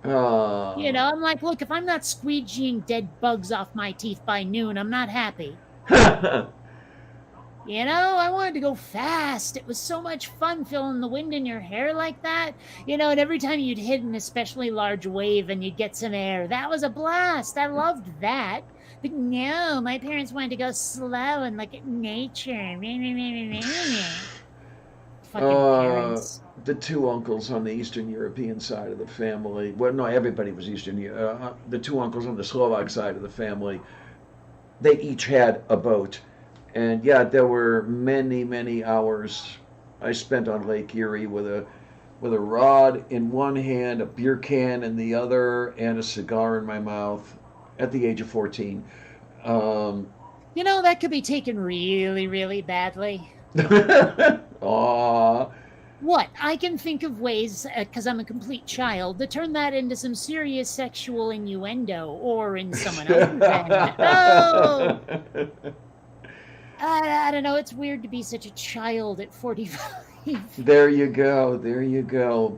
Oh.
You know, I'm like, look, if I'm not squeegeeing dead bugs off my teeth by noon, I'm not happy. You know, I wanted to go fast. It was so much fun feeling the wind in your hair like that. You know, and every time you'd hit an especially large wave and you'd get some air, that was a blast. I loved that. But no, my parents wanted to go slow and look at nature. Fucking parents.
The two uncles on the Eastern European side of the family. Well, no, everybody was Eastern. The two uncles on the Slovak side of the family. They each had a boat, and yeah, there were many, many hours I spent on Lake Erie with a rod in one hand, a beer can in the other, and a cigar in my mouth. At the age of 14.
You know, that could be taken really, really badly.
Aw.
What? I can think of ways, because I'm a complete child, to turn that into some serious sexual innuendo or in someone else's end. Oh! I don't know. It's weird to be such a child at 45.
There you go.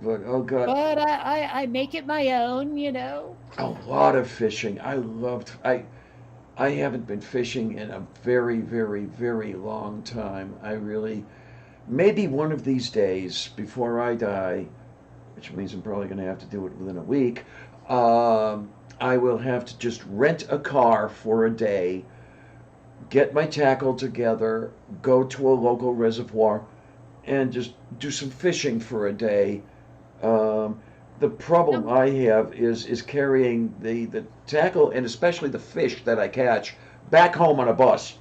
But, oh, God.
But I make it my own, you know.
A lot of fishing. I haven't been fishing in a very, very, very long time. Maybe one of these days before I die, which means I'm probably going to have to do it within a week, I will have to just rent a car for a day, get my tackle together, go to a local reservoir, and just do some fishing for a day. The problem I have is carrying the tackle and especially the fish that I catch back home on a bus.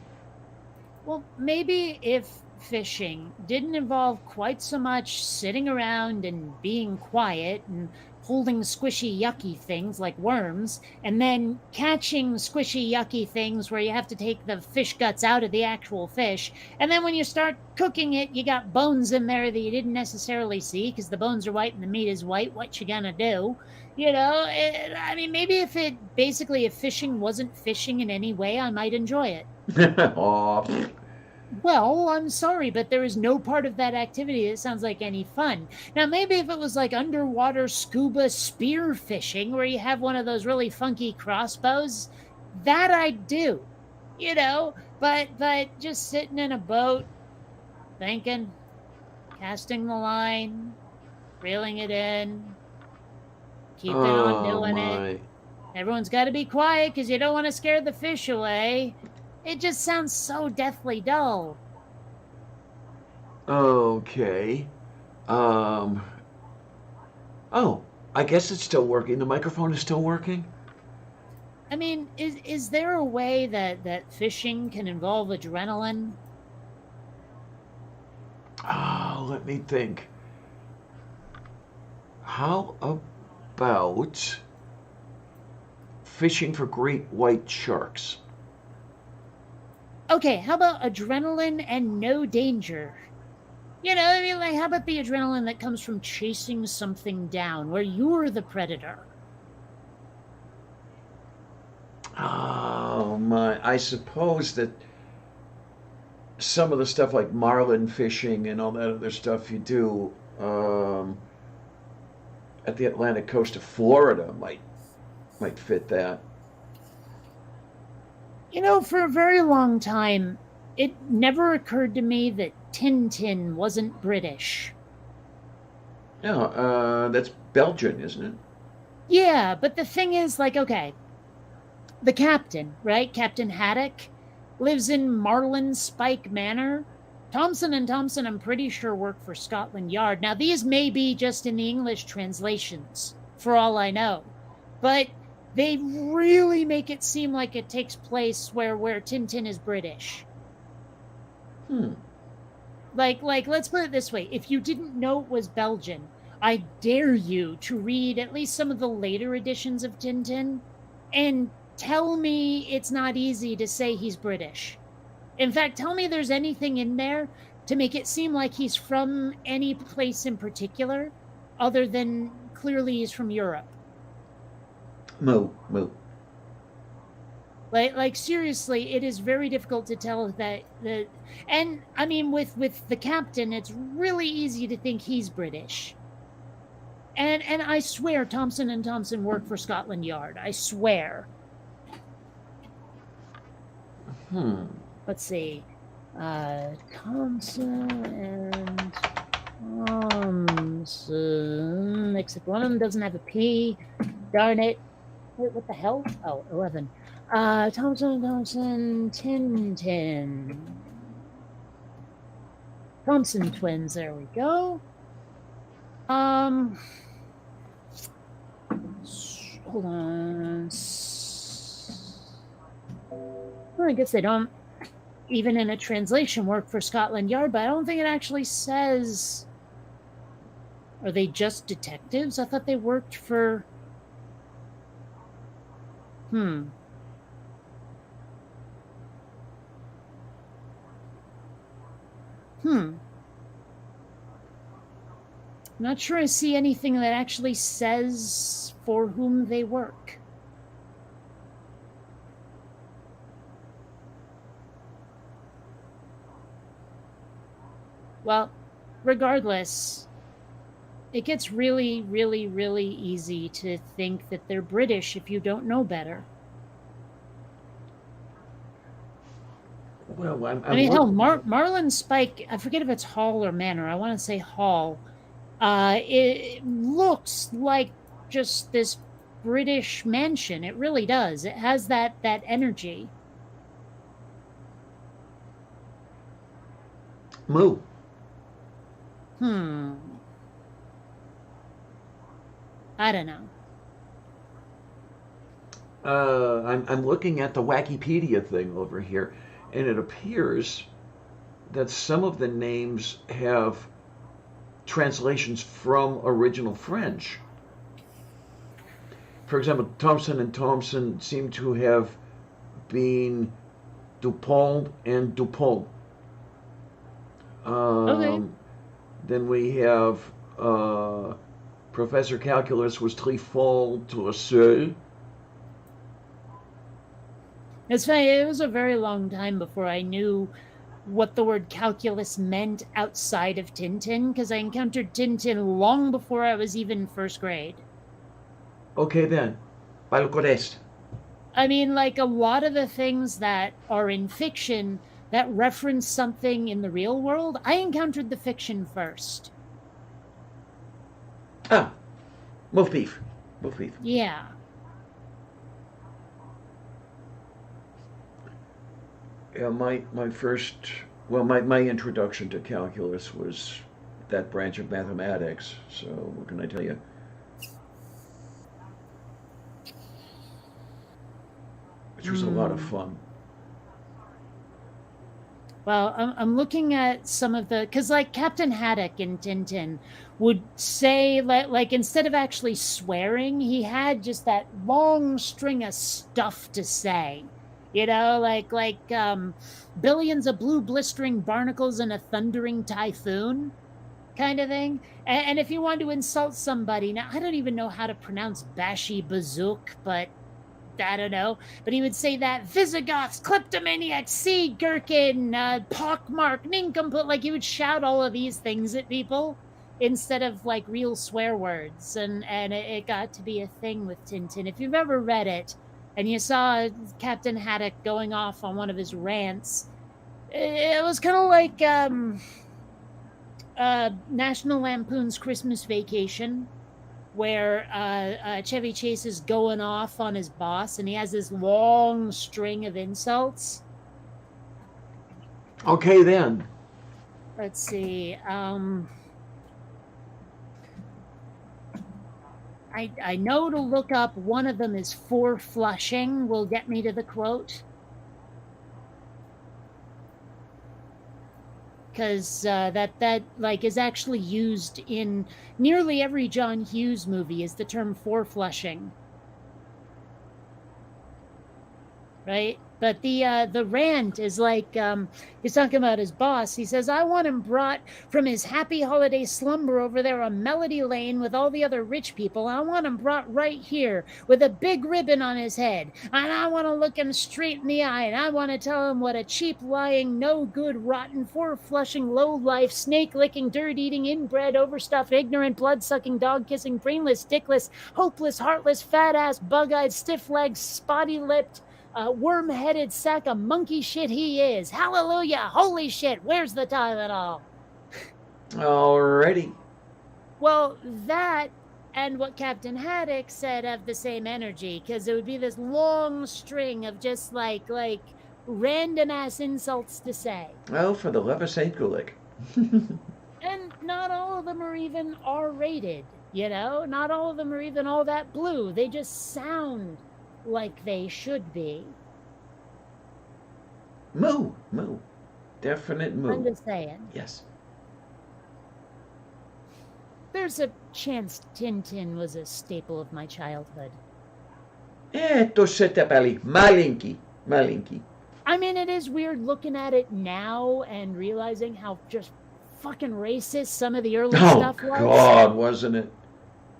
Well, maybe if fishing didn't involve quite so much sitting around and being quiet and holding squishy, yucky things like worms, and then catching squishy, yucky things where you have to take the fish guts out of the actual fish. And then when you start cooking it, you got bones in there that you didn't necessarily see because the bones are white and the meat is white. What you gonna do? You know, I mean, maybe if fishing wasn't fishing in any way, I might enjoy it.
Aw.
Well, I'm sorry, but there is no part of that activity that sounds like any fun. Now, maybe if it was like underwater scuba spear fishing, where you have one of those really funky crossbows, that I'd do, you know. But just sitting in a boat, thinking, casting the line, reeling it in, keeping on doing it. Everyone's got to be quiet because you don't want to scare the fish away. It just sounds so deathly dull.
Okay. Oh, I guess it's still working. The microphone is still working?
I mean, is there a way that fishing can involve adrenaline?
Oh, let me think. How about fishing for great white sharks?
Okay, how about adrenaline and no danger? You know, I mean, like, how about the adrenaline that comes from chasing something down, where you're the predator?
Oh my! I suppose that some of the stuff like marlin fishing and all that other stuff you do at the Atlantic coast of Florida might fit that.
You know, for a very long time, it never occurred to me that Tintin wasn't British.
Yeah, that's Belgian, isn't it?
Yeah, but the thing is, like, okay, the captain, right? Captain Haddock lives in Marlin Spike Manor. Thompson and Thompson, I'm pretty sure, work for Scotland Yard. Now, these may be just in the English translations, for all I know, but they really make it seem like it takes place where Tintin is British.
Hmm.
Like, let's put it this way: if you didn't know it was Belgian, I dare you to read at least some of the later editions of Tintin and tell me it's not easy to say he's British. In fact, tell me there's anything in there to make it seem like he's from any place in particular other than clearly he's from Europe.
Moo, moo.
Like seriously, it is very difficult to tell that the and I mean with the captain, it's really easy to think he's British. And I swear Thompson and Thompson work for Scotland Yard. I swear.
Hmm.
Let's see. Thompson and Thompson. Except one of them doesn't have a P. Darn it. Wait, what the hell? Oh, 11. Thompson and Thompson, Tintin. Thompson twins, there we go. Hold on. Well, I guess they don't even in a translation work for Scotland Yard, but I don't think it actually says. Are they just detectives? I thought they worked for. Hmm. Not sure I see anything that actually says for whom they work. Well, regardless, it gets really, really, really easy to think that they're British if you don't know better.
Well,
I mean, hell, Marlin Spike, I forget if it's Hall or Manor. I want to say Hall. It looks like just this British mansion. It really does. It has that energy.
moo.
I don't know.
I'm looking at the Wikipedia thing over here, and it appears that some of the names have translations from original French. For example, Thompson and Thompson seem to have been Dupont and Dupont.
Okay.
Then we have Professor Calculus was Trifon to seul.
It's funny, it was a very long time before I knew what the word calculus meant outside of Tintin, because I encountered Tintin long before I was even first grade.
Okay then, Balcorest.
I mean, like a lot of the things that are in fiction that reference something in the real world, I encountered the fiction first.
Ah, move beef. Move beef.
Yeah.
Yeah, my first, well, my introduction to calculus was that branch of mathematics. So what can I tell you? Which was a lot of fun.
Well, I'm looking at some of the, because like Captain Haddock in Tintin would say, like instead of actually swearing, he had just that long string of stuff to say. Like billions of blue blistering barnacles in a thundering typhoon kind of thing. And if you want to insult somebody, now I don't even know how to pronounce Bashi Bazook, but I don't know, but he would say that Visigoths, kleptomaniac, sea gherkin, pockmark, nincompoop. Like he would shout all of these things at people instead of like real swear words, and it got to be a thing with Tintin. If you've ever read it and you saw Captain Haddock going off on one of his rants, it was kind of like National Lampoon's Christmas Vacation, where Chevy Chase is going off on his boss, and he has this long string of insults.
Okay, then.
Let's see. I know to look up. One of them is for Flushing. Will get me to the quote. Because that like is actually used in nearly every John Hughes movie is the term for Flushing, right? But the rant is like he's talking about his boss. He says, "I want him brought from his happy holiday slumber over there on Melody Lane with all the other rich people. I want him brought right here with a big ribbon on his head, and I want to look him straight in the eye, and I want to tell him what a cheap, lying, no good, rotten, four-flushing, low-life, snake-licking, dirt-eating, inbred, overstuffed, ignorant, blood-sucking, dog-kissing, brainless, dickless, hopeless, heartless, fat-ass, bug-eyed, stiff-legged, spotty-lipped, worm-headed sack of monkey shit he is. Hallelujah! Holy shit! Where's the Tylenol?"
Alrighty.
Well, that and what Captain Haddock said have the same energy, because it would be this long string of just like random ass insults to say.
Well, for the love of Saint Gulick.
And not all of them are even R-rated, Not all of them are even all that blue. They just sound like they should be.
Moo. Definite moo.
I'm just saying.
Yes.
There's a chance Tintin was a staple of my childhood.
Tuossa päli. Malinki.
I mean, it is weird looking at it now and realizing how just fucking racist some of the early stuff was.
Oh, God, wasn't it?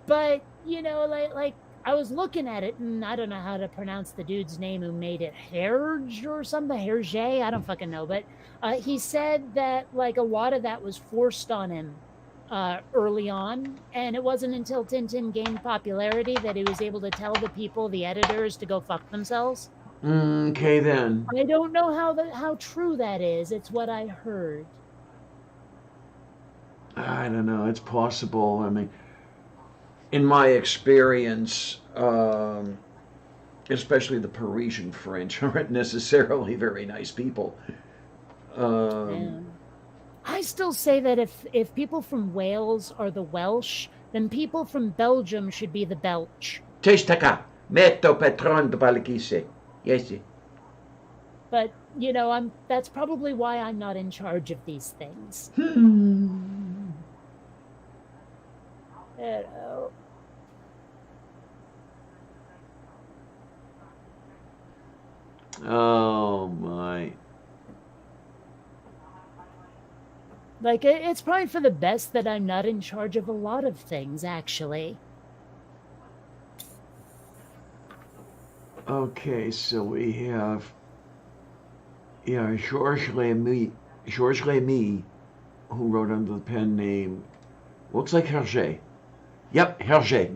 But, like I was looking at it, and I don't know how to pronounce the dude's name who made it, Herge or something, Herge, I don't fucking know, but he said that like a lot of that was forced on him early on, and it wasn't until Tintin gained popularity that he was able to tell the people, the editors, to go fuck themselves.
Okay, then.
I don't know how true that is. It's what I heard.
I don't know. It's possible. I mean, in my experience, especially the Parisian French aren't necessarily very nice people.
I still say that if people from Wales are the Welsh, then people from Belgium should be the Belch.
Testaka, metto patron de palikise. Yes.
But, that's probably why I'm not in charge of these things.
Oh, my.
Like, it's probably for the best that I'm not in charge of a lot of things, actually.
Okay, so we have, Georges Lamy, who wrote under the pen name, looks like Hergé. Yep, Hergé.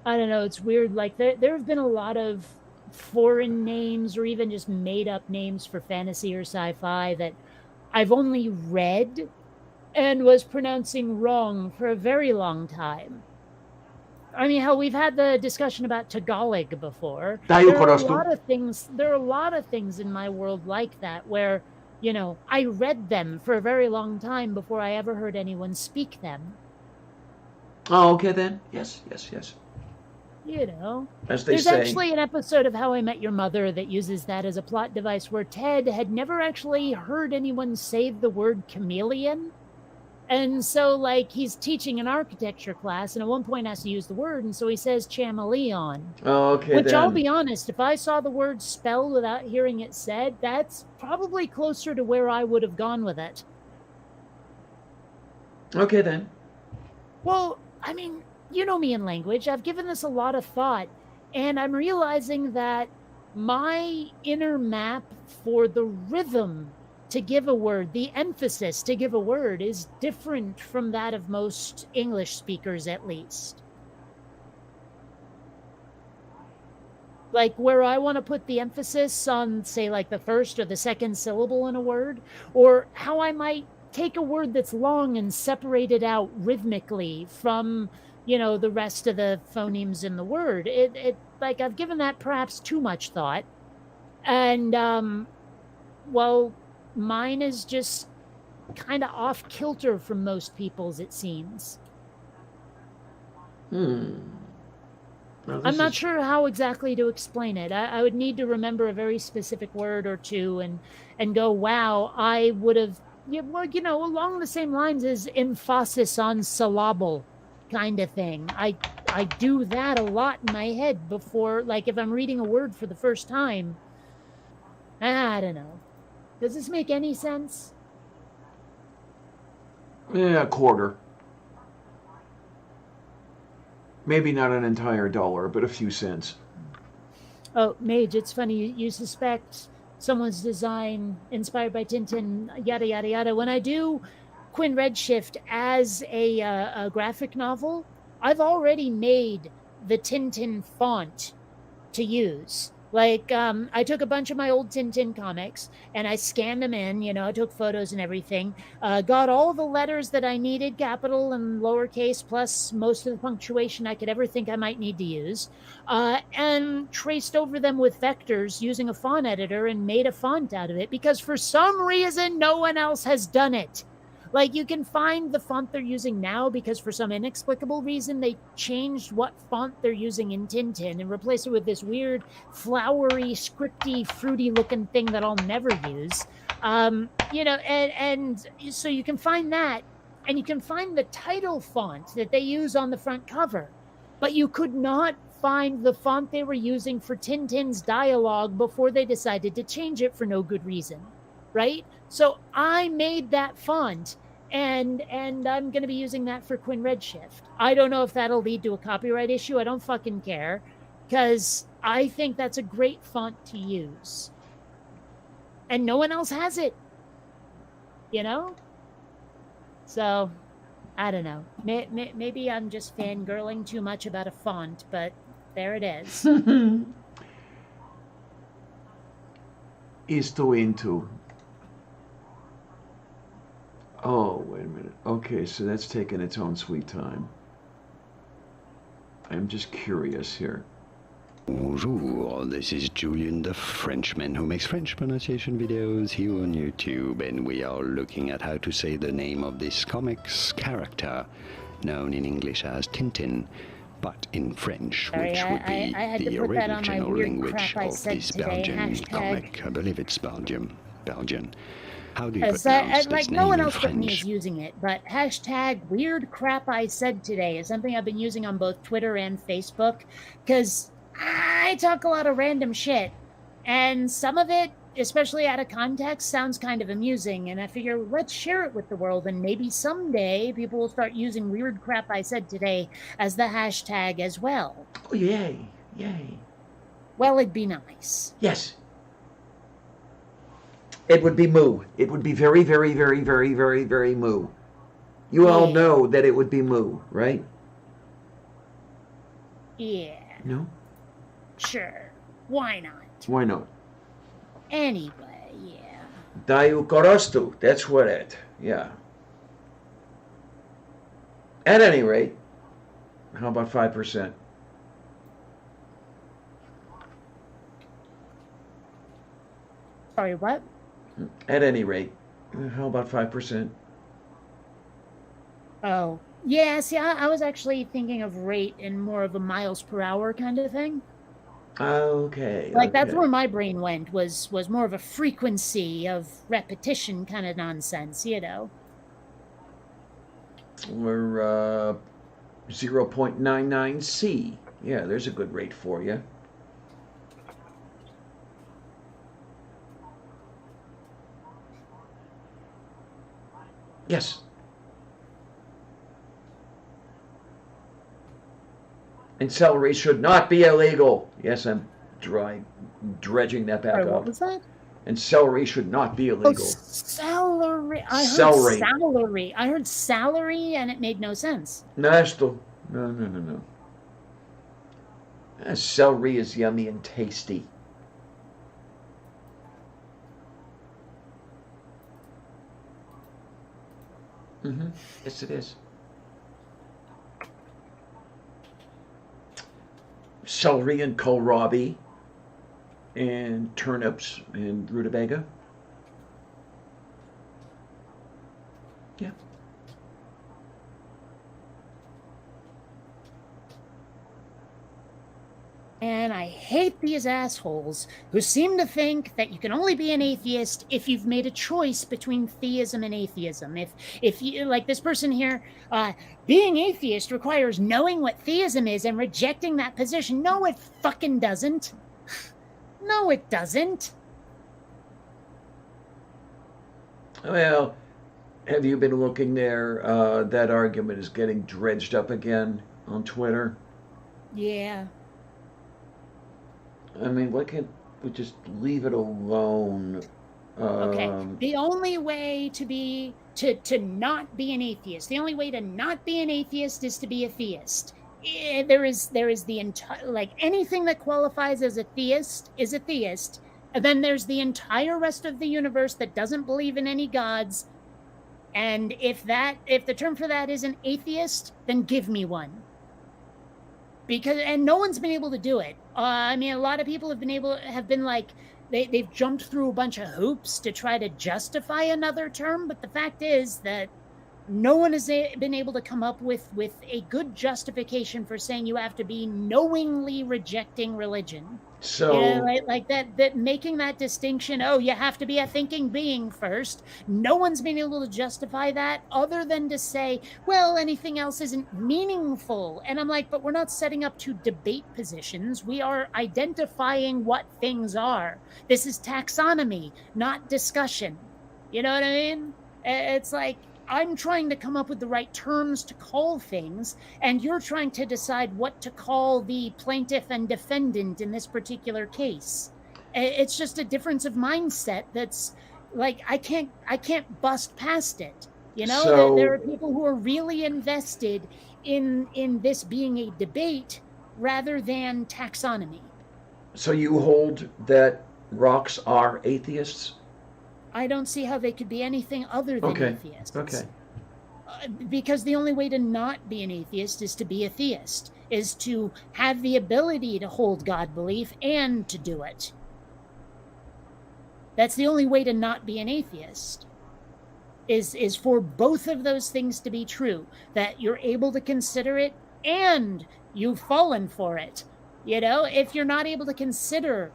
I don't know, it's weird. Like, there have been a lot of foreign names or even just made-up names for fantasy or sci-fi that I've only read and was pronouncing wrong for a very long time. I mean, hell, we've had the discussion about Tagalog before. There are a lot of things in my world like that where, I read them for a very long time before I ever heard anyone speak them.
Oh, okay then. Yes.
you know.
As they
There's
say.
actually an episode of How I Met Your Mother that uses that as a plot device where Ted had never actually heard anyone say the word chameleon. And so, like, he's teaching an architecture class, and at one point has to use the word, and so he says chameleon.
Oh, okay,
Which,
then.
I'll be honest, if I saw the word spelled without hearing it said, that's probably closer to where I would have gone with it.
Okay, then.
Well, I mean, you know me in language. I've given this a lot of thought, and I'm realizing that my inner map for the rhythm to give a word, the emphasis to give a word, is different from that of most English speakers, at least. Like, where I want to put the emphasis on, say, like the first or the second syllable in a word, or how I might take a word that's long and separate it out rhythmically from, the rest of the phonemes in the word. It like, I've given that perhaps too much thought. And, well, mine is just kind of off kilter from most people's, it seems. I'm not sure how exactly to explain it. I would need to remember a very specific word or two and go, wow, I would have, along the same lines as emphasis on syllable kind of thing. I do that a lot in my head before, like if I'm reading a word for the first time. I don't know. Does this make any sense?
Yeah, a quarter. Maybe not an entire dollar, but a few cents.
Oh, Mage, it's funny. You suspect someone's design inspired by Tintin, yada, yada, yada. When I do Quinn Redshift as a graphic novel, I've already made the Tintin font to use. Like, I took a bunch of my old Tintin comics and I scanned them in, I took photos and everything, got all the letters that I needed, capital and lowercase, plus most of the punctuation I could ever think I might need to use, and traced over them with vectors using a font editor and made a font out of it because for some reason, no one else has done it. Like, you can find the font they're using now because for some inexplicable reason, they changed what font they're using in Tintin and replaced it with this weird, flowery, scripty, fruity-looking thing that I'll never use. And so you can find that, and you can find the title font that they use on the front cover. But you could not find the font they were using for Tintin's dialogue before they decided to change it for no good reason, right? So I made that font, and I'm going to be using that for Quinn Redshift. I don't know if that'll lead to a copyright issue. I don't fucking care, because I think that's a great font to use. And no one else has it, So, I don't know. Maybe I'm just fangirling too much about a font, but there it is.
Estoy into. Oh, wait a minute. Okay, so that's taking its own sweet time. I'm just curious here.
Bonjour, this is Julian the Frenchman who makes French pronunciation videos here on YouTube, and we are looking at how to say the name of this comic's character, known in English as Tintin, but in French, which would be the original language of this Belgian comic. I believe it's Belgian. How do you pronounce this
like,
name
no one
in
else but me
French?
is using it, but hashtag weird crap I said today is something I've been using on both Twitter and Facebook, because I talk a lot of random shit, and some of it, especially out of context, sounds kind of amusing, and I figure let's share it with the world, and maybe someday people will start using weird crap I said today as the hashtag as well.
Oh, yay. Yay.
Well, it'd be nice.
Yes. It would be moo. It would be very, very, very, very, very, very moo. You all know that it would be moo, right?
Yeah.
No?
Sure. Why not?
Why not?
Anyway, yeah.
Daiu korostu. That's what it. Yeah. At any rate, how about 5%?
Sorry, what?
At any rate, how about 5%?
Oh, Yeah, see, I was actually thinking of rate in more of a miles per hour kind of thing.
Okay,
Like that's
okay.
where my brain went, was more of a frequency of repetition kind of nonsense, you know.
We're 0.99C. Yeah, there's a good rate for you. Yes. And celery should not be illegal. Yes, I'm dredging that back
Sorry, what
up.
was that?
And celery should not be
Oh,
illegal.
salary. I heard
Celery.
salary. I heard salary, and it made no sense.
No, that's still. No, no, no, no. Celery is yummy and tasty. Mm-hmm. Yes, it is. Celery and kohlrabi and turnips and rutabaga. Yeah.
And I hate these assholes who seem to think that you can only be an atheist if you've made a choice between theism and atheism. If you, like this person here, being atheist requires knowing what theism is and rejecting that position. No, it fucking doesn't. No, it doesn't.
Well, have you been looking there? That argument is getting dredged up again on Twitter.
Yeah.
I mean, why can't we just leave it alone?
Okay. The only way to not be an atheist, the only way to not be an atheist is to be a theist. There is the entire, like, anything that qualifies as a theist is a theist. And then there's the entire rest of the universe that doesn't believe in any gods. And if the term for that is an atheist, then give me one. And no one's been able to do it. I mean, a lot of people have been like, they've jumped through a bunch of hoops to try to justify another term, but the fact is that no one has been able to come up with a good justification for saying you have to be knowingly rejecting religion.
So,
like that making that distinction, oh, you have to be a thinking being first. No one's been able to justify that other than to say, well, anything else isn't meaningful. And I'm like, but we're not setting up to debate positions. We are identifying what things are. This is taxonomy, not discussion. You know what I mean? It's like, I'm trying to come up with the right terms to call things, and you're trying to decide what to call the plaintiff and defendant in this particular case. It's just a difference of mindset that's like, I can't bust past it. You know,
So-
there are people who are really invested in this being a debate rather than taxonomy.
so you hold that rocks are atheists?
I don't see how they could be anything other than
Okay.
atheists.
Okay.
Because the only way to not be an atheist is to be a theist, is to have the ability to hold God belief and to do it. That's the only way to not be an atheist, is for both of those things to be true, that you're able to consider it and you've fallen for it. You know, if you're not able to consider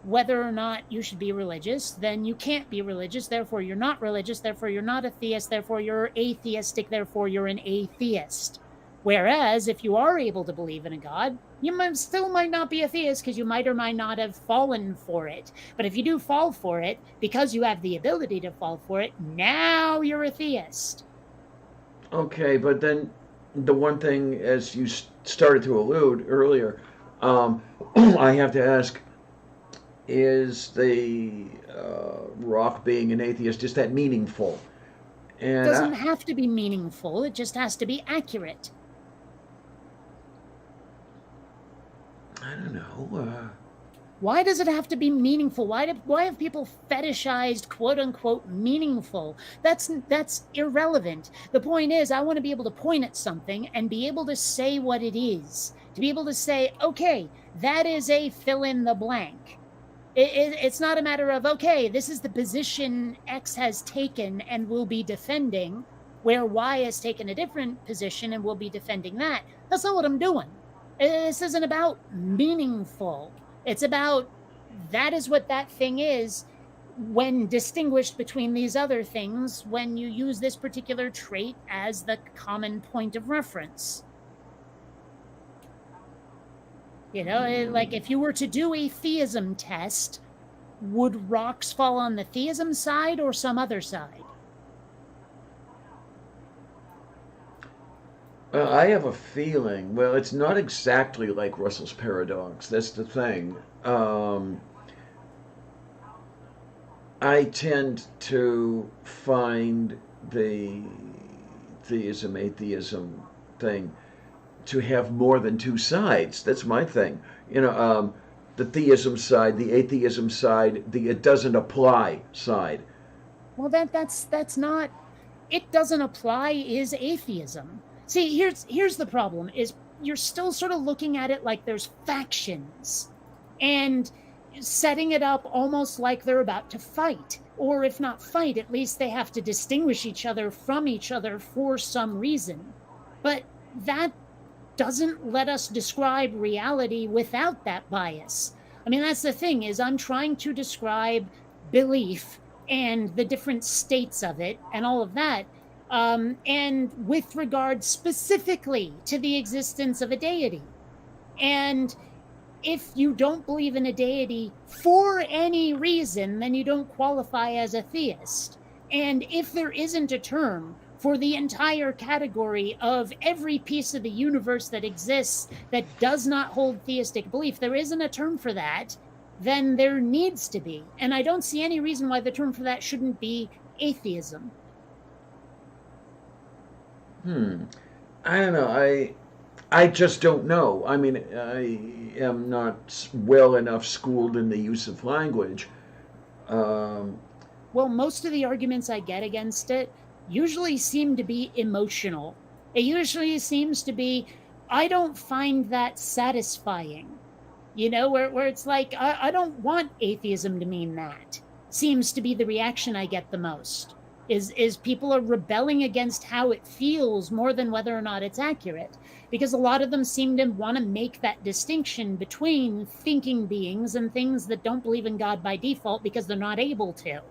whether or not you should be religious, then you can't be religious, therefore you're not religious, therefore you're not a theist, therefore you're atheistic, therefore you're an atheist. Whereas if you are able to believe in a God, you still might not be a theist because you might or might not have fallen for it. But if you do fall for it, because you have the ability to fall for it, now you're a theist.
Okay, but then the one thing, as you started to allude earlier, I have to ask, is the rock being an atheist, is that meaningful?
And it doesn't have to be meaningful, it just has to be accurate.
I don't know.
Why does it have to be meaningful? Why have people fetishized quote unquote meaningful? That's irrelevant. The point is, I want to be able to point at something and be able to say what it is. To be able to say, okay, that is a fill in the blank. It's not a matter of, okay, this is the position X has taken and will be defending. where Y has taken a different position and will be defending that. That's not what I'm doing. This isn't about meaningful. It's about that is what that thing is when distinguished between these other things when you use this particular trait as the common point of reference. Like if you were to do a theism test, would rocks fall on the theism side or some other side?
I have a feeling, well, it's not exactly like Russell's paradox. That's the thing. I tend to find the theism, atheism thing to have more than two sides. That's my thing. The theism side, the atheism side, the it doesn't apply side.
Well, that's not. It doesn't apply is atheism. See, here's the problem: is you're still sort of looking at it like there's factions, and setting it up almost like they're about to fight, or if not fight, at least they have to distinguish each other from each other for some reason. But that doesn't let us describe reality without that bias. I mean, that's the thing, is I'm trying to describe belief and the different states of it and all of that, and with regard specifically to the existence of a deity. And if you don't believe in a deity for any reason, then you don't qualify as a theist. And if there isn't a term for the entire category of every piece of the universe that exists that does not hold theistic belief, there isn't a term for that, then there needs to be. And I don't see any reason why the term for that shouldn't be atheism.
I don't know. I just don't know. I mean, I am not well enough schooled in the use of language.
Well, most of the arguments I get against it usually seem to be emotional. It usually seems to be, I don't find that satisfying. Where it's like, I don't want atheism to mean that. Seems to be the reaction I get the most. Is people are rebelling against how it feels more than whether or not it's accurate. Because a lot of them seem to want to make that distinction between thinking beings and things that don't believe in God by default because they're not able to.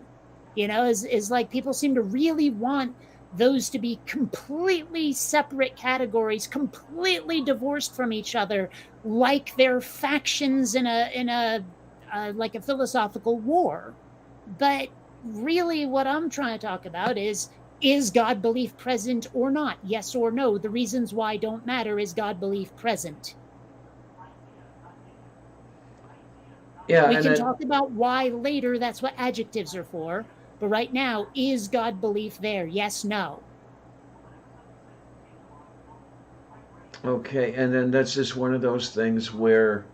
Is like people seem to really want those to be completely separate categories, completely divorced from each other, like they're factions in a like a philosophical war. But really what I'm trying to talk about is God belief present or not? Yes or no? The reasons why don't matter. Is God belief present?
Yeah,
we can talk about why later. That's what adjectives are for. But right now, is God belief there? Yes, no.
Okay, and then that's just one of those things where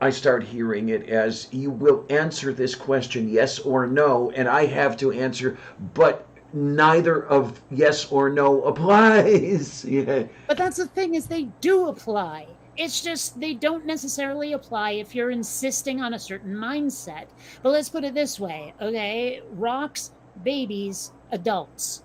I start hearing it as you will answer this question yes or no, and I have to answer, but neither of yes or no applies. Yeah.
But that's the thing, is they do apply. It's just they don't necessarily apply if you're insisting on a certain mindset. But let's put it this way, okay? Rocks, babies, adults.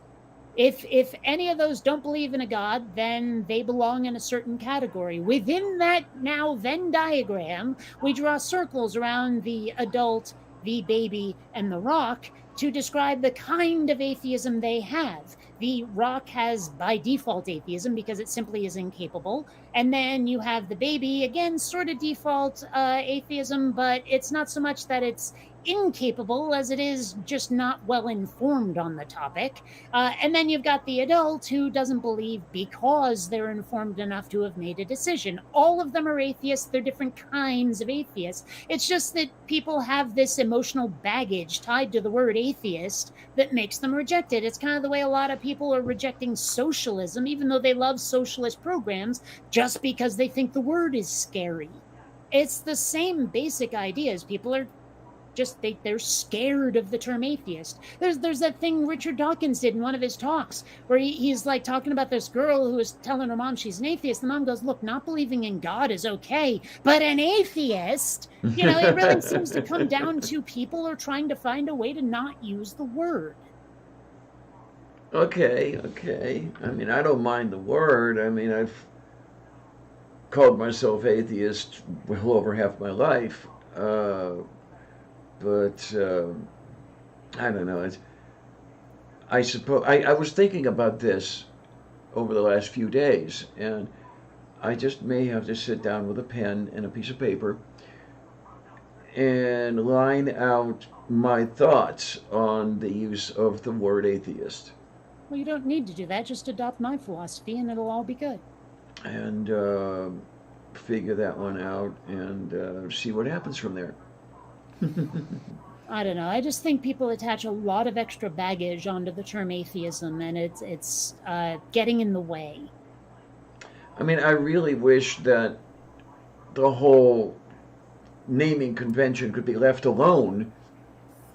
If any of those don't believe in a God, then they belong in a certain category. Within that now Venn diagram, we draw circles around the adult, the baby, and the rock to describe the kind of atheism they have. The rock has by default atheism because it simply is incapable. And then you have the baby, again, sort of default atheism, but it's not so much that it's incapable as it is just not well informed on the topic. And then you've got the adult who doesn't believe because they're informed enough to have made a decision. All of them are atheists. They're different kinds of atheists. It's just that people have this emotional baggage tied to the word atheist that makes them reject it. It's kind of the way a lot of people are rejecting socialism, even though they love socialist programs, just because they think the word is scary. It's the same basic ideas. People are just they're scared of the term atheist. There's that thing Richard Dawkins did in one of his talks where he's like talking about this girl who was telling her mom she's an atheist. The mom goes, look, not believing in God is okay, but an atheist, it really seems to come down to people are trying to find a way to not use the word.
Okay. I mean, I don't mind the word. I mean, I've called myself atheist well over half my life. But I don't know. I suppose I was thinking about this over the last few days, and I just may have to sit down with a pen and a piece of paper and line out my thoughts on the use of the word atheist,
Well, you don't need to do that. Just adopt my philosophy and it'll all be good.
and figure that one out and see what happens from there.
I don't know. I just think people attach a lot of extra baggage onto the term atheism, and it's getting in the way.
I mean, I really wish that the whole naming convention could be left alone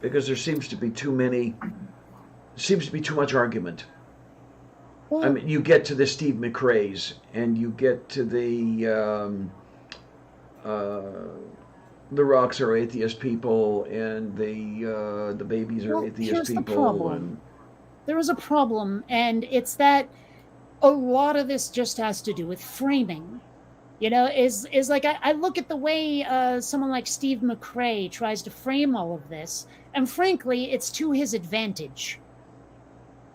because there seems to be too much argument.
Well,
I mean, you get to the Steve McRae's and you get to the rocks are atheist people and the babies are
well,
atheist
here's the
people.
problem. There is a problem, and it's that a lot of this just has to do with framing. You know, is like I look at the way someone like Steve McRae tries to frame all of this, and frankly, it's to his advantage.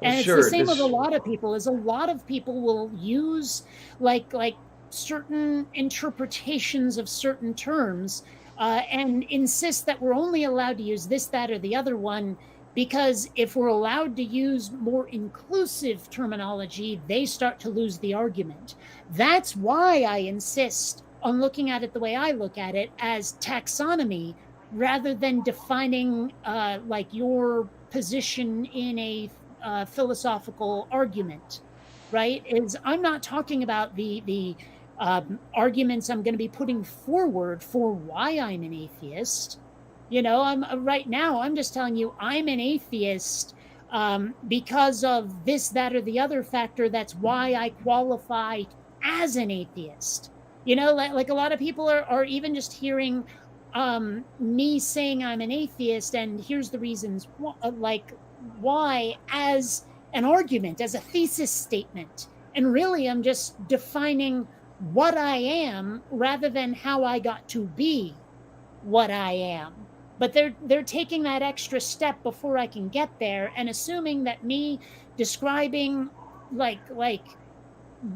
Well,
And it's
sure,
the same with
this
a lot of people. Is a lot of people will use like certain interpretations of certain terms and insist that we're only allowed to use this, that, or the other one, because if we're allowed to use more inclusive terminology, they start to lose the argument. That's why I insist on looking at it the way I look at it, as taxonomy, rather than defining like your position in a philosophical argument, right? Is I'm not talking about the arguments I'm going to be putting forward for why I'm an atheist. You know, I'm right now, I'm just telling you I'm an atheist because of this, that, or the other factor. That's why I qualify as an atheist. You know, like a lot of people are even just hearing me saying I'm an atheist, and here's the reasons why as an argument, as a thesis statement. And really, I'm just defining what I am rather than how I got to be what I am. But they're taking that extra step before I can get there and assuming that me describing like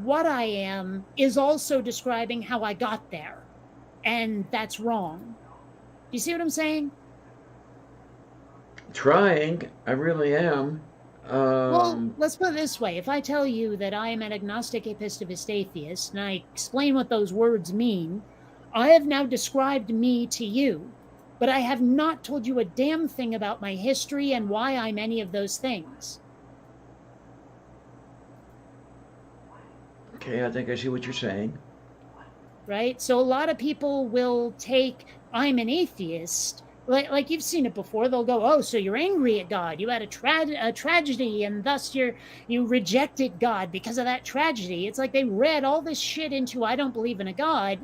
what I am is also describing how I got there. And that's wrong. Do you see what I'm saying?
trying. I really am.
Well, let's put it this way. If I tell you that I am an agnostic apistivist atheist, and I explain what those words mean, I have now described me to you, but I have not told you a damn thing about my history and why I'm any of those things.
Okay, I think I see what you're saying.
Right? So a lot of people will take I'm an atheist, like you've seen it before. They'll go, oh, so you're angry at God. You had a tragedy, and thus you rejected God because of that tragedy. It's like they read all this shit into I don't believe in a God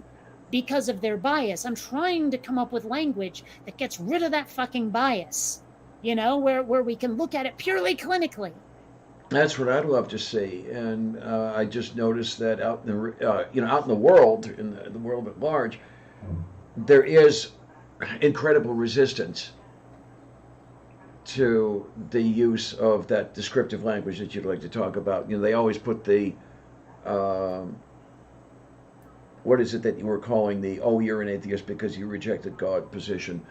because of their bias. I'm trying to come up with language that gets rid of that fucking bias, you know, where we can look at it purely clinically.
That's what I'd love to see, and I just noticed that out in the world, in the world at large, there is incredible resistance to the use of that descriptive language that you'd like to talk about. You know, they always put the what is it that you were calling the "oh, you're an atheist because you rejected God" position.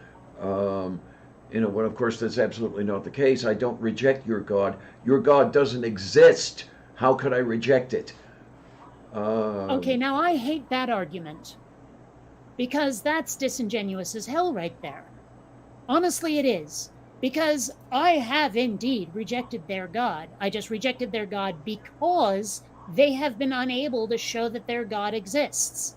You know, when of course that's absolutely not the case. I don't reject your God. Your God doesn't exist. How could I reject it?
Okay, now I hate that argument because that's disingenuous as hell right there. Honestly, it is. Because I have indeed rejected their God. I just rejected their God because they have been unable to show that their God exists.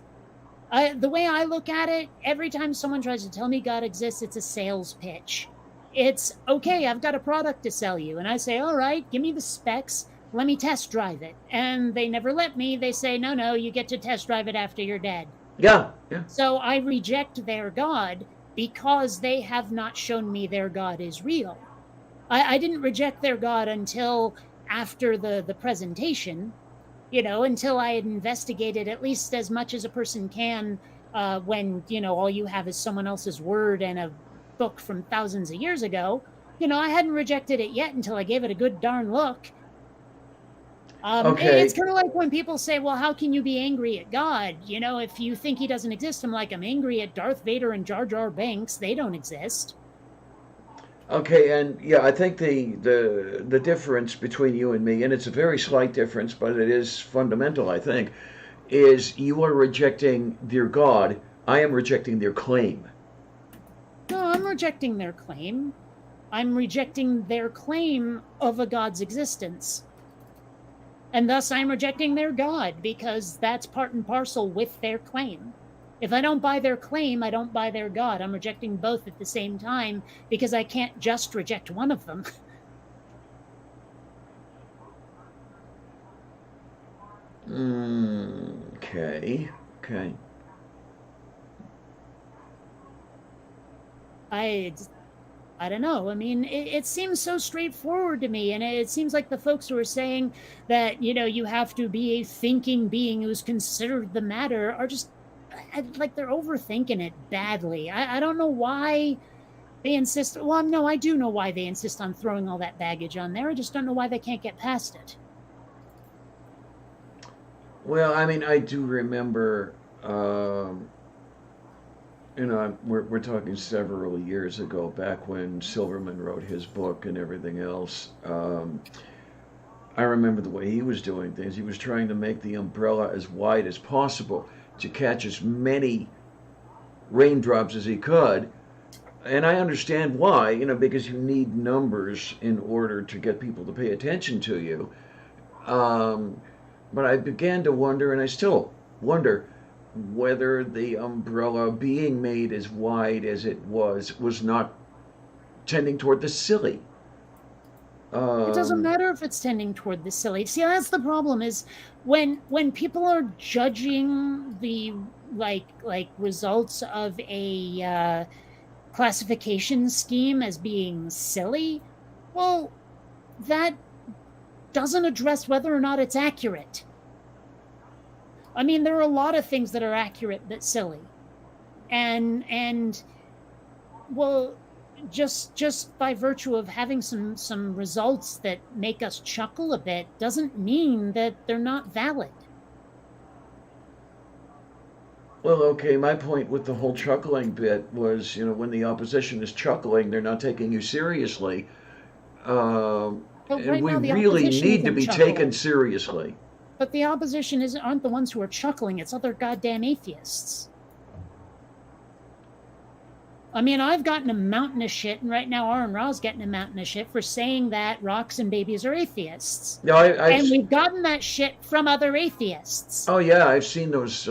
The way I look at it, every time someone tries to tell me God exists, it's a sales pitch. It's, okay, I've got a product to sell you. And I say, all right, give me the specs. Let me test drive it. And they never let me. They say, no, you get to test drive it after you're dead.
Yeah.
So I reject their God because they have not shown me their God is real. I didn't reject their God until after the presentation, until I had investigated at least as much as a person can when, all you have is someone else's word and a book from thousands of years ago. I hadn't rejected it yet until I gave it a good darn look.
Okay.
It's kind of like when people say, well, how can you be angry at God? If you think he doesn't exist, I'm angry at Darth Vader and Jar Jar Binks. They don't exist.
Okay, and yeah, I think the difference between you and me, and it's a very slight difference, but it is fundamental, I think, is you are rejecting their God. I am rejecting their claim.
No, I'm rejecting their claim. I'm rejecting their claim of a God's existence. And thus I'm rejecting their God, because that's part and parcel with their claim. If I don't buy their claim, I don't buy their God. I'm rejecting both at the same time, because I can't just reject one of them.
Okay.
I don't know. It seems so straightforward to me, and it seems like the folks who are saying that, you have to be a thinking being who's considered the matter are just, like, they're overthinking it badly. I don't know why they insist. Well, no, I do know why they insist on throwing all that baggage on there. I just don't know why they can't get past it.
Well, I do remember, we're talking several years ago, back when Silverman wrote his book and everything else. I remember the way he was doing things. He was trying to make the umbrella as wide as possible to catch as many raindrops as he could. And I understand why, because you need numbers in order to get people to pay attention to you. But I began to wonder, and I still wonder, whether the umbrella being made as wide as it was not tending toward the silly.
It doesn't matter if it's tending toward the silly. See, that's the problem, is when people are judging the like results of a classification scheme as being silly, well, that doesn't address whether or not it's accurate. There are a lot of things that are accurate that's silly. And well, just by virtue of having some results that make us chuckle a bit doesn't mean that they're not valid.
Well, okay, my point with the whole chuckling bit was, when the opposition is chuckling, they're not taking you seriously. And
right
we
now, the
really
opposition
need to
isn't
be
chuckling.
taken seriously.
But the opposition aren't the ones who are chuckling. It's other goddamn atheists. I've gotten a mountain of shit, and right now Aaron Ra's getting a mountain of shit for saying that rocks and babies are atheists.
No,
and we've gotten that shit from other atheists.
Oh yeah, I've seen those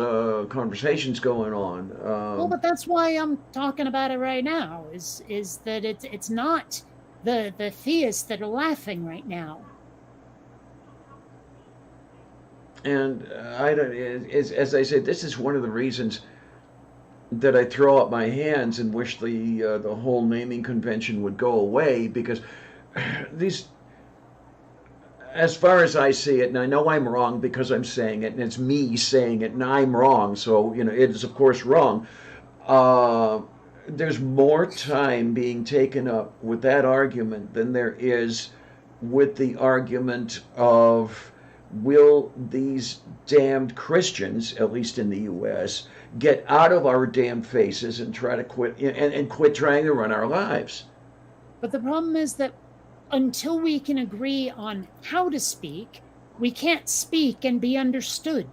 conversations going on.
Well, but that's why I'm talking about it right now. Is that it's not the theists that are laughing right now.
And I don't. As I said, this is one of the reasons that I throw up my hands and wish the whole naming convention would go away, because these, as far as I see it, and I know I'm wrong because I'm saying it, and it's me saying it, and I'm wrong, so it is of course wrong. There's more time being taken up with that argument than there is with the argument of, will these damned Christians, at least in the U.S., get out of our damn faces and try to quit and quit trying to run our lives?
But the problem is that until we can agree on how to speak, we can't speak and be understood.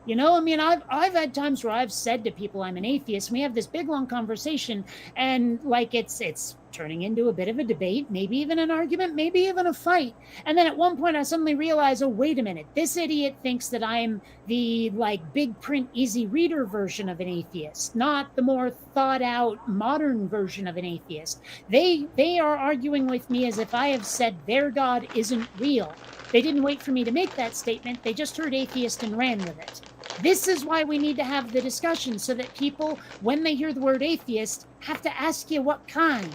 I've had times where I've said to people I'm an atheist, and we have this big long conversation, and it's turning into a bit of a debate, maybe even an argument, maybe even a fight. And then at one point I suddenly realize, oh, wait a minute, this idiot thinks that I'm the big print, easy reader version of an atheist, not the more thought out modern version of an atheist. They are arguing with me as if I have said their God isn't real. They didn't wait for me to make that statement. They just heard atheist and ran with it. This is why we need to have the discussion, so that people, when they hear the word atheist, have to ask you what kind.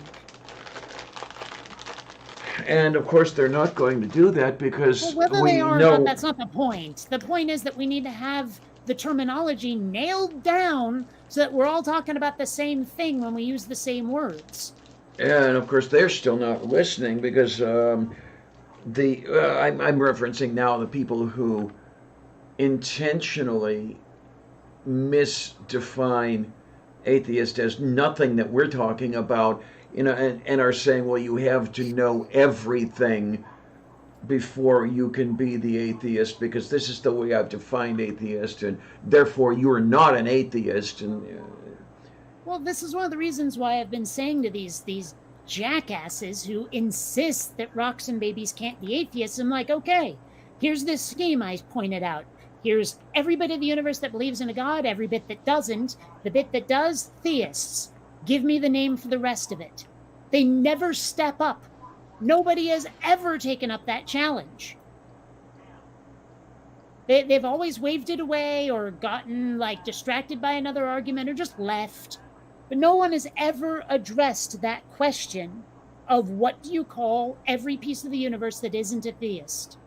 And of course, they're not going to do that because
Well, whether
we
they are or
know.
not, that's not the point. The point is that we need to have the terminology nailed down so that we're all talking about the same thing when we use the same words.
And of course, they're still not listening because I'm referencing now the people who intentionally misdefine atheist as nothing that we're talking about, and are saying, well, you have to know everything before you can be the atheist because this is the way I've defined atheist, and therefore you are not an atheist. And
Well, this is one of the reasons why I've been saying to these jackasses who insist that rocks and babies can't be atheists, I'm like, okay, here's this scheme I pointed out. Here's every bit of the universe that believes in a god, every bit that doesn't. The bit that does, theists. Give me the name for the rest of it. They never step up. Nobody has ever taken up that challenge. They've always waved it away or gotten distracted by another argument or just left. But no one has ever addressed that question of what do you call every piece of the universe that isn't a theist?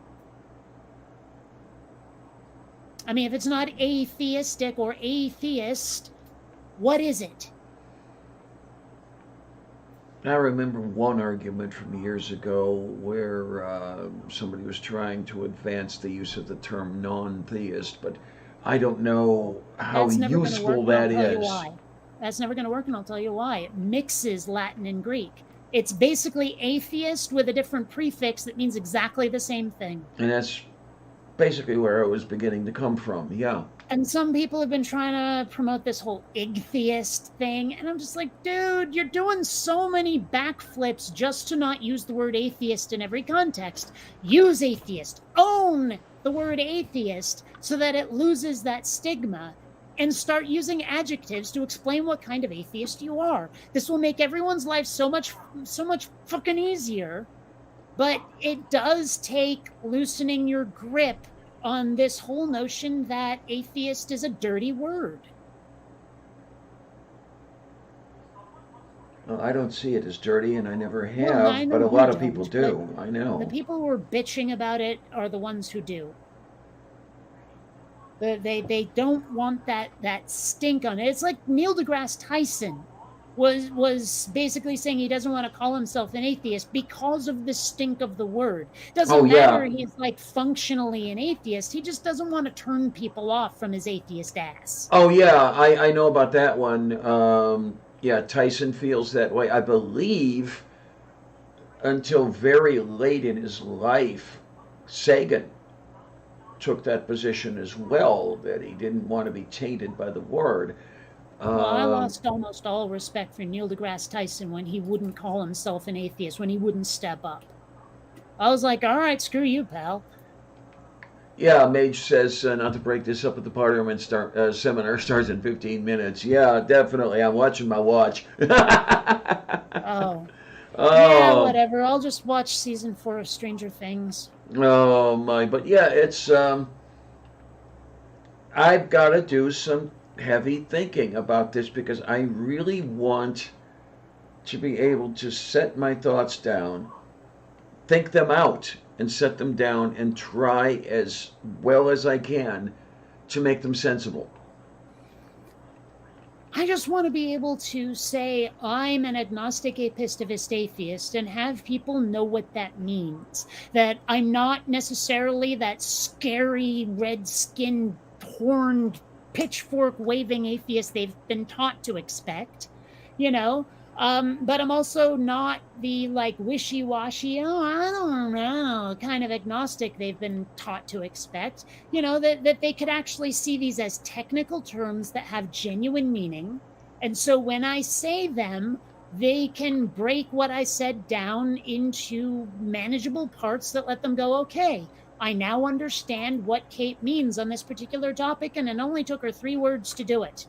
I mean, if it's not atheistic or atheist, what is it?
I remember one argument from years ago where somebody was trying to advance the use of the term non-theist, but I don't know how useful that is.
That's never going to work, and I'll tell you why. It mixes Latin and Greek. It's basically atheist with a different prefix that means exactly the same thing.
And that's basically where it was beginning to come from, yeah.
And some people have been trying to promote this whole igtheist thing, and I'm just like, dude, you're doing so many backflips just to not use the word atheist in every context. Use atheist. Own the word atheist so that it loses that stigma, and start using adjectives to explain what kind of atheist you are. This will make everyone's life so much fucking easier, but it does take loosening your grip on this whole notion that atheist is a dirty word.
Well, I don't see it as dirty, and I never have, but a lot of people do. I know.
The people who are bitching about it are the ones who do. They don't want that stink on it. It's like Neil deGrasse Tyson was basically saying he doesn't want to call himself an atheist because of the stink of the word. Doesn't matter he's functionally an atheist. He just doesn't want to turn people off from his atheist ass.
Oh yeah, I know about that one. Yeah, Tyson feels that way. I believe until very late in his life, Sagan took that position as well, that he didn't want to be tainted by the word.
Well, I lost almost all respect for Neil deGrasse Tyson when he wouldn't call himself an atheist, when he wouldn't step up. I was like, all right, screw you, pal.
Yeah, Mage says not to break this up at the Parliament seminar starts in 15 minutes. Yeah, definitely. I'm watching my watch.
Oh. Yeah, whatever. I'll just watch season 4 of Stranger Things.
Oh, my. But yeah, it's... I've got to do some heavy thinking about this because I really want to be able to set my thoughts down, think them out, and set them down and try as well as I can to make them sensible.
I just want to be able to say I'm an agnostic apistivist atheist and have people know what that means. That I'm not necessarily that scary, red-skinned, horned, pitchfork-waving atheist they've been taught to expect, but I'm also not the wishy-washy, I don't know, kind of agnostic they've been taught to expect. That they could actually see these as technical terms that have genuine meaning. And so when I say them, they can break what I said down into manageable parts that let them go, okay, I now understand what Kate means on this particular topic, and it only took her 3 words to do it.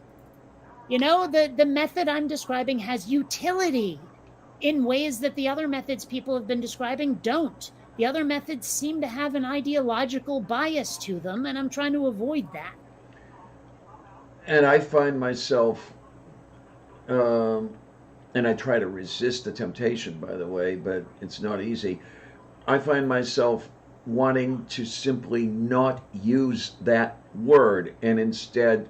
The method I'm describing has utility in ways that the other methods people have been describing don't. The other methods seem to have an ideological bias to them, and I'm trying to avoid that.
And I find myself and I try to resist the temptation, by the way, but it's not easy. I find myself wanting to simply not use that word and instead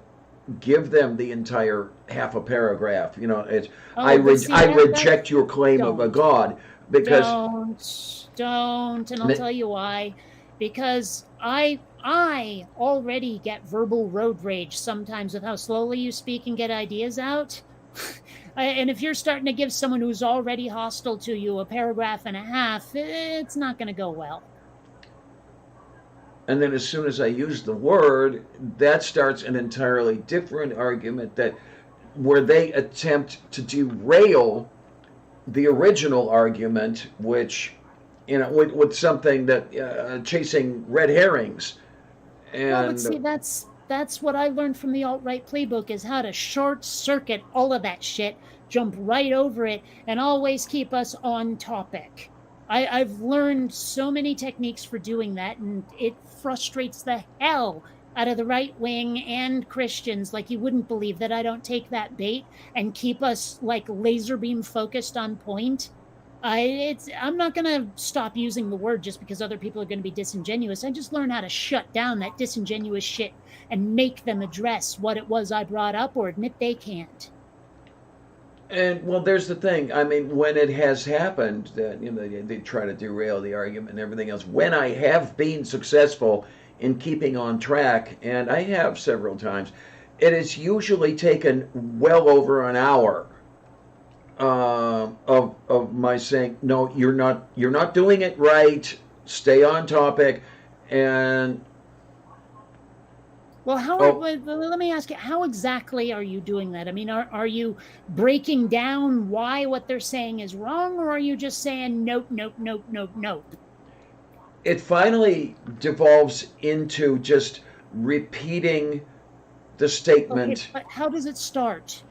give them the entire half a paragraph. You know, it's
Oh, but see,
I
that's
reject your claim of a
don't.
God because
Don't, and I'll tell you why. Because I already get verbal road rage sometimes with how slowly you speak and get ideas out. And if you're starting to give someone who's already hostile to you a paragraph and a half, it's not going to go well.
and then as soon as I use the word, that starts an entirely different argument that where they attempt to derail the original argument, which with something that chasing red herrings,
Well, but
and
see, that's what I learned from the alt-right playbook is how to short circuit all of that shit, jump right over it, and always keep us on topic. I've learned so many techniques for doing that, and it frustrates the hell out of the right wing and Christians. Like, you wouldn't believe that I don't take that bait and keep us like laser beam focused on point. I'm not gonna stop using the word just because other people are gonna be disingenuous. I just learn how to shut down that disingenuous shit and make them address what it was I brought up or admit they can't.
well, there's the thing. I mean, when it has happened that they try to derail the argument and everything else. When I have been successful in keeping on track, and I have several times, it has usually taken well over an hour of my saying, no, you're not doing it right. Stay on topic, and
Well,
oh,
let me ask you, how exactly are you doing that? I mean, are you breaking down why what they're saying is wrong, or are you just saying nope, nope, nope, nope, nope?
it finally devolves into just repeating the
Okay,
statement.
but how does it start?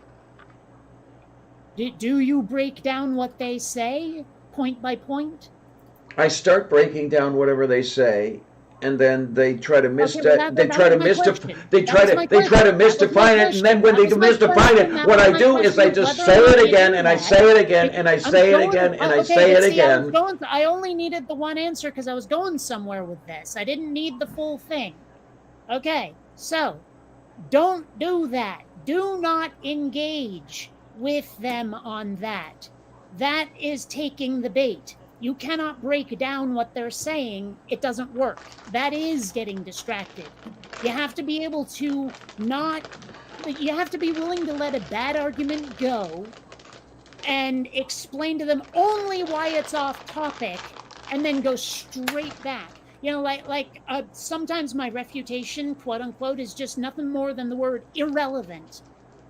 Do you break down what they say point by point?
I start breaking down whatever they say, and then they try to
Okay, well,
they
that
try
was
to
my
mystify
question.
they
That
try
was
to
my
they try to
question. That was my
mystify it, and then
question.
when
That
they
was my
mystify
question.
it,
That
what
was
I
my
do is I
question.
just
Whether
say
or
it
not you
again,
do
and I
that.
say it again, and I
I'm
say it
going.
again, and I
Okay,
say
but
it
see, I was
again.
going. I only needed the one answer because I was going somewhere with this. I didn't need the full thing. Okay, so don't do that. Do not engage with them on that. That is taking the bait. You cannot break down what they're saying. It doesn't work. That is getting distracted. You have to be able to not, you have to be willing to let a bad argument go and explain to them only why it's off topic and then go straight back. You know, sometimes my refutation, quote unquote, is just nothing more than the word irrelevant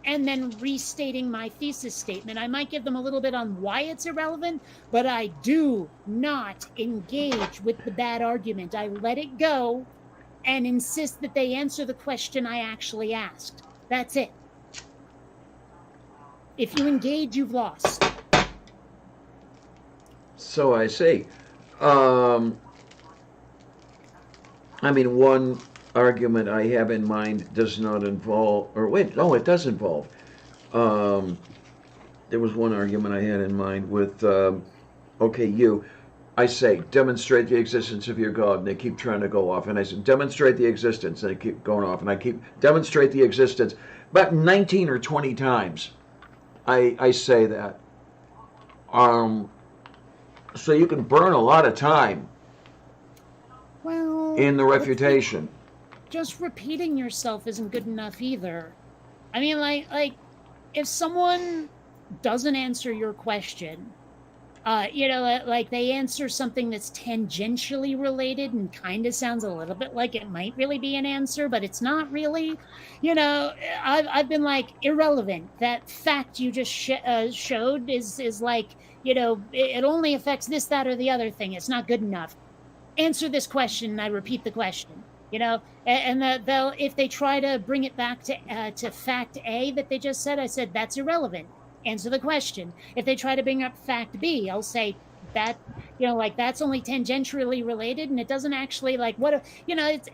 and then restating my thesis statement. I might give them a little bit on why it's irrelevant, but I do not engage with the bad argument. I let it go and insist that they answer the question I actually asked. That's it. If you engage, you've lost.
So I see. Um, I mean, one argument I have in mind does not involve, or wait, no, it does involve. Um, there was one argument I had in mind with, okay, I say, demonstrate the existence of your God, and they keep trying to go off. And I said, demonstrate the existence, and they keep going off. And I keep, demonstrate the existence. About 19 or 20 times I say that. So you can burn a lot of time
Well,
in the refutation.
just repeating yourself isn't good enough either. I mean, like if someone doesn't answer your question, like they answer something that's tangentially related and kind of sounds a little bit like it might really be an answer, but it's not really. I've been like irrelevant. That fact you just showed is like, it only affects this, that, or the other thing. It's not good enough. Answer this question, and I repeat the question. And they'll, if they try to bring it back to fact A that they just said, I said that's irrelevant. Answer the question. If they try to bring up fact B, I'll say that, that's only tangentially related, and it doesn't actually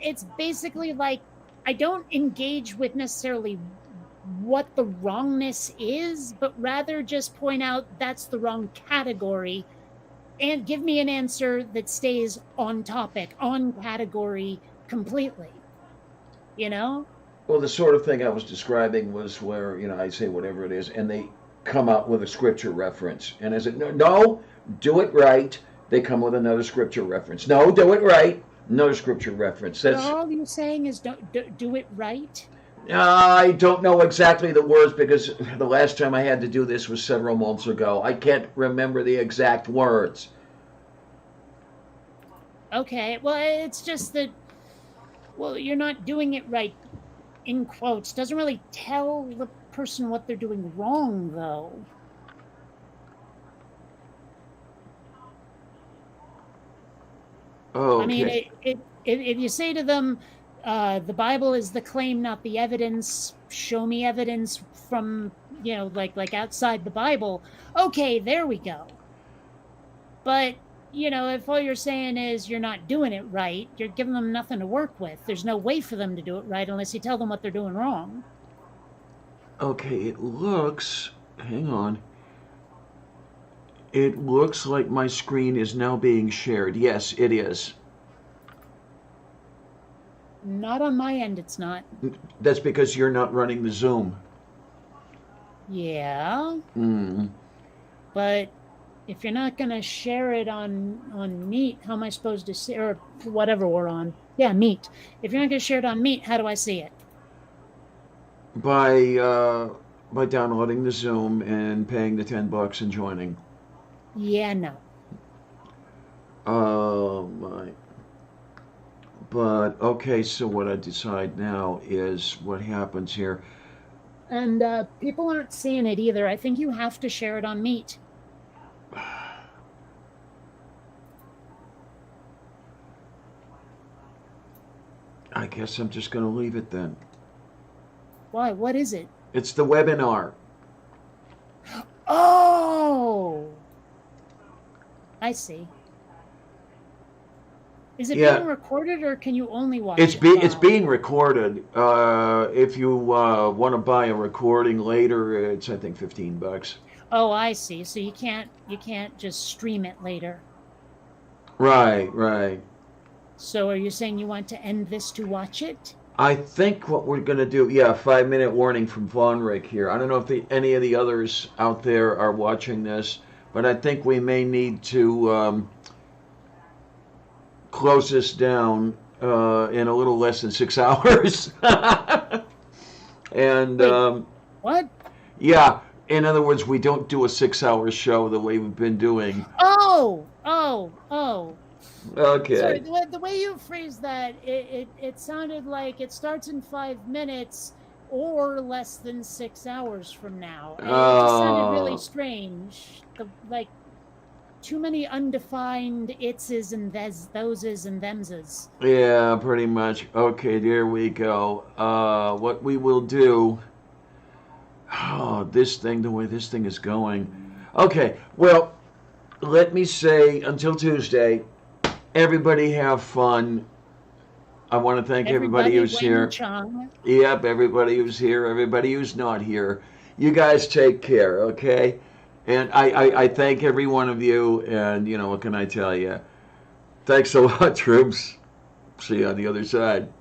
it's basically like I don't engage with necessarily what the wrongness is, but rather just point out that's the wrong category and give me an answer that stays on topic, on category completely. You know?
Well, the sort of thing I was describing was where, I say whatever it is, and they come out with a scripture reference. And I said, no, do it right. They come with another scripture reference. No, do it right. Another scripture reference. That's
all you're saying is do it right?
I don't know exactly the words because the last time I had to do this was several months ago. I can't remember the exact words.
Okay, well, it's just that, well, you're not doing it right, in quotes. Doesn't really tell the person what they're doing wrong, though.
Oh, okay.
I mean, if you say to them, the Bible is the claim, not the evidence, show me evidence from, like outside the Bible, okay, there we go. But, if all you're saying is you're not doing it right, you're giving them nothing to work with. There's no way for them to do it right unless you tell them what they're doing wrong.
Okay, it looks, hang on. It looks like my screen is now being shared. Yes, it is.
Not on my end, it's not.
That's because you're not running the Zoom.
Yeah. But if you're not going to share it on Meet, how am I supposed to see, or whatever we're on? Yeah, Meet. If you're not going to share it on Meet, how do I see it?
By downloading the Zoom and paying the $10 and joining.
Yeah, no.
Oh my. But okay, so what I decide now is what happens here.
And people aren't seeing it either. I think you have to share it on Meet.
I guess I'm just going to leave it then.
Why? What is it?
It's the webinar.
Oh! I see. Is it being recorded, or can you only watch it?
It's being recorded. If you want to buy a recording later, it's I think $15.
Oh, I see. So you can't just stream it later.
Right.
So are you saying you want to end this to watch it?
I think what we're going to do, 5-minute warning from Von Rick here. I don't know if any of the others out there are watching this, but I think we may need to close this down in a little less than 6 hours. And
wait, what?
Yeah, in other words, we don't do a 6-hour show the way we've been doing.
Oh.
Okay.
Sorry, the way you phrased that, it sounded like it starts in 5 minutes or less than 6 hours from now. And it just sounded really strange. Like too many undefined itses and thoses and themses.
Yeah, pretty much. Okay, there we go. What we will do. Oh, the way this thing is going. Okay, well, let me say until Tuesday. Everybody have fun. I want to thank everybody who's here. Yep, everybody who's here, everybody who's not here. You guys take care, okay? And I thank every one of you, and, what can I tell you? Thanks a lot, troops. See you on the other side.